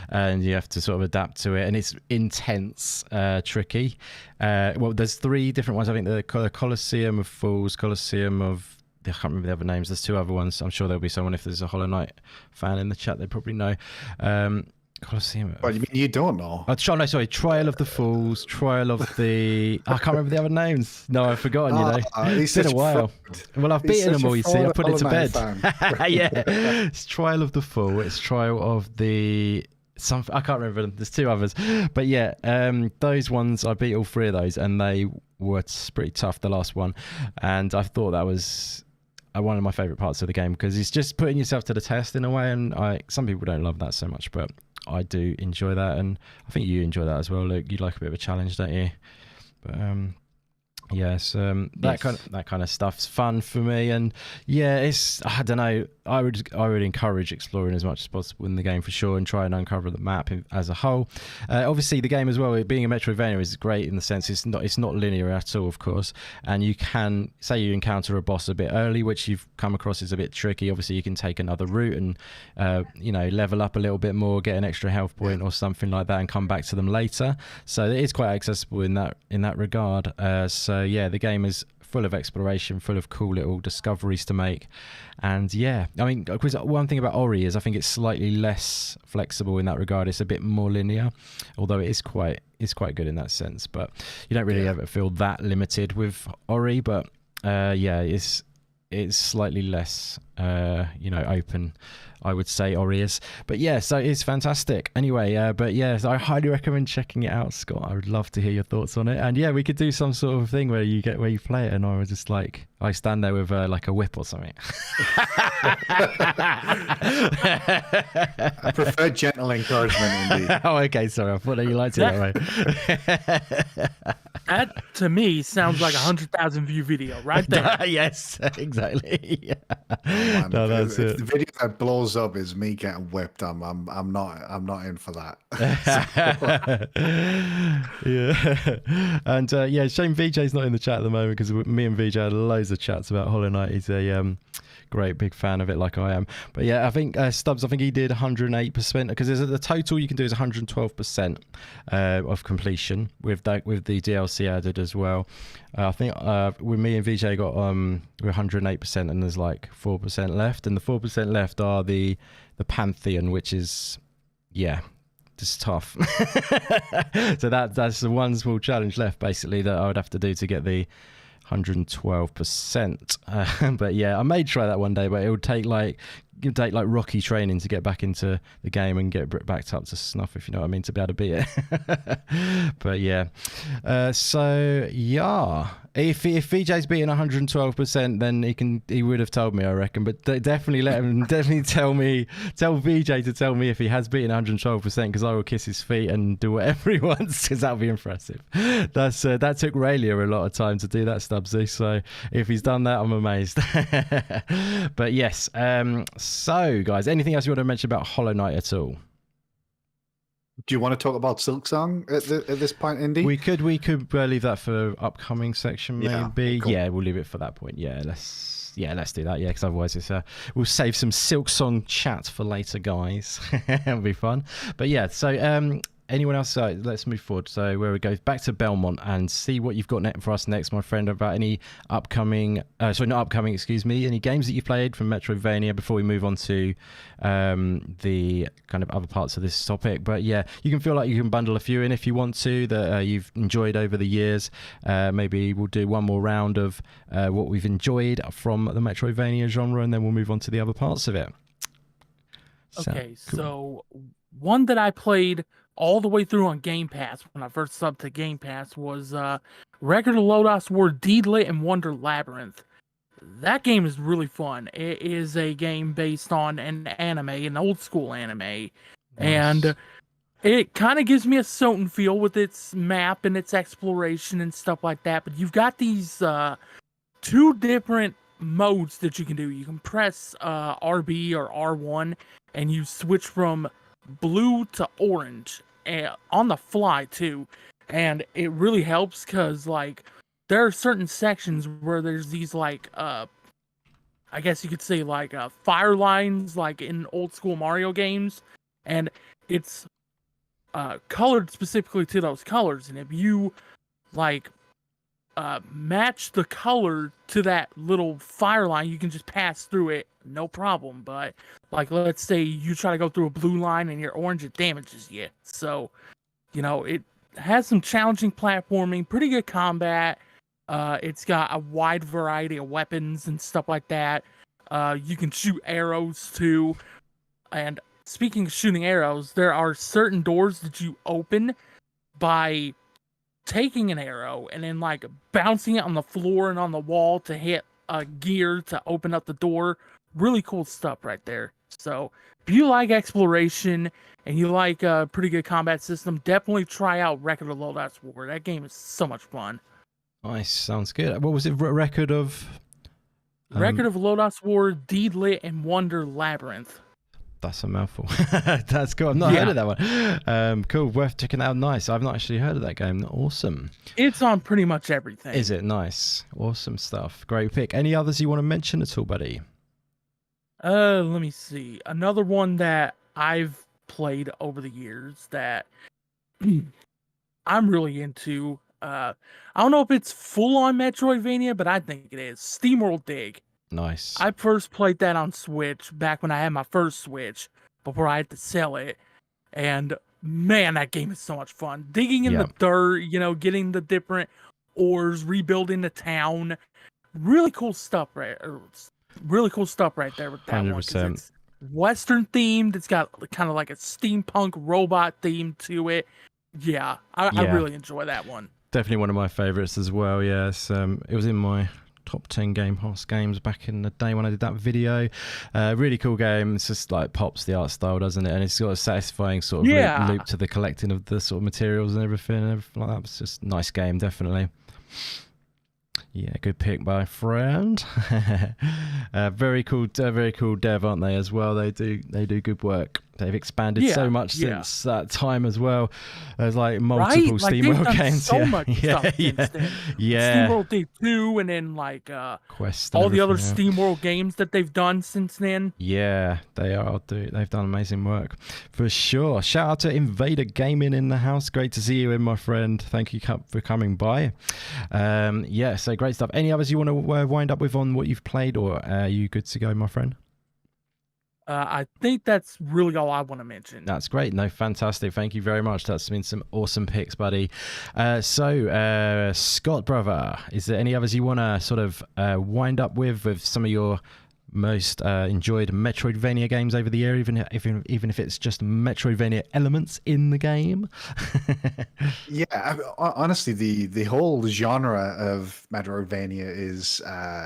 and you have to sort of adapt to it, and it's intense, tricky. There's 3 different ones. I think the Colosseum of Fools, Colosseum of, I can't remember the other names. There's 2 other ones. I'm sure there'll be someone, if there's a Hollow Knight fan in the chat, they probably know. Colosseum. Well, you mean you don't know? Trial of the Fools, Trial of the... I can't remember the other names. No, I've forgotten, It's been a while. Well, I've beaten them all, you see. I've put it to bed. It's Trial of the Fool. It's Trial of the... I can't remember them. There's 2 others. But those ones, I beat all 3 of those, and they were pretty tough, the last one. And I thought that was one of my favourite parts of the game, because it's just putting yourself to the test in a way, and some people don't love that so much, but I do enjoy that, and I think you enjoy that as well, Luke. You like a bit of a challenge, don't you? But that kind of stuff's fun for me, and it's, I don't know, I would encourage exploring as much as possible in the game for sure, and try and uncover the map as a whole. Obviously the game as well, being a Metroidvania, is great in the sense it's not linear at all, of course, and you can say you encounter a boss a bit early, which you've come across is a bit tricky. Obviously you can take another route and level up a little bit more, get an extra health point or something like that, and come back to them later. So it is quite accessible in that regard. The game is full of exploration, full of cool little discoveries to make. And yeah, I mean, because one thing about Ori is I think it's slightly less flexible in that regard. It's a bit more linear, although it is quite good in that sense. But you don't really ever feel that limited with Ori. But yeah, it's slightly less open, I would say, Ori is. But yeah, so it's fantastic anyway. But yeah, so I highly recommend checking it out, Scott. I would love to hear your thoughts on it. And yeah, we could do some sort of thing where you play it and I was just like, I stand there with like a whip or something. I prefer gentle encouragement, indeed. Oh, okay, sorry, I thought that you liked it that way. That to me sounds like 100,000 view video right there. Yes, exactly. Yeah. Oh, no, that's if it. the video that blows up is me getting whipped, I'm not in for that. Yeah. And yeah, shame VJ's not in the chat at the moment, because me and VJ had loads of chats about Hollow Knight. He's a great big fan of it, like I am. But yeah, I think Stubbs, I think he did 108%, because there's the total you can do is 112% of completion with the DLC added as well. I think with me and VJ got we're 108%, and there's like 4% left, and the 4% left are the Pantheon, which is just tough. So that's the one small challenge left basically that I would have to do to get the 112%. But yeah, I may try that one day, but it would take like rocky training to get back into the game and get back up to snuff, if you know what I mean, to be able to beat it. But yeah, so yeah, if VJ's beating 112%, then he would have told me, I reckon. But definitely tell VJ to tell me if he has beaten 112%, because I will kiss his feet and do whatever he wants, because that'll be impressive. That took Raylia a lot of time to do that, Stubbsy, so if he's done that, I'm amazed. But yes, so guys, anything else you want to mention about Hollow Knight at all? Do you want to talk about Silksong at this point, Indy? We could leave that for upcoming section, maybe. Cool. Yeah, we'll leave it for that point. Yeah, let's do that. Yeah, because otherwise it's we'll save some Silksong chat for later, guys. It'll be fun. But yeah, so anyone else? Let's move forward. So where we go back to Belmont and see what you've got for us next, my friend, about any upcoming, any games that you played from Metroidvania before we move on to the kind of other parts of this topic. But yeah, you can feel like you can bundle a few in if you want to that you've enjoyed over the years. Maybe we'll do one more round of what we've enjoyed from the Metroidvania genre, and then we'll move on to the other parts of it. Okay, cool. So one that I played all the way through on Game Pass when I first subbed to Game Pass was Record of Lodoss War Deedlit and Wonder Labyrinth. That game is really fun. It is a game based on an old school anime. Nice. And it kind of gives me a Soten feel with its map and its exploration and stuff like that. But you've got these two different modes that you can do. You can press RB or R1 and you switch from blue to orange on the fly too, and it really helps because like there are certain sections where there's these like I guess you could say like fire lines like in old school Mario games, and it's colored specifically to those colors, and if you like match the color to that little fire line, you can just pass through it no problem. But like let's say you try to go through a blue line and you're orange, it damages you. So it has some challenging platforming, pretty good combat. It's got a wide variety of weapons and stuff like that. You can shoot arrows too. And speaking of shooting arrows, there are certain doors that you open by taking an arrow and then like bouncing it on the floor and on the wall to hit a gear to open up the door. Really cool stuff right there. So if you like exploration and you like a pretty good combat system, definitely try out Record of Lodoss War. That game is so much fun. Nice, sounds good. What was it? Record of Lodoss War Deedlit and Wonder Labyrinth. That's a mouthful. That's cool. I've not heard of that one. Cool, worth checking out. Nice. I've not actually heard of that game. Awesome. It's on pretty much everything. Is it? Nice. Awesome stuff. Great pick. Any others you want to mention at all, buddy? Let me see. Another one that I've played over the years that I'm really into. I don't know if it's full on Metroidvania, but I think it is. SteamWorld Dig. Nice. I first played that on Switch back when I had my first Switch before I had to sell it. And man, that game is so much fun. Digging in the dirt, getting the different ores, rebuilding the town. Really cool stuff, right? Really cool stuff right there with that 100%. One. 'Cause it's Western themed. It's got kind of like a steampunk robot theme to it. Yeah, I really enjoy that one. Definitely one of my favorites as well. Yes, it was in my top 10 Game Pass games back in the day when I did that video. Really cool game. It's just like pops the art style, doesn't it? And it's got a satisfying sort of loop to the collecting of the sort of materials and everything like that. It's just a nice game, definitely. Yeah, good pick, my friend. Very cool dev, aren't they? As well, they do good work. They've expanded so much since that time as well. There's like multiple SteamWorld games. So much stuff since then. SteamWorld Dig 2, and then like Quest, all the other SteamWorld games that they've done since then. Yeah, they've done amazing work for sure. Shout out to Invader Gaming in the house. Great to see you in, my friend. Thank you for coming by. So great stuff. Any others you want to wind up with on what you've played, or are you good to go, my friend? I think that's really all I want to mention. That's great. No, fantastic. Thank you very much. That's been some awesome picks, buddy. So, Scott, brother, is there any others you want to sort of wind up with some of your most enjoyed Metroidvania games over the year, even if it's just Metroidvania elements in the game? Honestly, the whole genre of Metroidvania is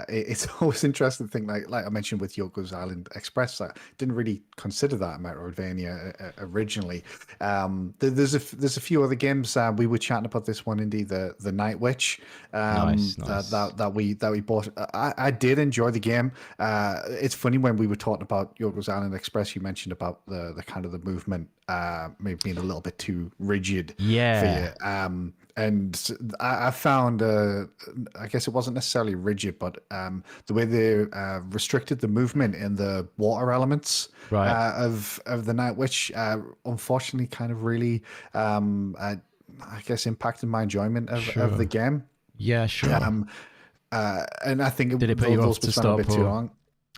it's always interesting to think, like I mentioned with Yoko's Island Express. I didn't really consider that Metroidvania originally. There's a few other games. We were chatting about this one, indeed, the Night Witch. Nice. That we bought. I did enjoy the game. It's funny, when we were talking about Yoko's Island Express, you mentioned about the kind of the movement maybe being a little bit too rigid for you. And I found, I guess it wasn't necessarily rigid, but the way they restricted the movement in the water elements of the Night Witch, unfortunately, kind of really, I guess, impacted my enjoyment of the game. Yeah, sure. And I think did it put you off to stop a bit too long?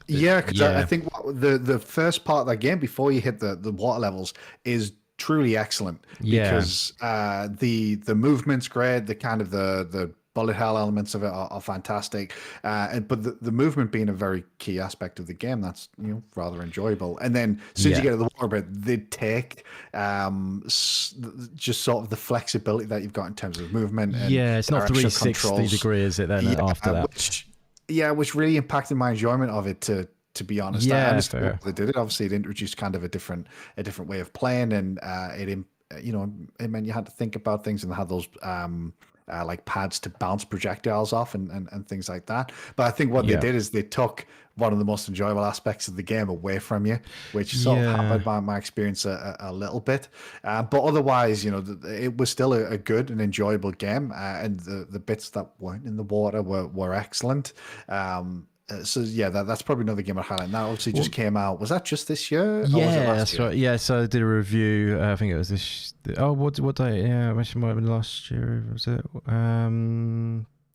Because I think the first part of that game, before you hit the water levels, is truly excellent. Because the movement's great, the kind of the bullet hell elements of it are fantastic. But the movement being a very key aspect of the game, that's rather enjoyable. And then as soon as you get to the water bit, they take just sort of the flexibility that you've got in terms of movement. And it's not 360 degree, is it? Then after that. Which really impacted my enjoyment of it, to be honest. I understand why they did it. Obviously, it introduced kind of a different way of playing, and it meant you had to think about things, and had those like pads to bounce projectiles off and things like that. But I think what they did is they took one of the most enjoyable aspects of the game away from you, which sort of hampered my experience a little bit. But otherwise, it was still a good and enjoyable game, and the bits that weren't in the water were excellent. That's probably another game I'd highlight. That obviously just came out. Was that just this year? That's right. Yeah, so I did a review. I think it was this. What day? Yeah, I mentioned it might have been last year. Was it?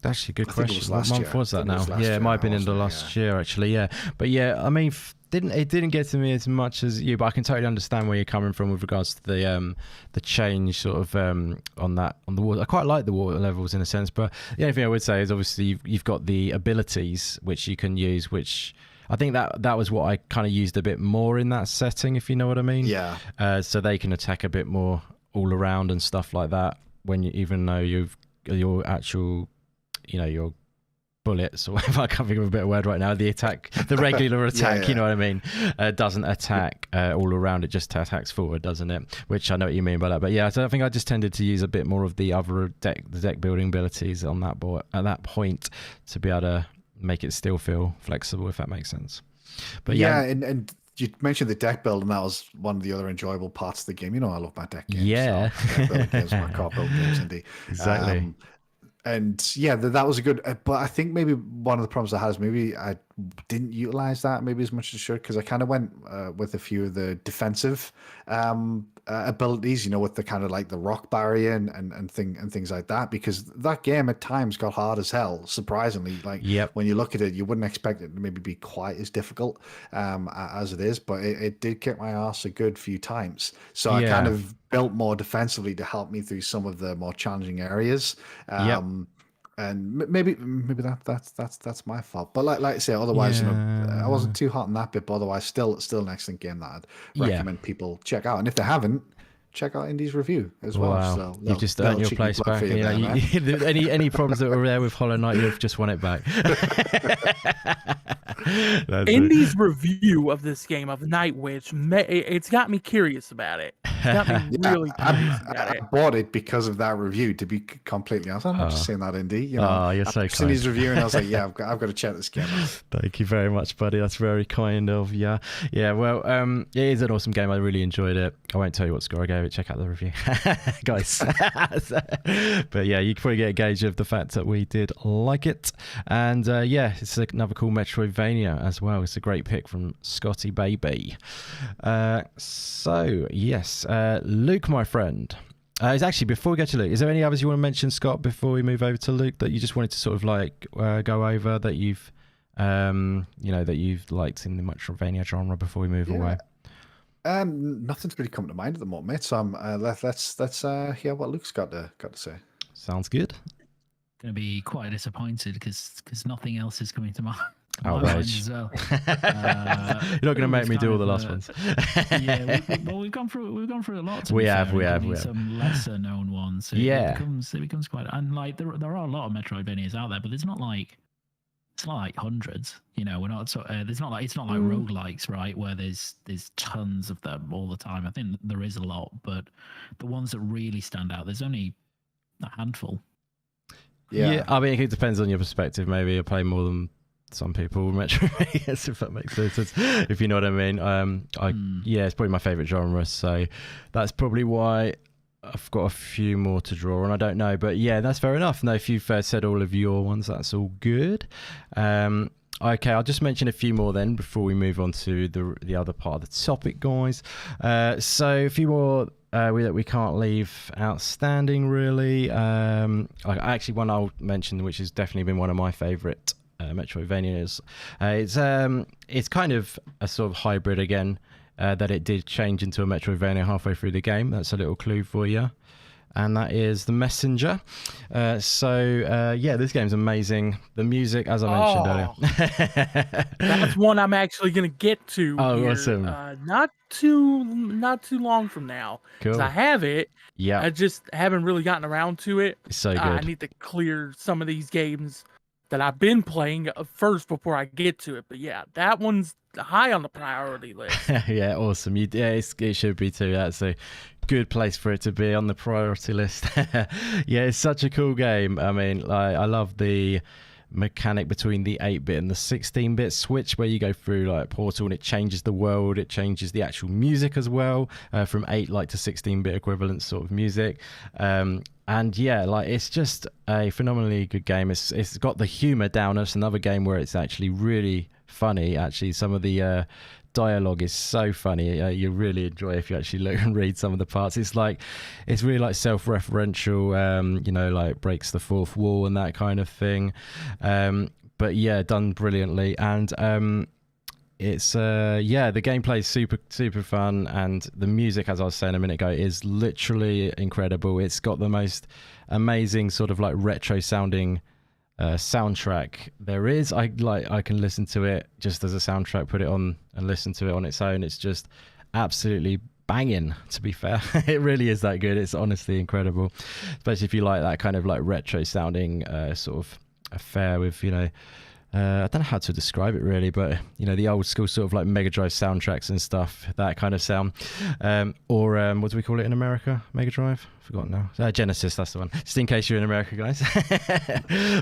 Actually, good question. What month was that now? It might have been in the last year, actually. Yeah, but I mean, it didn't get to me as much as you, but I can totally understand where you're coming from with regards to the change sort of on the water. I quite like the water levels in a sense, but the only thing I would say is obviously you've got the abilities which you can use, which I think that was what I kind of used a bit more in that setting, if you know what I mean. Yeah. So they can attack a bit more all around and stuff like that. Even though your actual, your bullets, or whatever, I can't think of a better word right now, the regular attack, you know what I mean, doesn't attack all around, it just attacks forward, doesn't it? Which I know what you mean by that. But so I think I just tended to use a bit more of the other deck building abilities on that board at that point to be able to make it still feel flexible, if that makes sense. But and you mentioned the deck build, and that was one of the other enjoyable parts of the game. I love my deck games. Deck building games, my card build games, indeed. Exactly. And that was a good, but I think maybe one of the problems I had is maybe I didn't utilize that maybe as much as I should, because I kind of went with a few of the defensive abilities, you know, with the kind of like the rock barrier and things like that, because that game at times got hard as hell, surprisingly. Like, when you look at it, you wouldn't expect it to maybe be quite as difficult as it is, but it did kick my ass a good few times. So I kind of built more defensively to help me through some of the more challenging areas. And maybe that's my fault. But like I say, otherwise, you know, I wasn't too hot on that bit. But otherwise, still an excellent game that I'd recommend people check out. And if they haven't, check out Indy's review as well. Wow. So You've just earned your place back. You know, any problems that were there with Hollow Knight, you've just won it back. Indy's review of this game of Night Witch, it's got me curious about it. Got me really curious about it. I bought it because of that review, to be completely honest. I'm not just saying that, Indy. You know, you're so I've seen his review and I was like, yeah, I've got to check this game out. Thank you very much, buddy. That's very kind of you. Yeah, well, it is an awesome game. I really enjoyed it. I won't tell you what score I gave it. Check out the review, guys. But yeah, you can probably get a gauge of the fact that we did like it. And it's another cool Metroidvania as well. It's a great pick from Scotty Baby. So yes, Luke, my friend. Is actually, before we get to Luke, is there any others you want to mention, Scott, before we move over to Luke, that you just wanted to sort of like go over that you've that you've liked in the Metroidvania genre before we move away? Nothing's really come to mind at the moment, mate. So let's hear what Luke's got to say. Sounds good. Going to be quite disappointed because nothing else is coming to mind. Outrage. As well. You're not going to make me do all the last ones. We've gone through a lot. We have. Some lesser known ones. So it becomes quite, and like there are a lot of Metroidvanias out there, but it's not like hundreds. You know, we're not. It's not like roguelikes, right? Where there's tons of them all the time. I think there is a lot, but the ones that really stand out, there's only a handful. Yeah, I mean, it depends on your perspective. Maybe I play more than some people with Metroidvanias, if that makes sense, if you know what I mean. It's probably my favorite genre, so that's probably why I've got a few more to draw on. I don't know, but yeah, that's fair enough. No, if you've said all of your ones, that's all good. Okay, I'll just mention a few more then before we move on to the other part of the topic, guys. So a few more that we can't leave outstanding, really. Actually, one I'll mention, which has definitely been one of my favorite Metroidvanias. It's kind of a sort of hybrid again, that it did change into a Metroidvania halfway through the game. That's a little clue for you. And that is The Messenger. This game's amazing. The music, as I mentioned earlier. That's one I'm actually going to get to. Oh, here. Awesome. Not too long from now. Cool. I have it. Yeah. I just haven't really gotten around to it. It's so good. I need to clear some of these games that I've been playing first before I get to it. But yeah, that one's high on the priority list. Yeah, awesome. It should be too. That's a good place for it to be on the priority list. Yeah, it's such a cool game. I mean, I love the mechanic between the 8-bit and the 16-bit switch, where you go through like Portal and it changes the world, it changes the actual music as well, from 8 to 16-bit equivalent sort of music. And yeah, it's just a phenomenally good game. It's got the humor down. It's another game where it's actually really funny. Actually, some of the dialogue is so funny. You really enjoy if you actually look and read some of the parts. It's really like self-referential, breaks the fourth wall and that kind of thing. But yeah, done brilliantly. And it's the gameplay is super super fun, and the music, as I was saying a minute ago, is literally incredible. It's got the most amazing sort of like retro sounding soundtrack there is. I can listen to it just as a soundtrack, put it on and listen to it on its own. It's just absolutely banging, to be fair. It really is that good. It's honestly incredible, especially if you like that kind of like retro sounding sort of affair with I don't know how to describe it really, but the old school sort of like Mega Drive soundtracks and stuff, that kind of sound. Or what do we call it in America? Mega Drive? Forgotten now. Genesis, that's the one. Just in case you're in America, guys.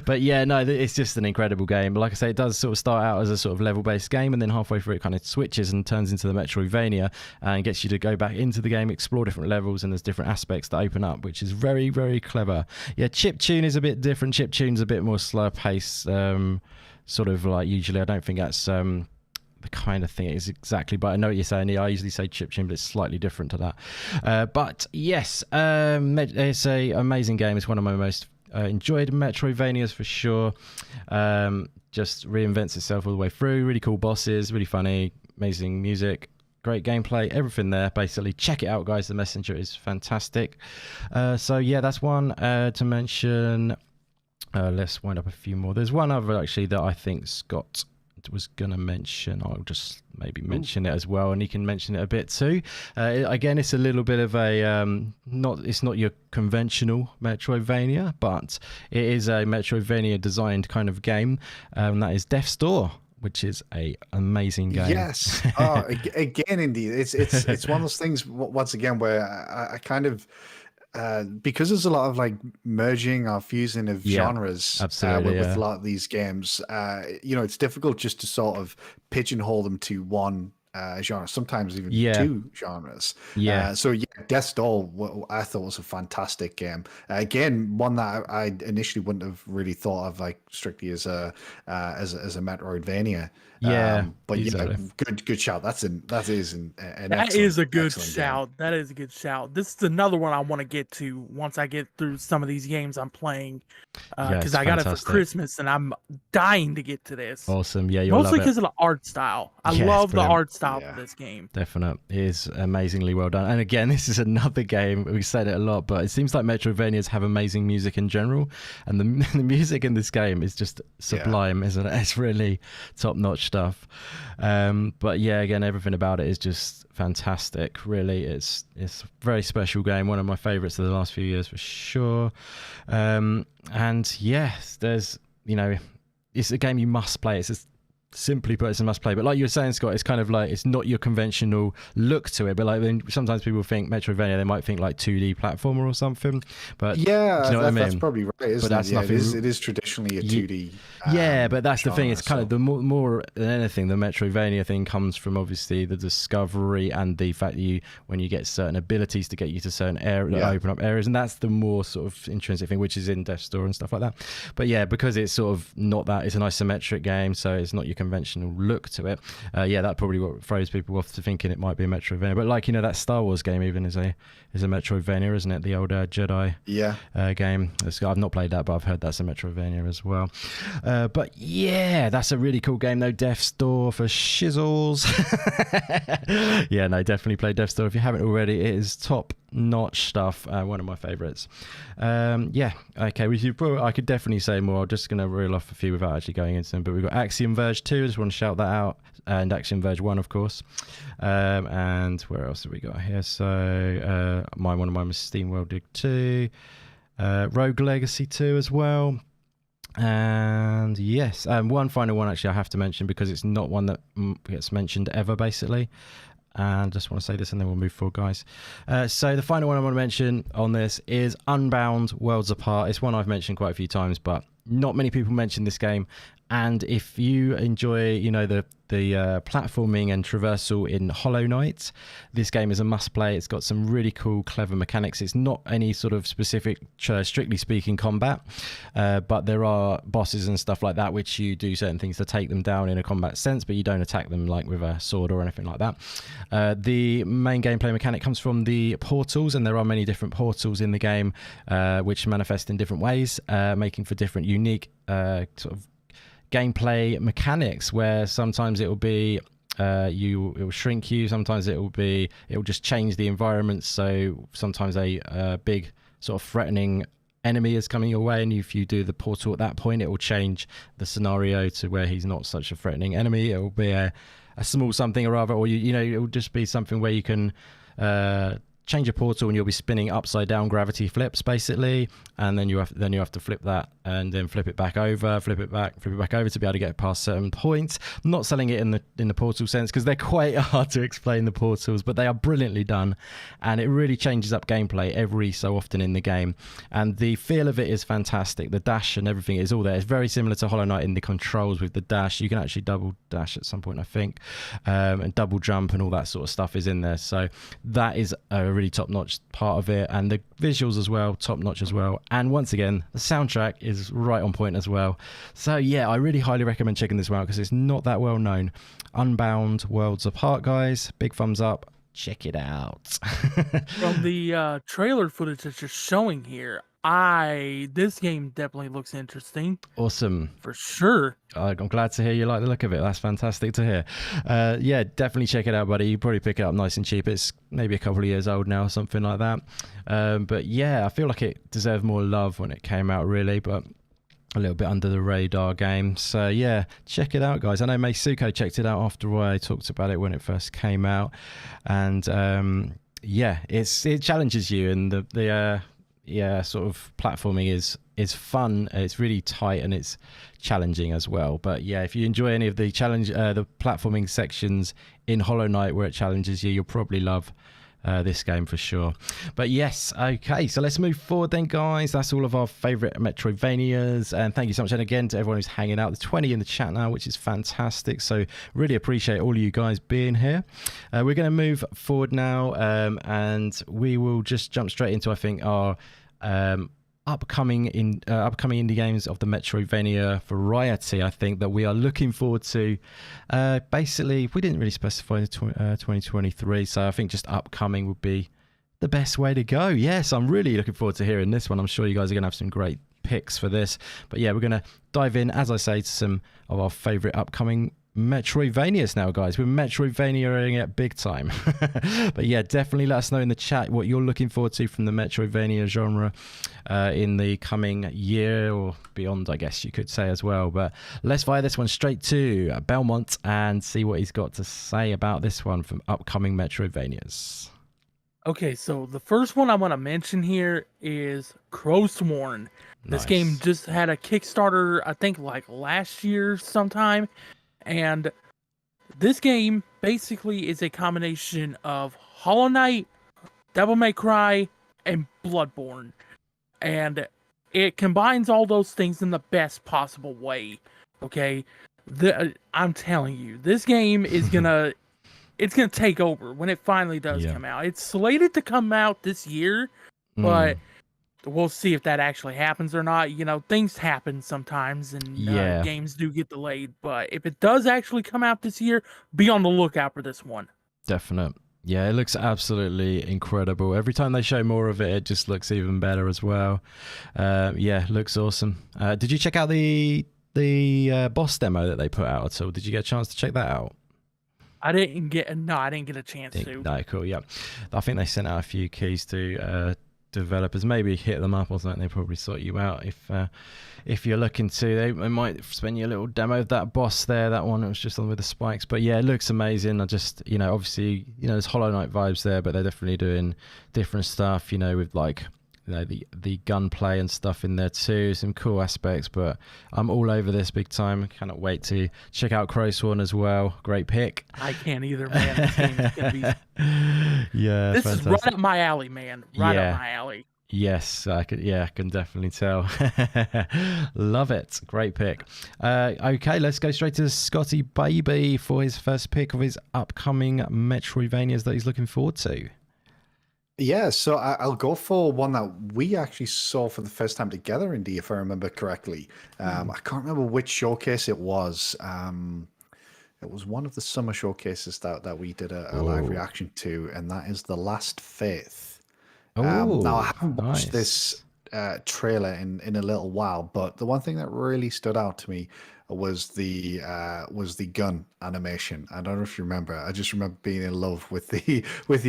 But yeah, no, it's just an incredible game. But like I say, it does sort of start out as a sort of level-based game, and then halfway through it kind of switches and turns into the Metroidvania and gets you to go back into the game, explore different levels, and there's different aspects that open up, which is very, very clever. Yeah, chiptune is a bit different. Chiptune's a bit more slower pace. Sort of like usually I don't think that's the kind of thing it is exactly, but I know what you're saying. I usually say chip tune, but it's slightly different to that. But yes, it's a amazing game. It's one of my most enjoyed Metroidvanias for sure. Just reinvents itself all the way through. Really cool bosses, really funny, amazing music, great gameplay, everything there. Basically, check it out, guys. The Messenger is fantastic. So yeah, that's one to mention. Let's wind up a few more. There's one other actually that I think Scott was gonna mention. I'll just maybe mention it as well, and he can mention it a bit too. Again, it's a little bit of a it's not your conventional Metroidvania, but it is a Metroidvania designed kind of game, and that is Death's Door, which is a amazing game. Yes. Again, indeed, it's one of those things. Once again, where I kind of. Because there's a lot of like merging or fusing of genres with a lot of these games, it's difficult just to sort of pigeonhole them to one genre, sometimes even two genres. Death's Door I thought was a fantastic game. Again, one that I initially wouldn't have really thought of like strictly as a Metroidvania. But exactly. Good shout. That is a good shout. Game. That is a good shout. This is another one I want to get to once I get through some of these games I'm playing, because I got it for Christmas and I'm dying to get to this. Awesome. Yeah, mostly because of the art style. I love the art style of this game. Definitely, it is amazingly well done. And again, this is another game. We said it a lot, but it seems like Metroidvanias have amazing music in general, and the music in this game is just sublime, isn't it? It's really top-notch stuff. But yeah, again, everything about it is just fantastic. Really, it's a very special game. One of my favorites of the last few years for sure. And yes, there's it's a game you must play. It's just simply put, it's a must play. But like you were saying, Scott, it's kind of like it's not your conventional look to it. But like when sometimes people think Metroidvania, they might think like 2D platformer or something. But that's probably right. Isn't it? It is traditionally a 2D. But that's the thing. It's kind of the more than anything, the Metroidvania thing comes from obviously the discovery and the fact that when you get certain abilities to get you to certain areas, open up areas, and that's the more sort of intrinsic thing, which is in Death's Door and stuff like that. But yeah, because it's sort of not that, it's an isometric game, so it's not your conventional look to it. That probably what throws people off to thinking it might be a Metroidvania. But like that Star Wars game even is a Metroidvania, isn't it? The old Jedi game. I've not played that, but I've heard that's a Metroidvania as well. But yeah, that's a really cool game though. Death's Door for shizzles. Definitely play Death's Door if you haven't already. It is top notch stuff. One of my favorites. Okay, I could definitely say more. I'm just going to reel off a few without actually going into them. But we've got Axiom Verge 2. I just want to shout that out. And Axiom Verge 1, of course. And where else have we got here? So one of mine was SteamWorld Dig 2. Rogue Legacy 2 as well. And yes, one final one actually I have to mention because it's not one that gets mentioned ever, basically. And just want to say this and then we'll move forward, guys. So the final one I want to mention on this is Unbound Worlds Apart. It's one I've mentioned quite a few times, but not many people mention this game. And if you enjoy, the platforming and traversal in Hollow Knight, this game is a must-play. It's got some really cool, clever mechanics. It's not any sort of specific, strictly speaking, combat, but there are bosses and stuff like that which you do certain things to take them down in a combat sense, but you don't attack them like with a sword or anything like that. The main gameplay mechanic comes from the portals, and there are many different portals in the game which manifest in different ways, making for different unique sort of gameplay mechanics, where sometimes it will be it will shrink you, sometimes it will just change the environment. So sometimes a big sort of threatening enemy is coming your way, and if you do the portal at that point, it will change the scenario to where he's not such a threatening enemy. It will be a small something or other, or it will just be something where you can change a portal and you'll be spinning upside down gravity flips basically, and then you have to flip that and then flip it back over, flip it back over to be able to get past certain points. I'm not selling it in the portal sense because they're quite hard to explain, the portals, but they are brilliantly done, and it really changes up gameplay every so often in the game, and the feel of it is fantastic. The dash and everything is all there. It's very similar to Hollow Knight in the controls with the dash. You can actually double dash at some point, I think, and double jump and all that sort of stuff is in there. So that is a really top-notch part of it, and the visuals as well, top-notch as well. And once again, the soundtrack is right on point as well. So yeah, I really highly recommend checking this one out because it's not that well known. Unbound Worlds Apart, guys. Big thumbs up. Check it out. From the trailer footage that you're showing here, this game definitely looks interesting. Awesome. For sure. I'm glad to hear you like the look of it. That's fantastic to hear. Yeah, definitely check it out, buddy. You probably pick it up nice and cheap. It's maybe a couple of years old now, something like that. But yeah, I feel like it deserved more love when it came out, really, but a little bit under the radar game. So yeah, check it out, guys. I know Meisuko checked it out after I talked about it when it first came out, and yeah, it challenges you, and the sort of platforming is fun. It's really tight and it's challenging as well. But yeah, if you enjoy any of the the platforming sections in Hollow Knight where it challenges you, you'll probably love this game for sure. But yes, okay, so let's move forward then, guys. That's all of our favorite Metroidvanias, and thank you so much, and again to everyone who's hanging out. There's 20 in the chat now, which is fantastic, so really appreciate all of you guys being here. We're going to move forward now, and we will just jump straight into, I think, our upcoming indie games of the Metroidvania variety. I think that we are looking forward to. Basically, we didn't really specify 2023, so I think just upcoming would be the best way to go. Yes, I'm really looking forward to hearing this one. I'm sure you guys are going to have some great picks for this. But yeah, we're going to dive in, as I say, to some of our favorite upcoming Metroidvanias now, guys. We're Metroidvaniaing it big time. But yeah, definitely let us know in the chat what you're looking forward to from the Metroidvania genre in the coming year or beyond, I guess you could say as well. But let's fire this one straight to Belmont and see what he's got to say about this one from upcoming Metroidvanias. Okay, so the first one I want to mention here is Crowsworn. This game just had a Kickstarter, I think like last year sometime. And this game basically is a combination of Hollow Knight, Devil May Cry, and Bloodborne. And it combines all those things in the best possible way. Okay? I'm telling you, this game is it's gonna take over when it finally does come out. It's slated to come out this year, but we'll see if that actually happens or not. You know, things happen sometimes, and games do get delayed. But if it does actually come out this year, be on the lookout for this one. Definite. Yeah, it looks absolutely incredible. Every time they show more of it, it just looks even better as well. Yeah, looks awesome. Did you check out the boss demo that they put out at all? Did you get a chance to check that out? I didn't get a chance to. No, cool. Yeah, I think they sent out a few keys to developers. Maybe hit them up or something. They probably sort you out if you're looking to. They might spend you a little demo of that boss there. That one, it was just on with the spikes. But yeah, it looks amazing. I just, obviously, there's Hollow Knight vibes there, but they're definitely doing different stuff. With like, the gunplay and stuff in there too. Some cool aspects. But I'm all over this big time. Cannot wait to check out Crowsworn as well. Great pick. I can't either, man. This game is gonna be. Yeah, this is right up my alley, man. Right up my alley. Yes, I can definitely tell. Love it. Great pick. Okay, let's go straight to Scotty Baby for his first pick of his upcoming Metroidvanias that he's looking forward to. Yeah, so I'll go for one that we actually saw for the first time together, Indy, if I remember correctly. I can't remember which showcase it was. It was one of the summer showcases that we did a live reaction to, and that is The Last Faith. Now, I haven't watched this trailer in a little while, but the one thing that really stood out to me was the gun animation. I don't know if you remember. I just remember being in love with the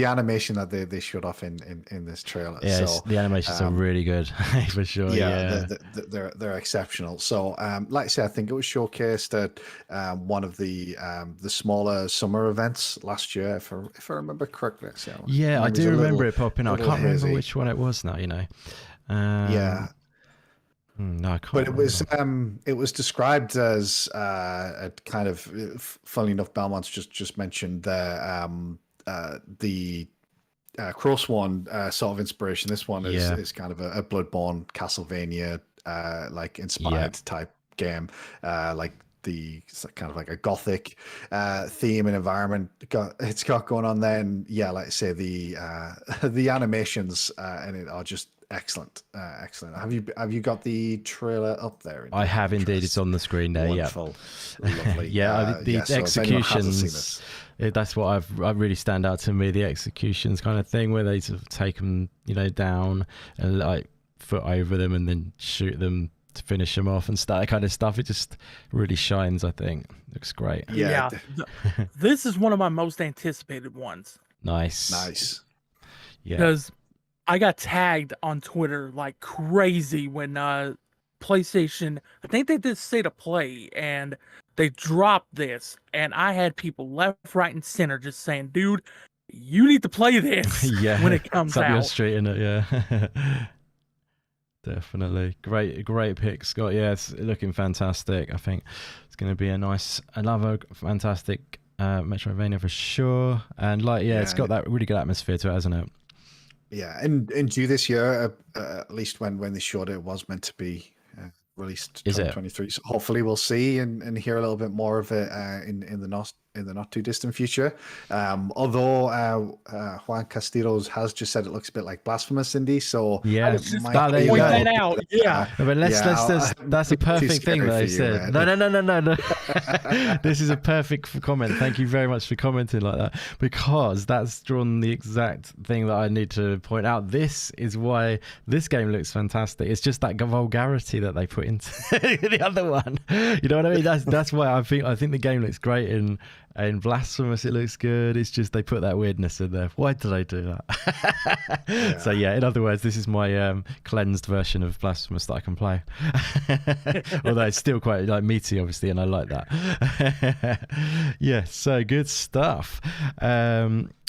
animation that they showed off in this trailer. Yeah, so, the animations are really good for sure. Yeah, they're exceptional. So, like I said, I think it was showcased at one of the smaller summer events last year, if I remember correctly. Yeah, I do remember it popping up. I can't remember which one it was now. Yeah. No, I can't. But it was described as a kind of, funnily enough, Belmont's just mentioned the Crowsworn sort of inspiration. This one is kind of a Bloodborne, Castlevania like inspired type game, like kind of like a gothic theme and environment it's got going on there. And yeah, like I say, the animations in it are just excellent. Have you got the trailer up there? I have indeed. It's on the screen there. Wonderful. Lovely. The executions. That's what I really stand out to me. The executions kind of thing where they sort of take them, down and like foot over them and then shoot them to finish them off and that kind of stuff. It just really shines. I think looks great. Yeah. This is one of my most anticipated ones. Nice. Yeah. Because I got tagged on Twitter like crazy when PlayStation, I think they did State of Play, and they dropped this, and I had people left, right, and center just saying, dude, you need to play this when it comes out. Your street, innit? Yeah. Definitely. Great pick, Scott. Yeah, it's looking fantastic. I think it's going to be another fantastic Metroidvania for sure. And it's got that really good atmosphere to it, hasn't it? Yeah, and due this year, at least when they showed it was meant to be released 2023. So hopefully we'll see and hear a little bit more of it in the not too distant future. Although Juan Castillos has just said it looks a bit like Blasphemous Indie, so yeah, point that out. Yeah, but that's a perfect thing that I said. No. This is a perfect comment. Thank you very much for commenting like that, because that's drawn the exact thing that I need to point out. This is why this game looks fantastic. It's just that vulgarity that they put into the other one. You know what I mean? That's why I think the game looks great in Blasphemous. It looks good. It's just they put that weirdness in there. Why did I do that? Yeah. So yeah, in other words, this is my cleansed version of Blasphemous that I can play. Although it's still quite meaty, obviously, and I like that. Yeah, so good stuff.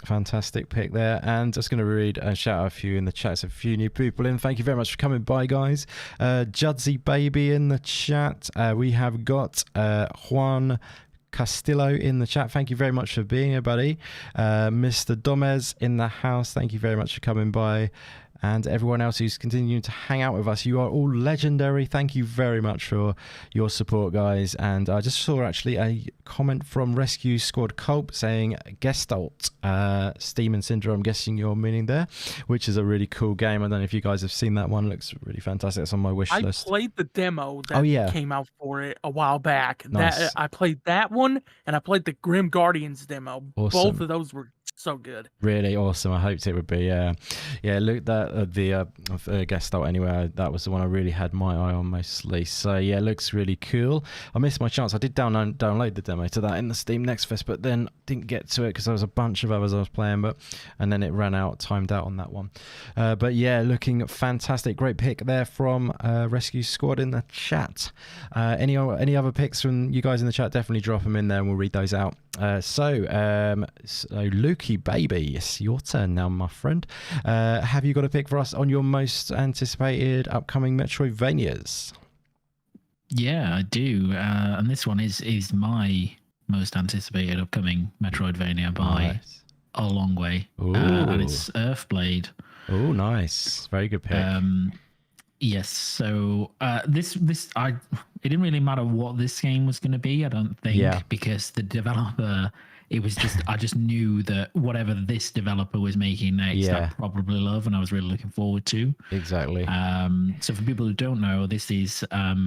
Fantastic pick there. And just going to read and shout out a few in the chat. So a few new people in. Thank you very much for coming by, guys. Judsy Baby in the chat. We have got Juan Castillo in the chat. Thank you very much for being here, buddy. Mr. Domez in the house. Thank you very much for coming by. And everyone else who's continuing to hang out with us, you are all legendary. Thank you very much for your support, guys. And I just saw actually a comment from Rescue Squad Culp saying Gestalt, Steam and Syndrome, I'm guessing you're meaning there, which is a really cool game. I don't know if you guys have seen that one. It looks really fantastic. It's on my wish list. I played the demo that came out for it a while back. Nice. I played that one, and I played the Grim Guardians demo. Awesome. Both of those were so good. Really awesome. I hoped it would be. Yeah, look, that the Gestalt anyway, that was the one I really had my eye on mostly. So yeah, it looks really cool. I missed my chance. I did download the demo to that in the Steam Next Fest, but then didn't get to it because there was a bunch of others I was playing, and then it ran out, timed out on that one. But yeah, looking fantastic. Great pick there from Rescue Squad in the chat. Any other picks from you guys in the chat? Definitely drop them in there and we'll read those out. So Lukey Baby, it's your turn now, my friend. Have you got a pick for us on your most anticipated upcoming Metroidvanias? Yeah, I do. And this one is my most anticipated upcoming Metroidvania by a long way. And it's Earthblade. Oh, nice. Very good pick. Yes. So it didn't really matter what this game was going to be, I don't think, because the developer, I just knew that whatever this developer was making next, I'd probably love, and I was really looking forward to. Exactly. So for people who don't know, this is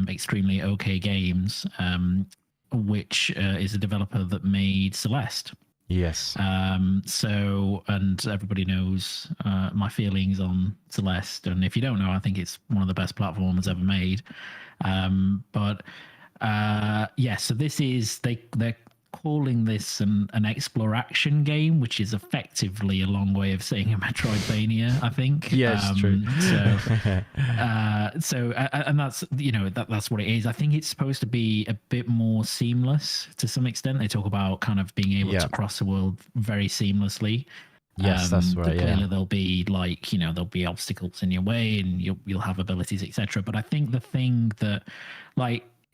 Extremely OK Games, which is a developer that made Celeste. Yes. So, and everybody knows my feelings on Celeste, and if you don't know, I think it's one of the best platformers ever made. So this is they're calling this an exploration game, which is effectively a long way of saying a Metroidvania, I think. Yes, true. And that's that's what it is. I think it's supposed to be a bit more seamless to some extent. They talk about kind of being able to cross the world very seamlessly. Yes, that's right. Clearly there'll be there'll be obstacles in your way, and you'll have abilities, etc. But I think the thing that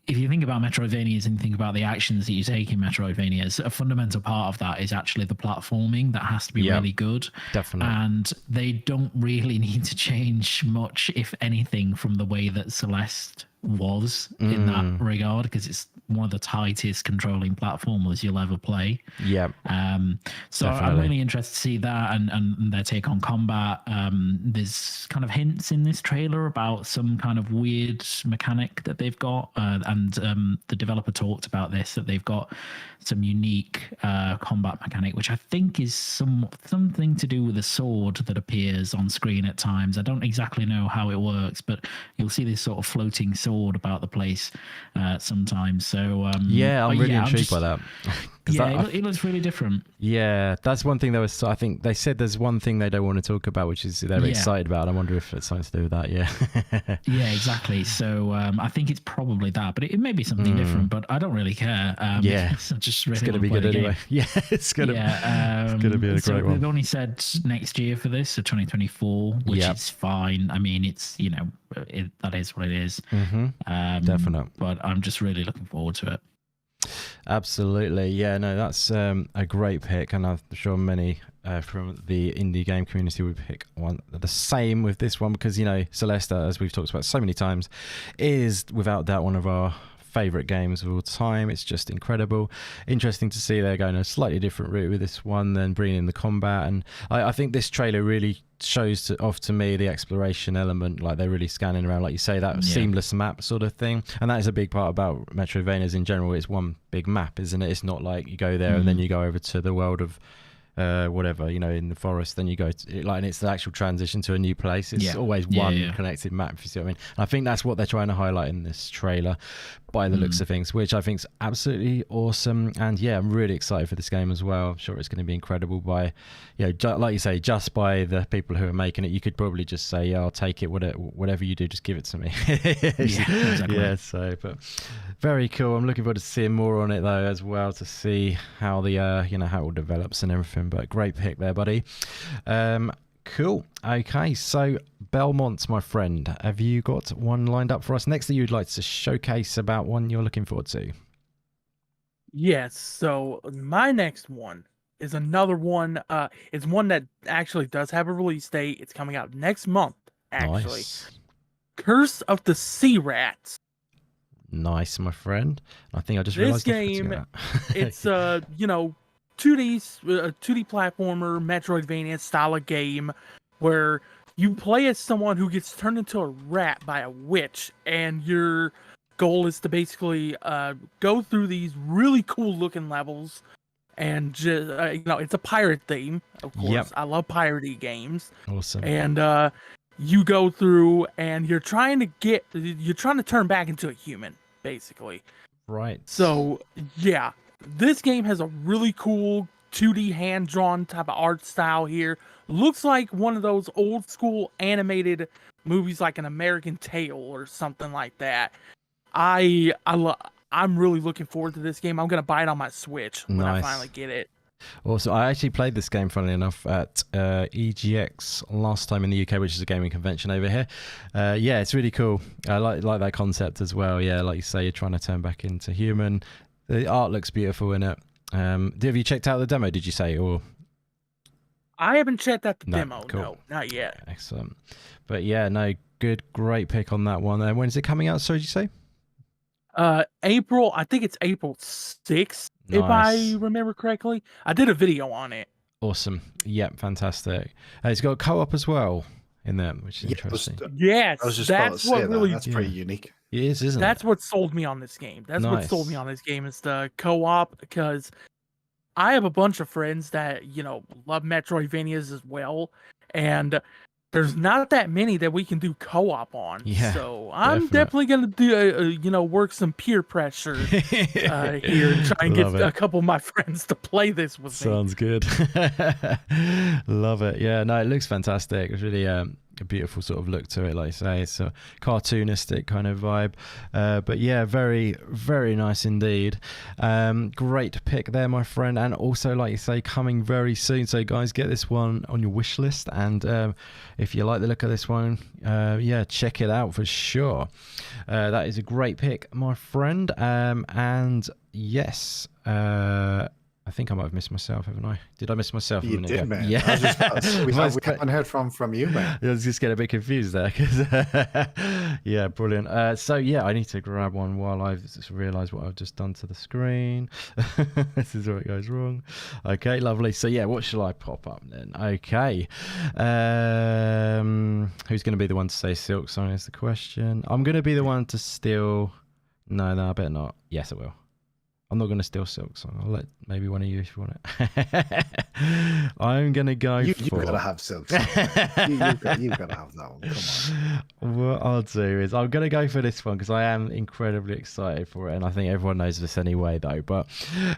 if you think about Metroidvanias and you think about the actions that you take in Metroidvanias, a fundamental part of that is actually the platforming that has to be really good. Definitely. And they don't really need to change much, if anything, from the way that Celeste was in that regard, because it's one of the tightest controlling platformers you'll ever play. Yeah. So Definitely. I'm really interested to see that and their take on combat. There's kind of hints in this trailer about some kind of weird mechanic that they've got, and the developer talked about this, that they've got some unique combat mechanic, which I think is something to do with a sword that appears on screen at times. I don't exactly know how it works, but you'll see this sort of floating sword about the place sometimes. So I'm really intrigued by that. Yeah, it looks really different. Yeah, that's one thing I think they said there's one thing they don't want to talk about, which is they're excited about. I wonder if it's something to do with that. Yeah. Yeah, exactly. So I think it's probably that, but it may be something different, but I don't really care. It's going to be good anyway. Yeah, it's going to be a great one. They've only said next year for this, so 2024, which is fine. I mean, it's, that is what it is. Definitely. But I'm just really looking forward to it. Absolutely. Yeah, no, that's a great pick, and I'm sure many from the indie game community would pick one the same with this one, because Celeste, as we've talked about so many times, is without doubt one of our favorite games of all time. It's just incredible. Interesting to see they're going a slightly different route with this one than bringing in the combat, and I think this trailer really shows off to me the exploration element. Like, they're really scanning around, like you say, that seamless map sort of thing, and that is a big part about Metroidvanias in general. It's one big map, isn't it? It's not like you go there and then you go over to the world of whatever, in the forest, then you go to, and it's the actual transition to a new place. It's always one connected map, if you see what I mean. And I think that's what they're trying to highlight in this trailer, by the looks of things, which I think is absolutely awesome. And I'm really excited for this game as well. I'm sure it's going to be incredible by, like you say, just by the people who are making it. You could probably just say, I'll take it, whatever you do, just give it to me. Exactly. So, but very cool. I'm looking forward to seeing more on it though, as well, to see how the how it all develops and everything. But great pick there, buddy. Cool. Okay, so Belmont, my friend, have you got one lined up for us next that you'd like to showcase about one you're looking forward to? Yes, so my next one is another one. It's one that actually does have a release date. It's coming out next month, actually. Nice. Curse of the Sea Rats. Nice, my friend. I think I just This realized game, it's 2D platformer, Metroidvania style of game, where you play as someone who gets turned into a rat by a witch, and your goal is to basically go through these really cool looking levels, and just it's a pirate theme, of course. Yep. I love piratey games. Awesome. And you go through, and you're trying to turn back into a human, basically. Right. So yeah. This game has a really cool 2D hand-drawn type of art style here. Looks like one of those old school animated movies, like an American Tail or something like that. I'm really looking forward to this game. I'm gonna buy it on my Switch when I finally get it. Also, I actually played this game, funnily enough, at EGX last time in the UK, which is a gaming convention over here. It's really cool. I like that concept as well. Yeah, like you say, you're trying to turn back into human. The art looks beautiful in it. Have you checked out the demo, did you say? Or I haven't checked out the demo. Cool. No, not yet. Excellent. But great pick on that one. When is it coming out, so did you say? April, I think it's April 6th, if I remember correctly. I did a video on it. Awesome. Yep, fantastic. It's got co-op as well in there, which is interesting. Yes, I was just about to say that's pretty unique. It is, isn't it? That's what sold me on this game. That's what sold me on this game, is the co-op, because I have a bunch of friends that, love Metroidvanias as well, and there's not that many that we can do co-op on. Yeah, so I'm definitely going to do, work some peer pressure here and try and get a couple of my friends to play this with me. Sounds good. Love it. Yeah, no, it looks fantastic. It's really a beautiful sort of look to it, like you say. It's a cartoonistic kind of vibe. But yeah, very, very nice indeed. Great pick there, my friend. And also, like you say, coming very soon. So guys, get this one on your wish list. And if you like the look of this one, check it out for sure. That is a great pick, my friend. And yes, I think I might have missed myself, haven't I? Did I miss myself a You minute did, ago? man. Yeah. I was just, we haven't heard from you, man. I was just getting a bit confused there. Yeah, brilliant. So, yeah, I need to grab one while I've just realised what I've just done to the screen. This is where it goes wrong. Okay, lovely. So, yeah, what shall I pop up then? Okay. Who's going to be the one to say Silksong is the question. I'm going to be the one to steal... No, I better not. Yes, I will. I'm not going to steal Silksong. I'll let maybe one of you if you want it. I'm going to go for... You've got to have Silksong. You've got to have that one. Come on. What I'll do is I'm going to go for this one because I am incredibly excited for it. And I think everyone knows this anyway, though. But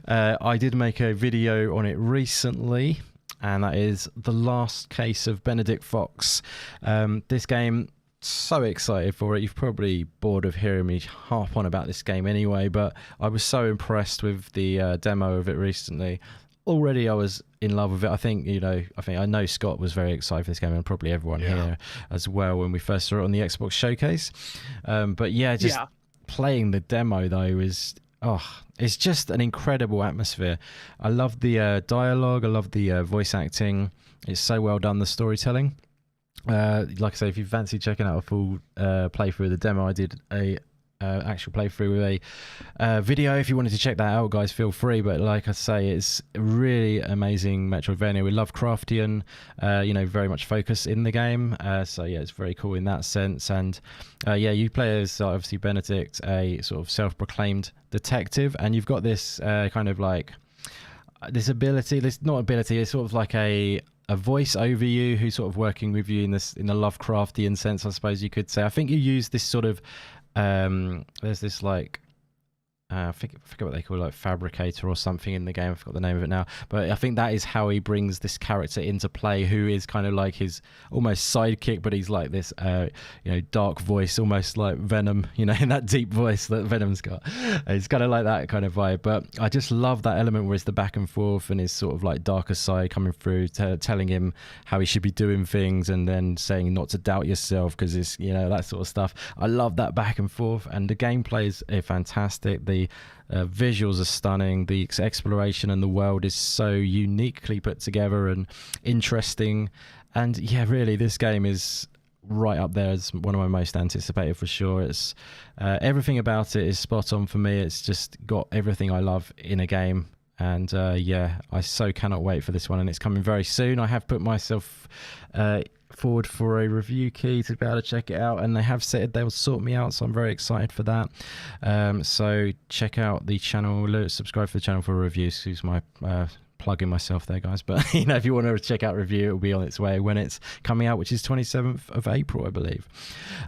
I did make a video on it recently. And that is The Last Case of Benedict Fox. This game... So excited for it. You've probably bored of hearing me harp on about this game anyway, but I was so impressed with the demo of it recently. Already I was in love with it. I think I know Scott was very excited for this game, and probably everyone here as well when we first saw it on the Xbox showcase. But playing the demo though is it's just an incredible atmosphere. I love the dialogue, I love the voice acting. It's so well done, the storytelling. Like I say, if you fancy checking out a full playthrough of the demo, I did a actual playthrough with a video. If you wanted to check that out, guys, feel free. But like I say, it's a really amazing Metroidvania with Lovecraftian, very much focus in the game. So yeah, it's very cool in that sense. And you play as obviously Benedict, a sort of self-proclaimed detective, and you've got this kind of like this ability. This not ability. It's sort of like a voice over you who's sort of working with you in the Lovecraftian sense, I suppose you could say. I think you use this sort of there's this like I forget what they call it, like fabricator or something in the game. I forgot the name of it now, but I think that is how he brings this character into play, who is kind of like his almost sidekick, but he's like this dark voice, almost like Venom, in that deep voice that Venom's got. It's kind of like that kind of vibe. But I just love that element where it's the back and forth and his sort of like darker side coming through, telling him how he should be doing things, and then saying not to doubt yourself because it's that sort of stuff. I love that back and forth, and the gameplay is fantastic. The visuals are stunning. The exploration and the world is so uniquely put together and interesting. And yeah, really, this game is right up there as one of my most anticipated for sure. It's everything about it is spot on for me. It's just got everything I love in a game. And I so cannot wait for this one, and it's coming very soon. I have put myself forward for a review key to be able to check it out, and they have said they'll sort me out, so I'm very excited for that. So check out the channel, subscribe for the channel for a review. Excuse my plugging myself there, guys, but if you want to check out a review, it'll be on its way when it's coming out, which is 27th of April, I believe.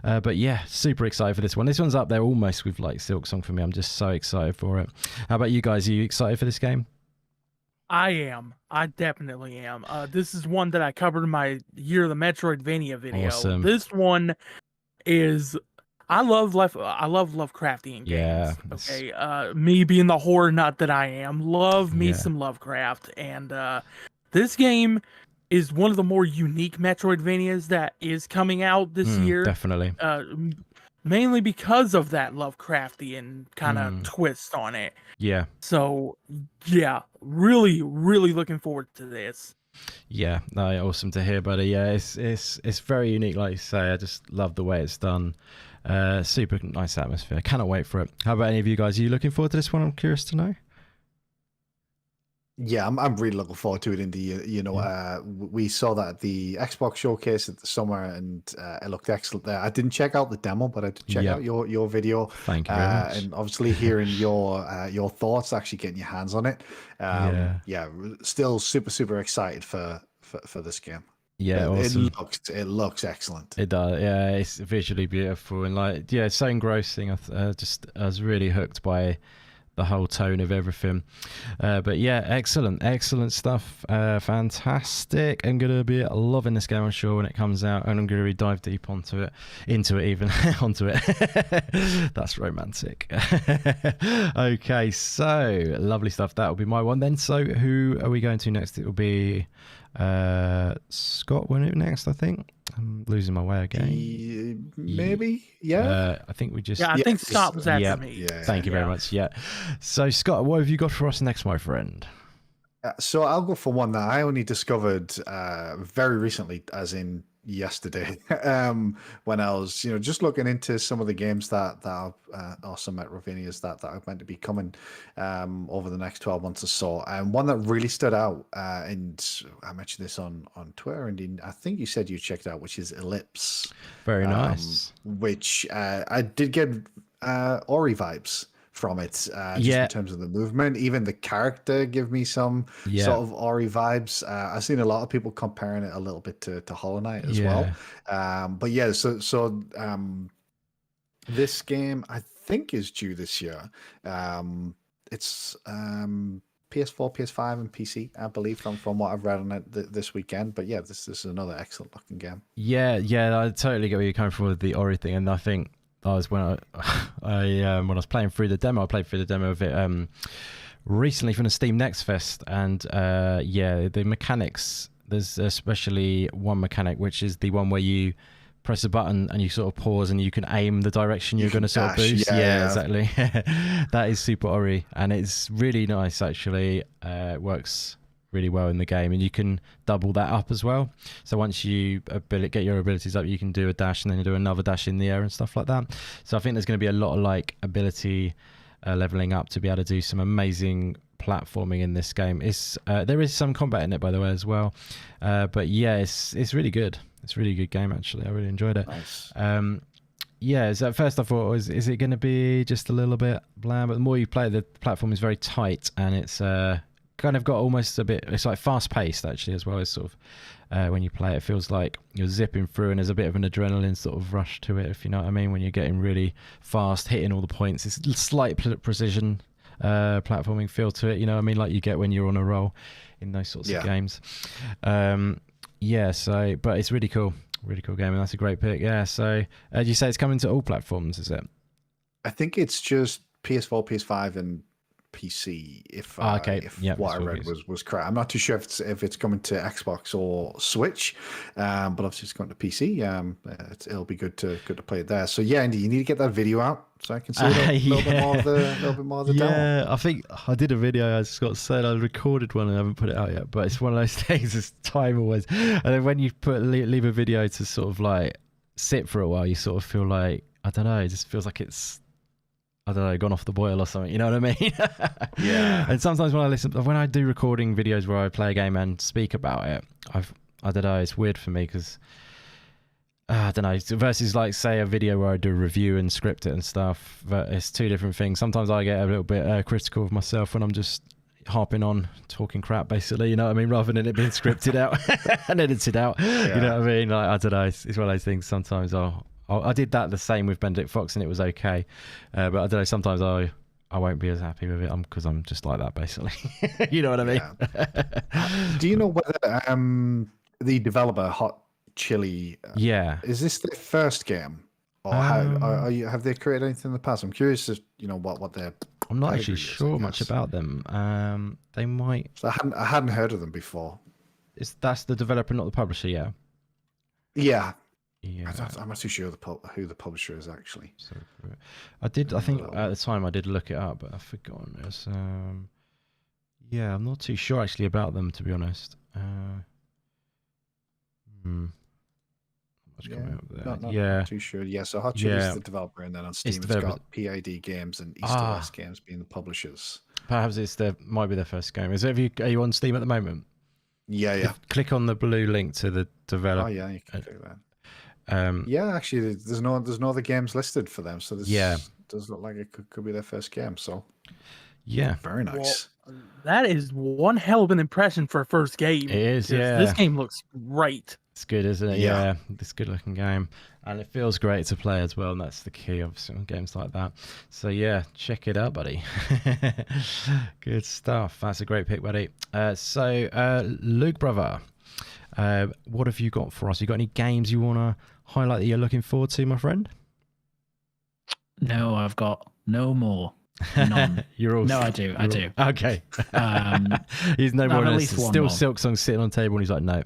But yeah, super excited for this one. This one's up there almost with like Silksong for me. I'm just so excited for it. How about you guys? Are you excited for this game? I am. I definitely am. This is one that I covered in my Year of the Metroidvania video. Awesome. This one is... I love Lovecraftian games. Yeah. Okay. Me being the horror nut that I am, love me some Lovecraft. And this game is one of the more unique Metroidvanias that is coming out this year. Definitely. Mainly because of that Lovecraftian kind of twist on it. Yeah. So, yeah, really, really looking forward to this. Yeah, no, awesome to hear, buddy. Yeah, it's very unique, like you say. I just love the way it's done. Super nice atmosphere. Cannot wait for it. How about any of you guys? Are you looking forward to this one? I'm curious to know. Yeah, I'm really looking forward to it. We saw that at the Xbox showcase at the summer, and it looked excellent there. I didn't check out the demo, but I did check out your video. Thank you very much. And obviously hearing your thoughts, actually getting your hands on it. Still super excited for this game. Yeah, awesome. It looks excellent. It does. Yeah, it's visually beautiful, and it's so engrossing. I was really hooked by the whole tone of everything. But yeah, excellent stuff. Fantastic. I'm gonna be loving this game, I'm sure, when it comes out, and I'm gonna really dive deep onto it. That's romantic. Okay, so lovely stuff. That'll be my one then. So who are we going to next? It will be Scott, won't it, next? I think I'm losing my way again. Maybe, yeah. I think we just. Yeah, I think Scott was after me. Yeah, thank you very much. Yeah. So Scott, what have you got for us next, my friend? So I'll go for one that I only discovered very recently, as in yesterday, when I was, just looking into some of the games that are some Metroidvanias that are meant to be coming over the next 12 months or so. And one that really stood out, and I mentioned this on Twitter, and I think you said you checked out, which is Ellipse. Very nice. Which I did get Ori vibes from it, just in terms of the movement. Even the character give me some sort of Ori vibes. I've seen a lot of people comparing it a little bit to Hollow Knight as well. But yeah, so this game I think is due this year. It's PS4, PS5, and PC, I believe, from what I've read on it this weekend. But yeah, this is another excellent looking game. Yeah, I totally get where you're coming from with the Ori thing, and I think when I was playing through the demo, I played through the demo of it recently from the Steam Next Fest, and the mechanics. There's especially one mechanic, which is the one where you press a button and you sort of pause and you can aim the direction you're going to sort of boost. Yeah, exactly. That is super Ori, and it's really nice actually. It works really well in the game, and you can double that up as well. So once you get your abilities up, you can do a dash and then do another dash in the air and stuff like that. So I think there's going to be a lot of like ability leveling up to be able to do some amazing platforming in this game. There is some combat in it, by the way, as well. But yeah, it's really good. It's a really good game actually. I really enjoyed it. Nice. So at first I thought, is it going to be just a little bit bland? But the more you play, the platform is very tight, and it's kind of got almost a bit, it's like fast paced actually as well. It's sort of when you play it feels like you're zipping through, and there's a bit of an adrenaline sort of rush to it, if you know what I mean, when you're getting really fast, hitting all the points. It's slight precision platforming feel to it, you know what I mean, like you get when you're on a roll in those sorts of games. But it's really cool game, and that's a great pick. So do you say it's coming to all platforms, is it? I think it's just PS4, PS5, and PC. If what I read was correct, I'm not too sure if it's coming to Xbox or Switch, but obviously it's going to PC. It'll be good to play it there. So yeah, Andy, you need to get that video out so I can see a little bit more of the demo. Yeah, I think I did a video, as Scott said. I recorded one and I haven't put it out yet, but it's one of those things. It's time always, and then when you leave a video to sort of like sit for a while, you sort of feel like, I don't know, it just feels like it's, I don't know, gone off the boil or something, you know what I mean? Yeah. And sometimes when I do recording videos where I play a game and speak about it, I don't know, it's weird for me because I don't know, versus like say a video where I do a review and script it and stuff, but it's two different things. Sometimes I get a little bit critical of myself when I'm just harping on, talking crap basically, you know what I mean, rather than it being scripted out and edited out. You know what I mean? Like, I don't know, it's one of those things. Sometimes I did that the same with Benedict Fox and it was okay, but I don't know, sometimes I won't be as happy with it because I'm just like that basically. You know what I mean? Do you know whether the developer Hot Chili is this their first game, or have they created anything in the past? I'm curious as what their, I'm not actually sure much about them. They might, so I hadn't heard of them before. That's the developer, not the publisher? Yeah. I'm not too sure who the publisher is actually. So I think at the time I did look it up, but I've forgotten. It's, I'm not too sure actually about them, to be honest. Not too sure. Yeah, so Hot Chili is the developer, and then on Steam it's got PID Games and East to West Games being the publishers. Perhaps might be their first game. Are you on Steam at the moment? Yeah. Click on the blue link to the developer. Oh yeah, you can click that. Actually, there's no other games listed for them, so this does look like it could be their first game. So very nice. Well, that is one hell of an impression for a first game. It is. This game looks great. It's good, isn't it? Yeah, it's a good looking game, and it feels great to play as well, and that's the key obviously on games like that. So yeah, check it out, buddy. Good stuff. That's a great pick, buddy. Luke, brother, what have you got for us? You got any games you want to highlight that you're looking forward to, my friend? No, I've got no more. None. You're all No, I do. Okay. He's no more at than least one still more. Silksong sitting on the table, and he's like, no.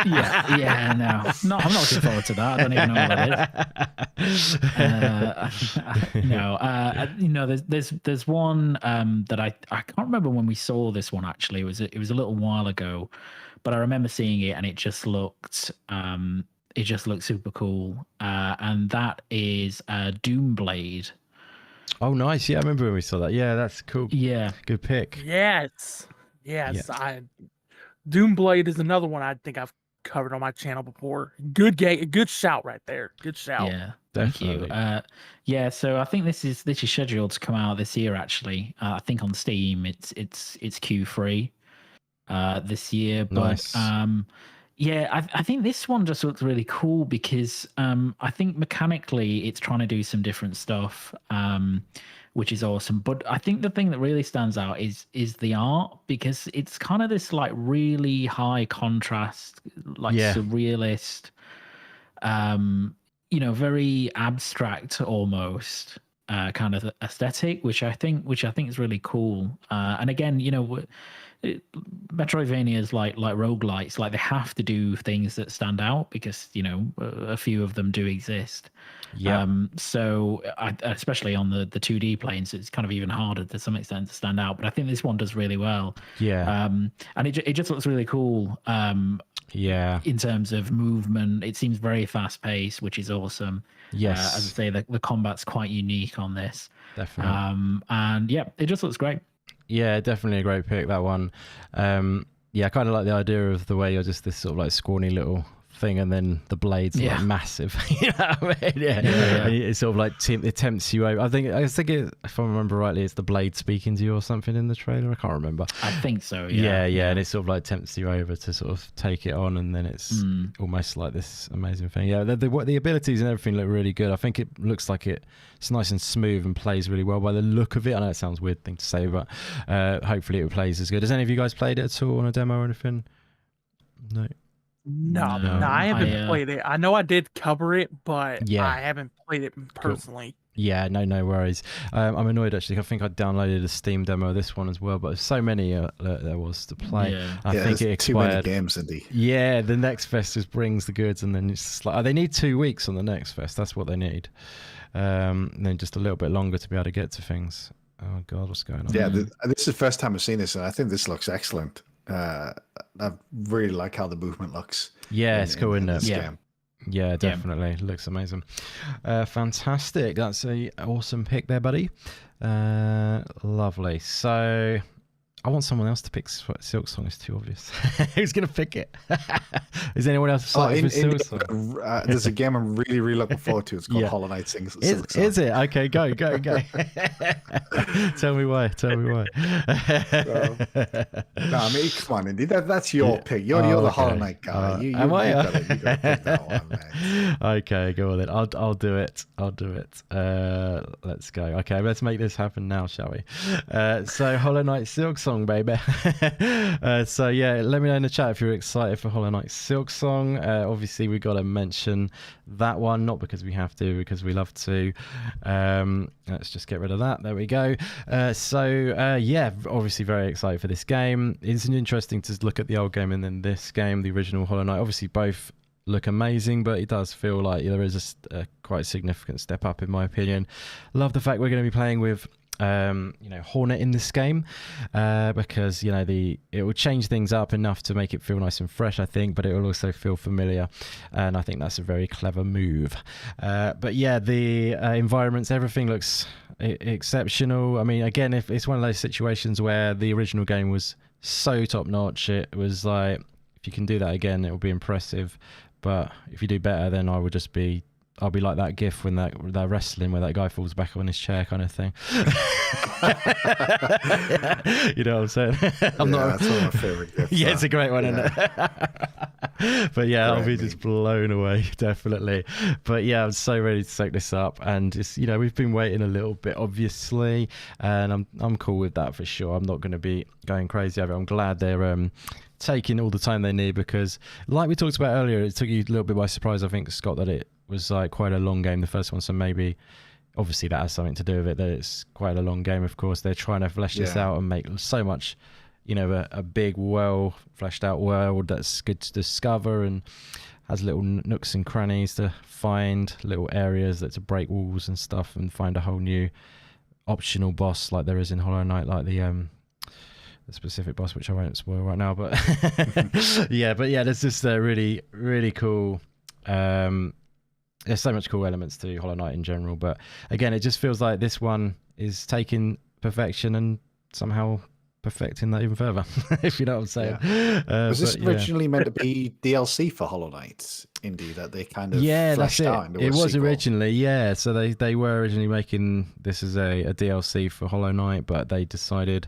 yeah, no, I'm not looking forward to that. I don't even know what it is. No, there's one that I can't remember when we saw this one. Actually, it was a little while ago, but I remember seeing it, and it just looked super cool. And that is Doomblade. Oh, nice. Yeah, I remember when we saw that. Yeah, that's cool. Yeah, good pick. Yes. Doomblade is another one I think I've covered on my channel before. Good game, good shout right there. Good shout. Yeah, thank you. So I think this is scheduled to come out this year. Actually, I think on Steam it's Q3 this year. But nice. I think this one just looks really cool because I think mechanically it's trying to do some different stuff, which is awesome. But I think the thing that really stands out is the art, because it's kind of this like really high contrast, like surrealist, very abstract almost kind of aesthetic, which I think is really cool. And again, Metroidvanias like roguelites, like they have to do things that stand out because a few of them do exist. Yeah. So especially on the 2D planes, it's kind of even harder to some extent to stand out. But I think this one does really well. Yeah. And it just looks really cool. In terms of movement, it seems very fast paced, which is awesome. Yes. As I say, the combat's quite unique on this. Definitely. And yeah, it just looks great. Yeah, definitely a great pick, that one. I kind of like the idea of the way you're just this sort of like scrawny little thing, and then the blades are like massive. You know what I mean? Yeah. And it's sort of like it tempts you over. I think if I remember rightly, it's the blade speaking to you or something in the trailer. I can't remember. I think so. Yeah. And it sort of like tempts you over to sort of take it on, and then it's almost like this amazing thing. Yeah, the abilities and everything look really good. I think it looks like it's nice and smooth and plays really well by the look of it. I know it sounds a weird thing to say, but hopefully it plays as good. Has any of you guys played it at all on a demo or anything? No, I haven't played it. I know I did cover it, but I haven't played it personally. Cool. Yeah, no worries. I'm annoyed actually. I think I downloaded a Steam demo of this one as well, but there's so many there was to play. I think it expired. Too many games, indeed. Yeah, the next fest just brings the goods, and then it's just like they need 2 weeks on the next fest. That's what they need. And then just a little bit longer to be able to get to things. Oh God, what's going on? Yeah, this is the first time I've seen this, and I think this looks excellent. I really like how the movement looks. Yeah, it's cool, isn't it? Game. Yeah, definitely. It looks amazing. Fantastic. That's an awesome pick there, buddy. Lovely. So I want someone else to pick Silksong. It's too obvious. Who's going to pick it? Is anyone else excited for Silksong? There's a game I'm really, really looking forward to. It's called Hollow Knight Silksong. Is it? Okay, go. Tell me why. No, I mean, come on, Indy. That's your pick. You're the Hollow Knight guy. Am I? You gotta pick that one, man. Okay, go on then. I'll do it. Let's go. Okay, let's make this happen now, shall we? So Hollow Knight Silksong, baby. So yeah, let me know in the chat if you're excited for Hollow Knight Silksong. Obviously we got to mention that one, not because we have to, because we love to. Let's just get rid of that. There we go. Yeah, obviously very excited for this game. It's interesting to look at the old game and then this game, the original Hollow Knight. Obviously both look amazing, but it does feel like there is a quite significant step up in my opinion. Love the fact we're going to be playing with Hornet in this game, because it will change things up enough to make it feel nice and fresh, I think, but it will also feel familiar, and I think that's a very clever move. But yeah, the environments, everything looks exceptional. I mean, again, if it's one of those situations where the original game was so top notch, it was like, if you can do that again, it will be impressive. But if you do better, then I'll be like that gif when they're wrestling where that guy falls back on his chair kind of thing. You know what I'm saying? That's one of my favorite gifs. Yeah, it's a great one, isn't it? But yeah, I'll be just blown away, definitely. But yeah, I'm so ready to soak this up, and it's we've been waiting a little bit, obviously, and I'm cool with that for sure. I'm not going to be going crazy over it. I'm glad they're taking all the time they need, because like we talked about earlier, it took you a little bit by surprise, I think, Scott, that it was like quite a long game, the first one, so maybe obviously that has something to do with it, that it's quite a long game. Of course, they're trying to flesh this out and make so much, you know, a big, well fleshed out world that's good to discover and has little nooks and crannies to find, little areas that to break walls and stuff, and find a whole new optional boss like there is in Hollow Knight, like the specific boss, which I won't spoil right now, but yeah, there's just a really, really cool, there's so much cool elements to Hollow Knight in general, but again, it just feels like this one is taking perfection and somehow perfecting that even further, if you know what I'm saying. Was this originally meant to be DLC for Hollow Knight Indie that they kind of fleshed out into it was sequel? originally, so they were originally making this as a DLC for Hollow Knight, but they decided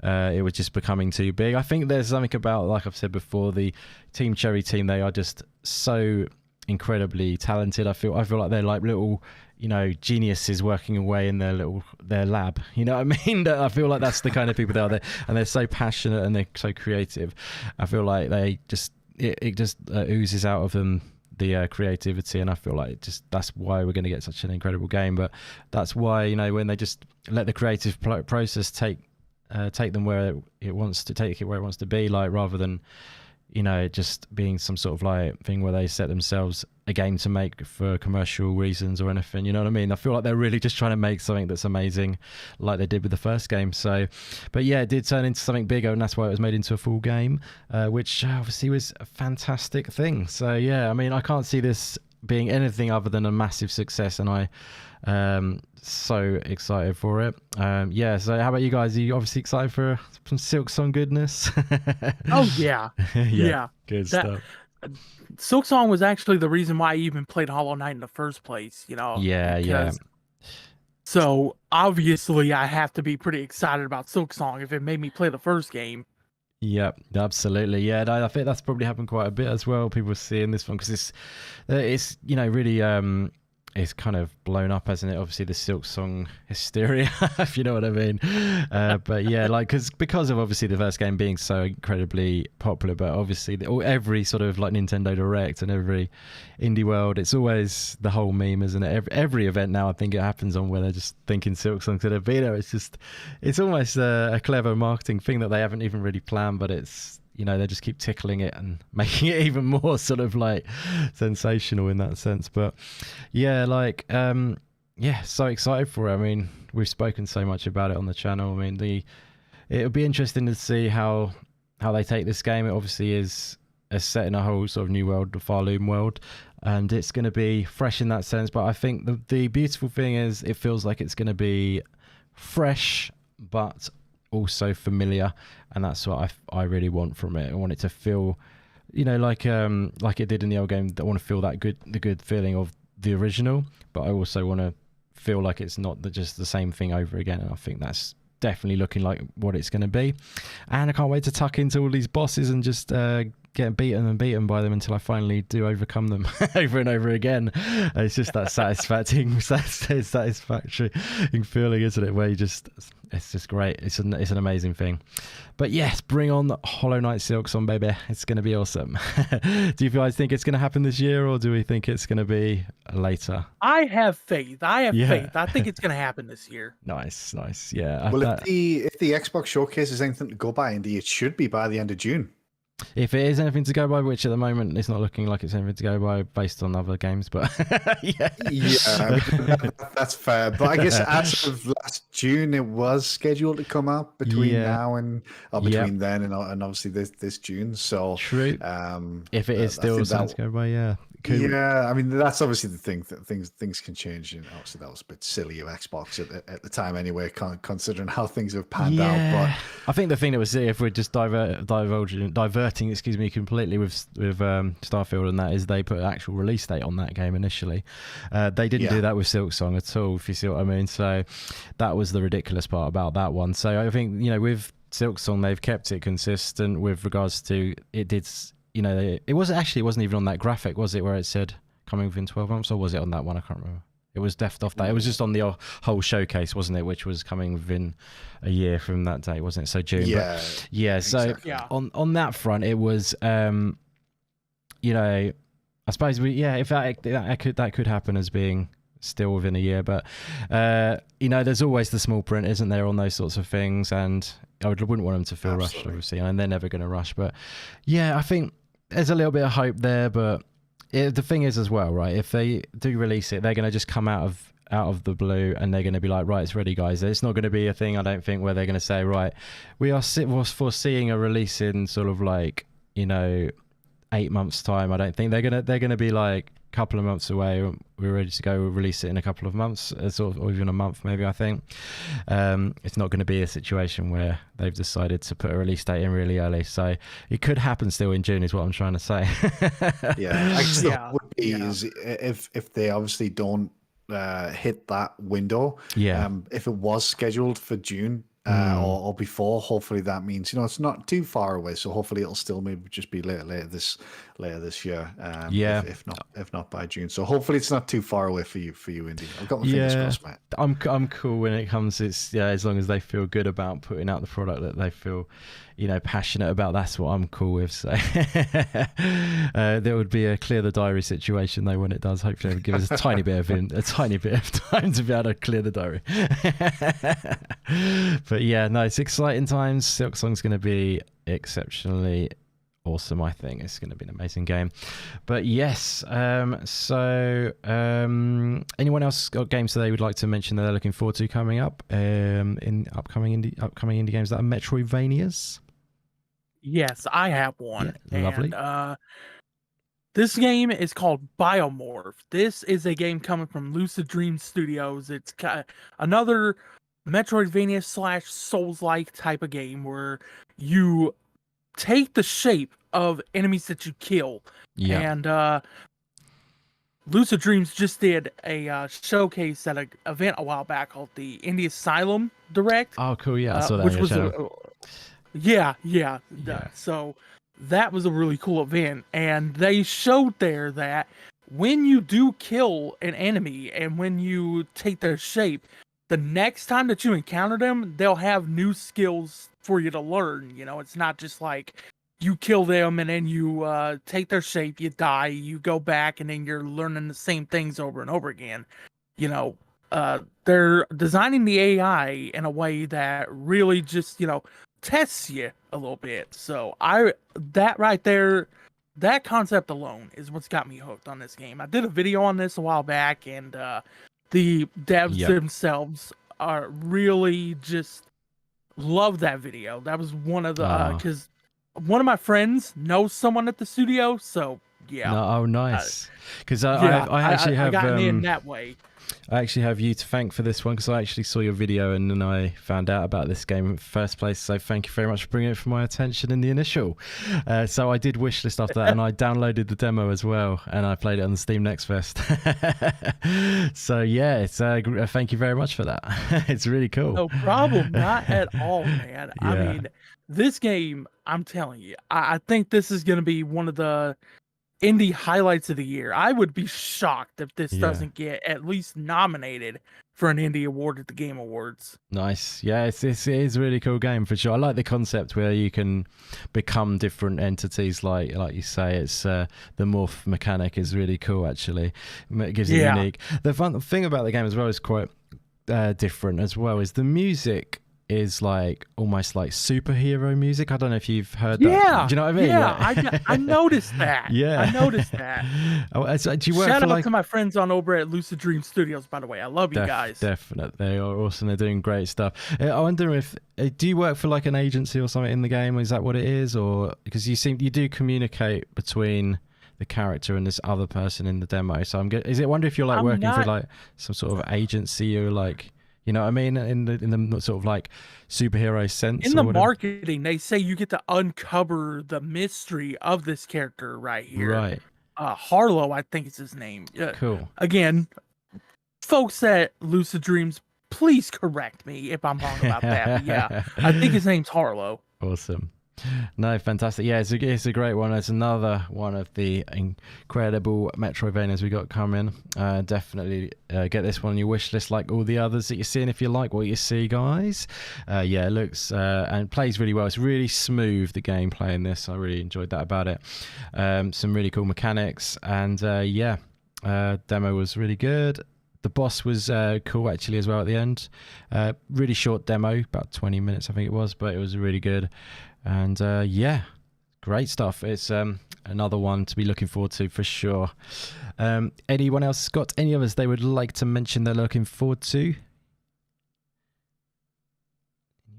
it was just becoming too big. I think there's something about, like I've said before, the Team Cherry team, they are just so incredibly talented. I feel like they're like little, you know, geniuses working away in their lab, you know what I mean? I feel like that's the kind of people they are there, and they're so passionate and they're so creative. I feel like they just it just oozes out of them, the creativity, and I feel like that's why we're going to get such an incredible game. But that's why, you know, when they just let the creative process take them where it wants to be, like, rather than, you know, just being some sort of like thing where they set themselves a game to make for commercial reasons or anything, you know what I mean? I feel like they're really just trying to make something that's amazing, like they did with the first game. So, but yeah, it did turn into something bigger, and that's why it was made into a full game, which obviously was a fantastic thing. So yeah, I mean, I can't see this being anything other than a massive success, and I so excited for it. Yeah, so how about you guys? Are you obviously excited for some Silksong goodness? Oh yeah. Yeah. Good stuff. Silksong was actually the reason why I even played Hollow Knight in the first place, you know. Yeah. So obviously I have to be pretty excited about Silksong if it made me play the first game. Yep, absolutely. Yeah, I think that's probably happened quite a bit as well. People seeing this one because it's you know, really it's kind of blown up, hasn't it? Obviously the Silksong hysteria, if you know what I mean. But yeah, like because of obviously the first game being so incredibly popular, but obviously every sort of like Nintendo Direct and every indie world, it's always the whole meme, isn't it? Every event now, I think it happens on where they're just thinking Silksong's gonna be there. It's almost a clever marketing thing that they haven't even really planned, but it's, you know, they just keep tickling it and making it even more sort of like sensational in that sense. But yeah, like, yeah, so excited for it. I mean, we've spoken so much about it on the channel. I mean, it'll be interesting to see how they take this game. It obviously is set in a whole sort of new world, the Farloom world, and it's going to be fresh in that sense. But I think the beautiful thing is it feels like it's going to be fresh, but also familiar, and that's what I really want from it. I want it to feel, you know, like it did in the old game. I want to feel the good feeling of the original, but I also want to feel like it's not just the same thing over again, and I think that's definitely looking like what it's going to be. And I can't wait to tuck into all these bosses and just get beaten by them until I finally do overcome them over and over again. It's just that satisfying feeling, isn't it? Where it's just great. It's an amazing thing. But yes, bring on Hollow Knight Silksong, baby. It's going to be awesome. Do you guys think it's going to happen this year, or do we think it's going to be later? I have faith. Faith. I think it's going to happen this year. Nice. Yeah. Well, if the Xbox Showcase is anything to go by, indeed, it should be by the end of June. If it is anything to go by, which at the moment it's not looking like it's anything to go by based on other games, but yeah, I mean, that's fair. But I guess as of last June, it was scheduled to come out between now and between then and obviously this June. So true. If it is still something to go by, yeah. Yeah, I mean, that's obviously the thing, that things can change, and obviously that was a bit silly of Xbox at the time anyway, considering how things have panned out. But I think the thing that was, if we're just diverting completely with Starfield and that, is they put an actual release date on that game initially. They didn't do that with Silksong at all, if you see what I mean. So that was the ridiculous part about that one. So I think, you know, with Silksong, they've kept it consistent with regards to it did. You know, it wasn't even on that graphic, was it, where it said coming within 12 months, or was it on that one? I can't remember. It was deft off that. It was just on the whole showcase, wasn't it, which was coming within a year from that date, wasn't it? So June. Yeah. But yeah. So exactly. On that front, it was, you know, I suppose if that could happen as being still within a year. But you know, there's always the small print, isn't there, on those sorts of things? And I wouldn't want them to feel rushed, obviously, and they're never going to rush. But yeah, I think there's a little bit of hope there. But the thing is as well, right? If they do release it, they're going to just come out of the blue and they're going to be like, right, it's ready, guys. It's not going to be a thing, I don't think, where they're going to say, right, we're foreseeing a release in sort of like, you know, 8 months time. I don't think they're gonna be like a couple of months away. We're ready to go. We'll release it in a couple of months, or even a month, maybe. I think it's not going to be a situation where they've decided to put a release date in really early. So it could happen still in June, is what I'm trying to say. Yeah, I guess would be is if they obviously don't hit that window. Yeah. If it was scheduled for June. Or before, hopefully that means, you know, it's not too far away, so hopefully it'll still maybe just be later this year. If not by June. So hopefully it's not too far away for you, Indy. I've got my fingers crossed, mate. I'm cool when it comes. It's as long as they feel good about putting out the product that they feel, you know, passionate about. That's what I'm cool with. So there would be a clear the diary situation though when it does. Hopefully it'll give us a tiny bit of time to be able to clear the diary. But yeah, no, it's exciting times. Silksong's going to be exceptionally awesome. I think it's going to be an amazing game. But yes, so anyone else got games that they would like to mention that they're looking forward to coming up in upcoming indie games that are Metroidvanias? Yes, I have one. Yeah, lovely. And, this game is called Biomorph. This is a game coming from Lucid Dream Studios. It's another Metroidvania / Souls-like type of game where you take the shape of enemies that you kill. Yeah. And Lucid Dreams just did a showcase at an event a while back called the Indie Asylum Direct. Oh, cool. Yeah, I saw that. Which was yeah. So that was a really cool event. And they showed there that when you do kill an enemy and when you take their shape, the next time that you encounter them, they'll have new skills for you to learn. You know, it's not just like you kill them and then you take their shape, you die, you go back, and then you're learning the same things over and over again. You know, they're designing the AI in a way that really just, you know, tests you a little bit. So that right there, that concept alone is what's got me hooked on this game. I did a video on this a while back, and the devs themselves are really just love that video. That was one of the because one of my friends knows someone at the studio, so yeah. Oh, nice. Because I actually have gotten in that way. I actually have you to thank for this one because I actually saw your video and then I found out about this game in the first place. So thank you very much for bringing it for my attention in the initial. So I did wishlist after that and I downloaded the demo as well and I played it on the Steam Next Fest. So yeah, it's thank you very much for that. It's really cool. No problem, not at all, man. Yeah. I mean, this game, I'm telling you, I think this is going to be one of the indie highlights of the year. I would be shocked if this doesn't get at least nominated for an indie award at the Game Awards. Nice. Yeah, it is a really cool game for sure. I like the concept where you can become different entities, like you say. It's the morph mechanic is really cool. Actually, it gives it unique. The fun thing about the game as well is quite different as well. Is the music is like almost like superhero music. I don't know if you've heard that. Yeah. Do you know what I mean? Yeah, I noticed that. Yeah. I noticed that. So do you work Shout out to my friends on over at Lucid Dream Studios, by the way. I love you guys. Definitely. They are awesome. They're doing great stuff. I wonder if, do you work for like an agency or something in the game? Is that what it is? Or because you do communicate between the character and this other person in the demo. So I wonder if you're like working for like some sort of agency or like, you know what I mean? In the sort of like superhero sense. In the marketing, they say you get to uncover the mystery of this character right here. Right. Harlow, I think is his name. Cool. Again, folks at Lucid Dreams, please correct me if I'm wrong about that. But yeah, I think his name's Harlow. Awesome. No, fantastic. Yeah, it's a great one. It's another one of the incredible Metroidvanias we got coming. Definitely get this one on your wish list like all the others that you're seeing if you like what you see, guys. Yeah, it looks and plays really well. It's really smooth, the gameplay in this. I really enjoyed that about it. Some really cool mechanics and demo was really good. The boss was cool actually as well at the end. Really short demo, about 20 minutes I think it was, but it was really good. And yeah, great stuff. It's another one to be looking forward to for sure. Anyone else got any others they would like to mention they're looking forward to?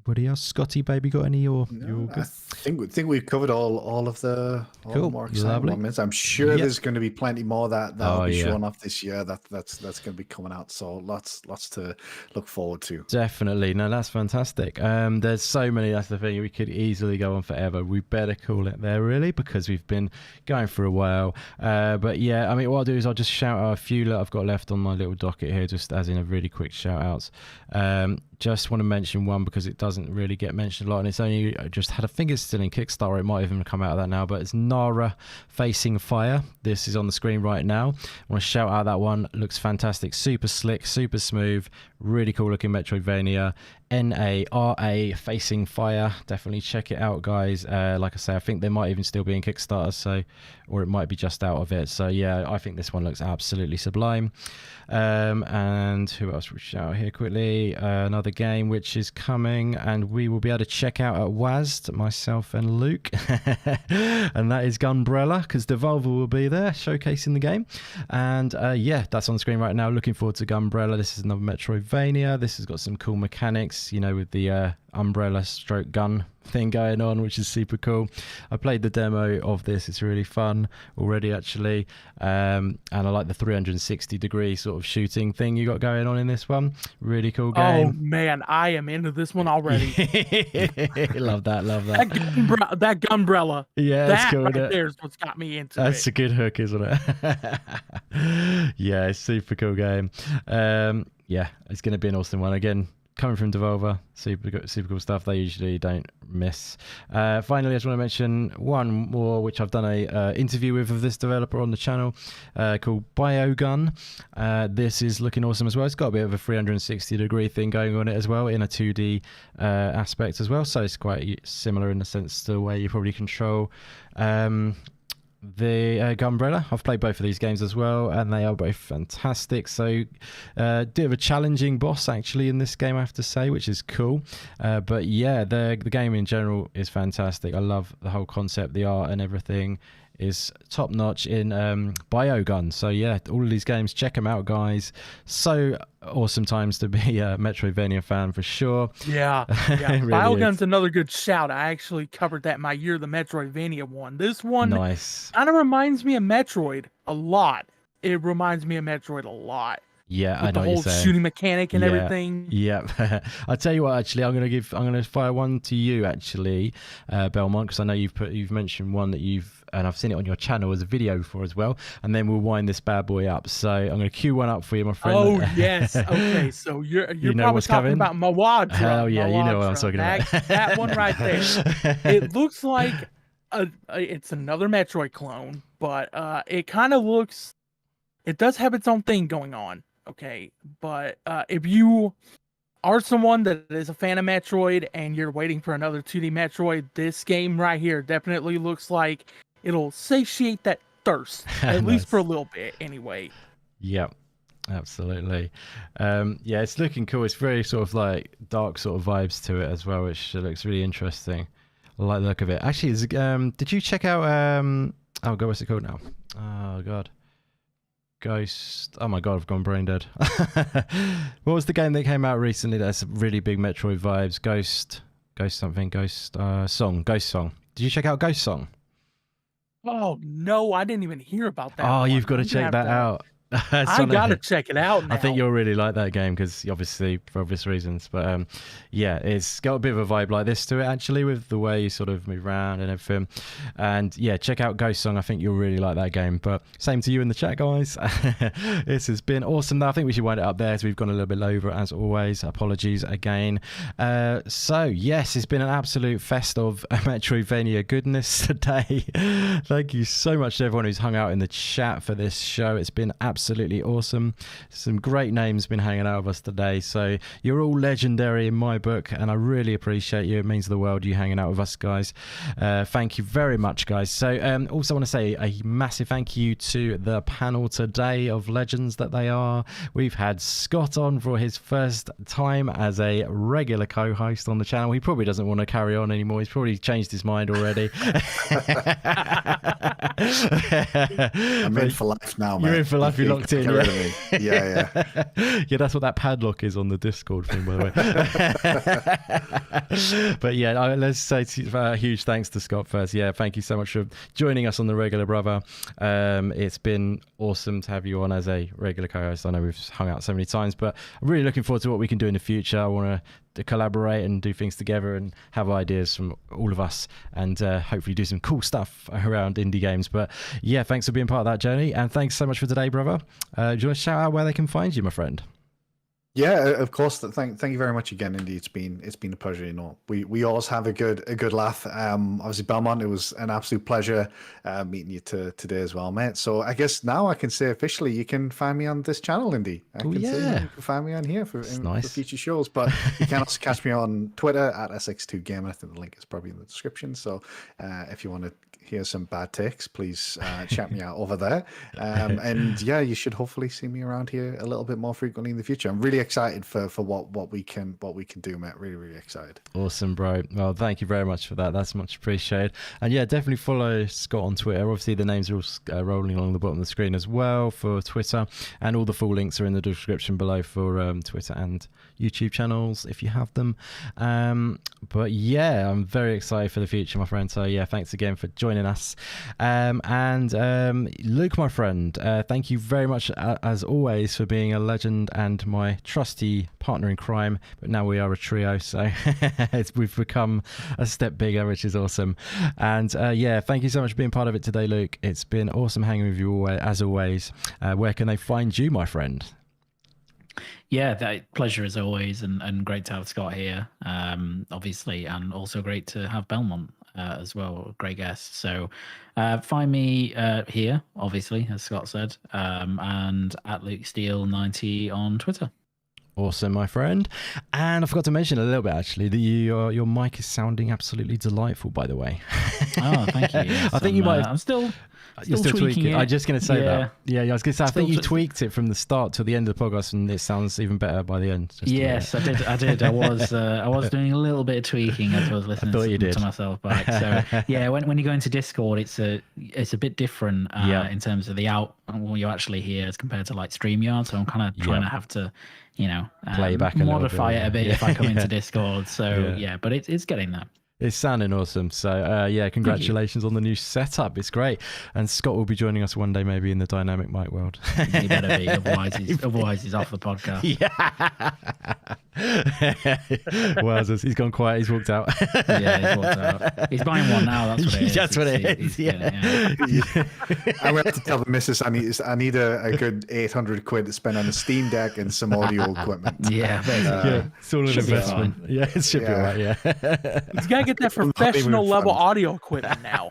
Anybody else? Scotty, baby, got any? Or no, I think we've covered all of the cool. more exciting moments. I'm sure there's going to be plenty more that'll be shown off this year. That's going to be coming out. So lots to look forward to. Definitely. No, that's fantastic. There's so many. That's the thing. We could easily go on forever. We better call it there, really, because we've been going for a while. But yeah, I mean, what I'll do is I'll just shout out a few that I've got left on my little docket here, just as in a really quick shout outs. Just want to mention one because it doesn't really get mentioned a lot, and it's only just had, I think it's still in Kickstarter, it might even come out of that now, but it's Nara Facing Fire. This is on the screen right now. I want to shout out that one. Looks fantastic, super slick, super smooth, really cool looking Metroidvania. Nara Facing Fire, definitely check it out, guys. Like I say, I think they might even still be in Kickstarter, so, or it might be just out of it. So yeah, I think this one looks absolutely sublime. And who else we shout out here quickly? Another game which is coming and we will be able to check out at WASD, myself and Luke, and that is Gunbrella, because Devolver will be there showcasing the game. And yeah, that's on the screen right now. Looking forward to Gunbrella. This is another Metroidvania. This has got some cool mechanics, you know, with the umbrella stroke gun thing going on, which is super cool. I played the demo of this. It's really fun already, actually. And I like the 360 degree sort of shooting thing you got going on in this one. Really cool game. Oh man, I am into this one already. Love that. That Gunbrella. Yeah, that cool, right there is what's got me into it. That's a good hook, isn't it? Yeah, it's a super cool game. Yeah, it's going to be an awesome one. Again, coming from Devolver, super cool stuff. They usually don't miss. Finally, I just want to mention one more, which I've done a interview with this developer on the channel called Biogun. This is looking awesome as well. It's got a bit of a 360 degree thing going on it as well, in a 2D aspect as well. So it's quite similar in the sense to the way you probably control the Gunbrella. I've played both of these games as well, and they are both fantastic. So bit of a challenging boss actually in this game, I have to say, which is cool. But yeah, the game in general is fantastic. I love the whole concept, the art and everything is top notch in Biogun. So yeah, all of these games, check them out, guys. So awesome times to be a Metroidvania fan for sure. Yeah. Really Biogun's another good shout. I actually covered that my year, the Metroidvania one. This one nice. Kind of reminds me of Metroid a lot. It reminds me of Metroid a lot. Yeah, with I know the what whole you're saying. shooting mechanic and everything. Yeah. I'll tell you what, actually, I'm gonna fire one to you, actually, Belmont, because I know you've mentioned one that and I've seen it on your channel as a video before as well, and then we'll wind this bad boy up. So I'm gonna cue one up for you, my friend. Oh yes. Okay, so you're you know probably what's talking coming? about Mawadra. Hell yeah, you know what I'm talking about. That one right there. It looks like it's another Metroid clone, but it kind of looks. It does have its own thing going on. Okay, but if you are someone that is a fan of Metroid and you're waiting for another 2D Metroid, this game right here definitely looks like it'll satiate that thirst, at least for a little bit anyway. Yep, absolutely. Yeah, it's looking cool. It's very sort of like dark sort of vibes to it as well, which looks really interesting. I like the look of it. Actually, did you check out oh god, what's it called now? Oh god. Ghost. Oh my god, I've gone brain dead. What was the game that came out recently that's really big Metroid vibes? Ghost Song. Did you check out Ghost Song? Oh no, I didn't even hear about that. Oh, one. you've got to check that out. I gotta check it out now. I think you'll really like that game because obviously for obvious reasons, but yeah, it's got a bit of a vibe like this to it actually, with the way you sort of move around and everything. And yeah, check out Ghost Song. I think you'll really like that game. But same to you in the chat, guys. This has been awesome. Now I think we should wind it up there, as we've gone a little bit over as always. Apologies again. So yes, it's been an absolute fest of Metroidvania goodness today. Thank you so much to everyone who's hung out in the chat for this show. It's been absolutely absolutely awesome. Some great names been hanging out with us today. So you're all legendary in my book, and I really appreciate you. It means the world you hanging out with us, guys. Thank you very much, guys. So also want to say a massive thank you to the panel today of legends that they are. We've had Scott on for his first time as a regular co-host on the channel. He probably doesn't want to carry on anymore. He's probably changed his mind already. I'm in for life now, man. You're in for life. You're locked in. Yeah. Yeah, that's what that padlock is on the Discord thing, by the way. But yeah, let's say huge thanks to Scott first. Yeah, thank you so much for joining us on the regular, brother. It's been awesome to have you on as a regular co-host. I know we've hung out so many times, but I'm really looking forward to what we can do in the future. I want to collaborate and do things together and have ideas from all of us, and hopefully do some cool stuff around indie games. But yeah, thanks for being part of that journey, and thanks so much for today, brother. Do you want to shout out where they can find you, my friend? Yeah, of course. Thank you very much again, Indy. It's been a pleasure. You know, we always have a good laugh. Obviously, Belmont, it was an absolute pleasure meeting you today as well, mate. So I guess now I can say officially you can find me on this channel, Indy. Say you can find me on here for future shows. But you can also catch me on Twitter at SX2 Gaming. I think the link is probably in the description. So if you want to hear some bad takes, please check me out over there. And yeah, you should hopefully see me around here a little bit more frequently in the future. I'm really excited for what we can do, mate. Really excited. Awesome, bro. Well, thank you very much for that. That's much appreciated. And yeah, definitely follow Scott on Twitter. Obviously the names are all rolling along the bottom of the screen as well for Twitter, and all the full links are in the description below for Twitter and YouTube channels if you have them. But yeah, I'm very excited for the future, my friend. So yeah, thanks again for joining us. And Luke, my friend, thank you very much as always for being a legend and my trusty partner in crime. But now we are a trio, so we've become a step bigger, which is awesome. And yeah, thank you so much for being part of it today, Luke. It's been awesome hanging with you as always. Where can they find you, my friend? Yeah, that pleasure as always, and great to have Scott here, obviously, and also great to have Belmont as well, great guest. So find me here, obviously, as Scott said, and at LukeSteele90 on Twitter. Awesome, my friend. And I forgot to mention a little bit, actually, that your mic is sounding absolutely delightful, by the way. Oh, thank you. Yes, I think you might have... I'm still tweaking it. I'm just going to say that. Yeah, I was going to say, I think you tweaked it from the start to the end of the podcast, and it sounds even better by the end. Yes, I did. I was doing a little bit of tweaking as I was listening to myself back. So yeah, when you go into Discord, it's a bit different in terms of the what you actually hear as compared to like StreamYard. So I'm kind of trying to have to, play back modify it a bit if I come into Discord. So yeah, but it's getting there. It's sounding awesome. So yeah, congratulations on the new setup. It's great. And Scott will be joining us one day, maybe in the dynamic mic world. He better be, otherwise he's off the podcast. Yeah. Well, he's gone quiet. He's walked out. Yeah, he's walked out. He's buying one now. That's what it is. That's what it is. Yeah. I'm going to have to tell the missus I need a good 800 quid to spend on a Steam Deck and some audio equipment. Yeah, basically. It's all an investment. Yeah, it should be all right. Yeah. He's got to get that professional level audio equipment now.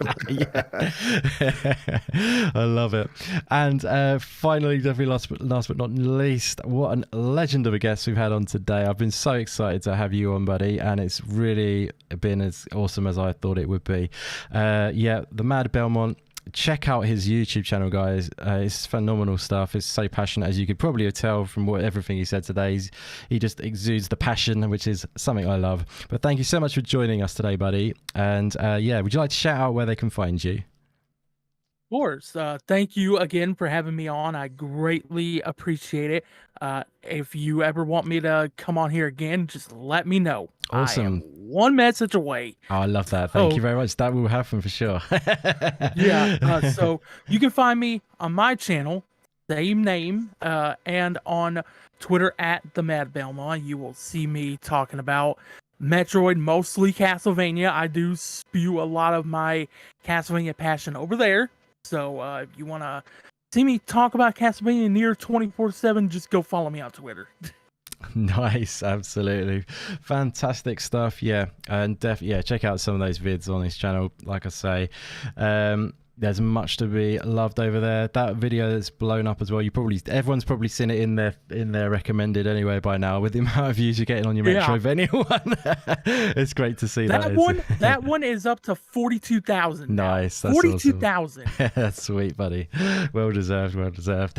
I love it. And finally, definitely last but not least, what an legend of a guest we've had on today. I've been so excited to have you on, buddy, and it's really been as awesome as I thought it would be. The Mad Belmont. Check out his YouTube channel, guys. It's phenomenal stuff. It's so passionate, as you could probably tell from everything he said today. He just exudes the passion, which is something I love. But thank you so much for joining us today, buddy. And would you like to shout out where they can find you? Of course. Thank you again for having me on. I greatly appreciate it. If you ever want me to come on here again, just let me know. Awesome. I am one message away. Oh, I love that. Thank you very much. That will happen for sure. So you can find me on my channel, same name, and on Twitter at the Mad Belmont. You will see me talking about Metroid, mostly Castlevania. I do spew a lot of my Castlevania passion over there. So if you want to see me talk about Castlevania near 24/7, just go follow me on Twitter. Nice, absolutely fantastic stuff. Yeah, and check out some of those vids on his channel. Like I say, There's much to be loved over there. That video that's blown up as well. Everyone's probably seen it in their recommended anyway by now, with the amount of views you're getting on your Metroidvania one. It's great to see that. That one is up to 42,000. Nice. That's 42,000. awesome. That's sweet, buddy. Well deserved. Well deserved.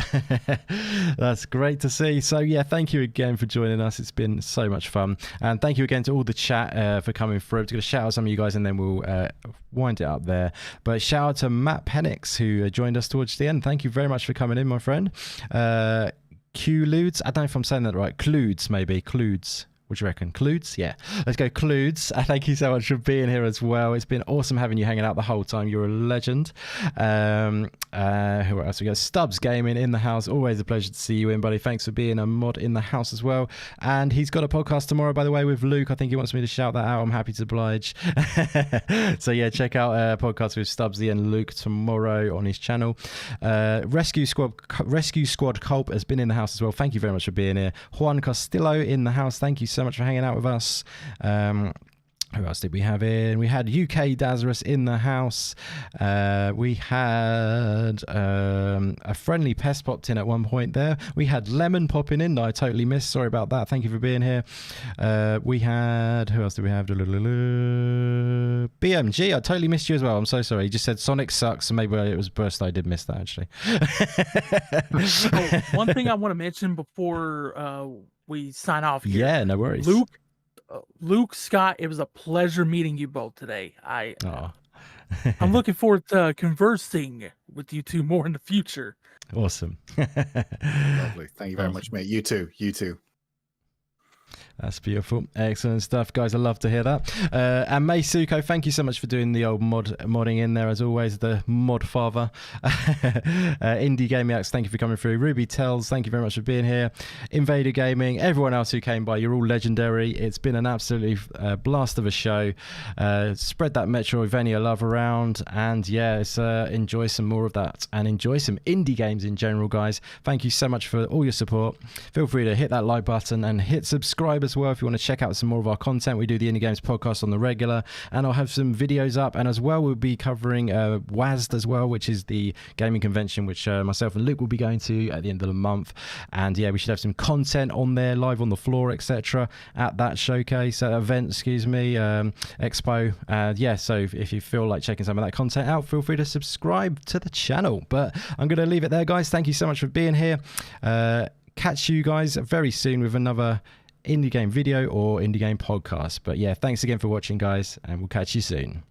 That's great to see. So yeah, thank you again for joining us. It's been so much fun, and thank you again to all the chat for coming through. I'm just going to shout out some of you guys, and then we'll wind it up there. But shout out to Matt Penix, who joined us towards the end. Thank you very much for coming in, my friend. Cludes, I don't know if I'm saying that right. Cludes, maybe. Cludes. What do you reckon? Cludes? Yeah. Let's go, Cludes. Thank you so much for being here as well. It's been awesome having you hanging out the whole time. You're a legend. Who else we got? Stubbs Gaming in the house. Always a pleasure to see you in, buddy. Thanks for being a mod in the house as well. And he's got a podcast tomorrow, by the way, with Luke. I think he wants me to shout that out. I'm happy to oblige. So yeah, check out a podcast with Stubbsy and Luke tomorrow on his channel. Rescue Squad Culp has been in the house as well. Thank you very much for being here. Juan Castillo in the house. Thank you so much for hanging out with us. Who else did we have in? We had UK Dazarus in the house. We had a friendly pest popped in at one point there. We had Lemon popping in that I totally missed. Sorry about that. Thank you for being here. We had, who else did we have? BMG, I totally missed you as well. I'm so sorry. You just said Sonic sucks, so maybe it was burst. I did miss that, actually. One thing I want to mention before we sign off here. Yeah, no worries. Luke, Scott, it was a pleasure meeting you both today. I'm looking forward to conversing with you two more in the future. Awesome. Lovely. Thank you very much, mate. You too. You too. That's beautiful. Excellent stuff, guys. I love to hear that. And Meisuko, thank you so much for doing the old modding in there, as always, the mod father. Indie Gamiacs, thank you for coming through. Ruby Tells, thank you very much for being here. Invader Gaming, everyone else who came by, you're all legendary. It's been an absolutely blast of a show. Spread that Metroidvania love around, and yeah, enjoy some more of that, and enjoy some indie games in general, guys. Thank you so much for all your support. Feel free to hit that like button and hit subscribe as well if you want to check out some more of our content. We do the Indie Games podcast on the regular, and I'll have some videos up, and as well we'll be covering WASD as well, which is the gaming convention which myself and Luke will be going to at the end of the month. And yeah, we should have some content on there, live on the floor, etc., at that showcase event, expo. Yeah, so if you feel like checking some of that content out, feel free to subscribe to the channel. But I'm going to leave it there, guys. Thank you so much for being here. Catch you guys very soon with another indie game video or indie game podcast. But yeah, thanks again for watching, guys, and we'll catch you soon.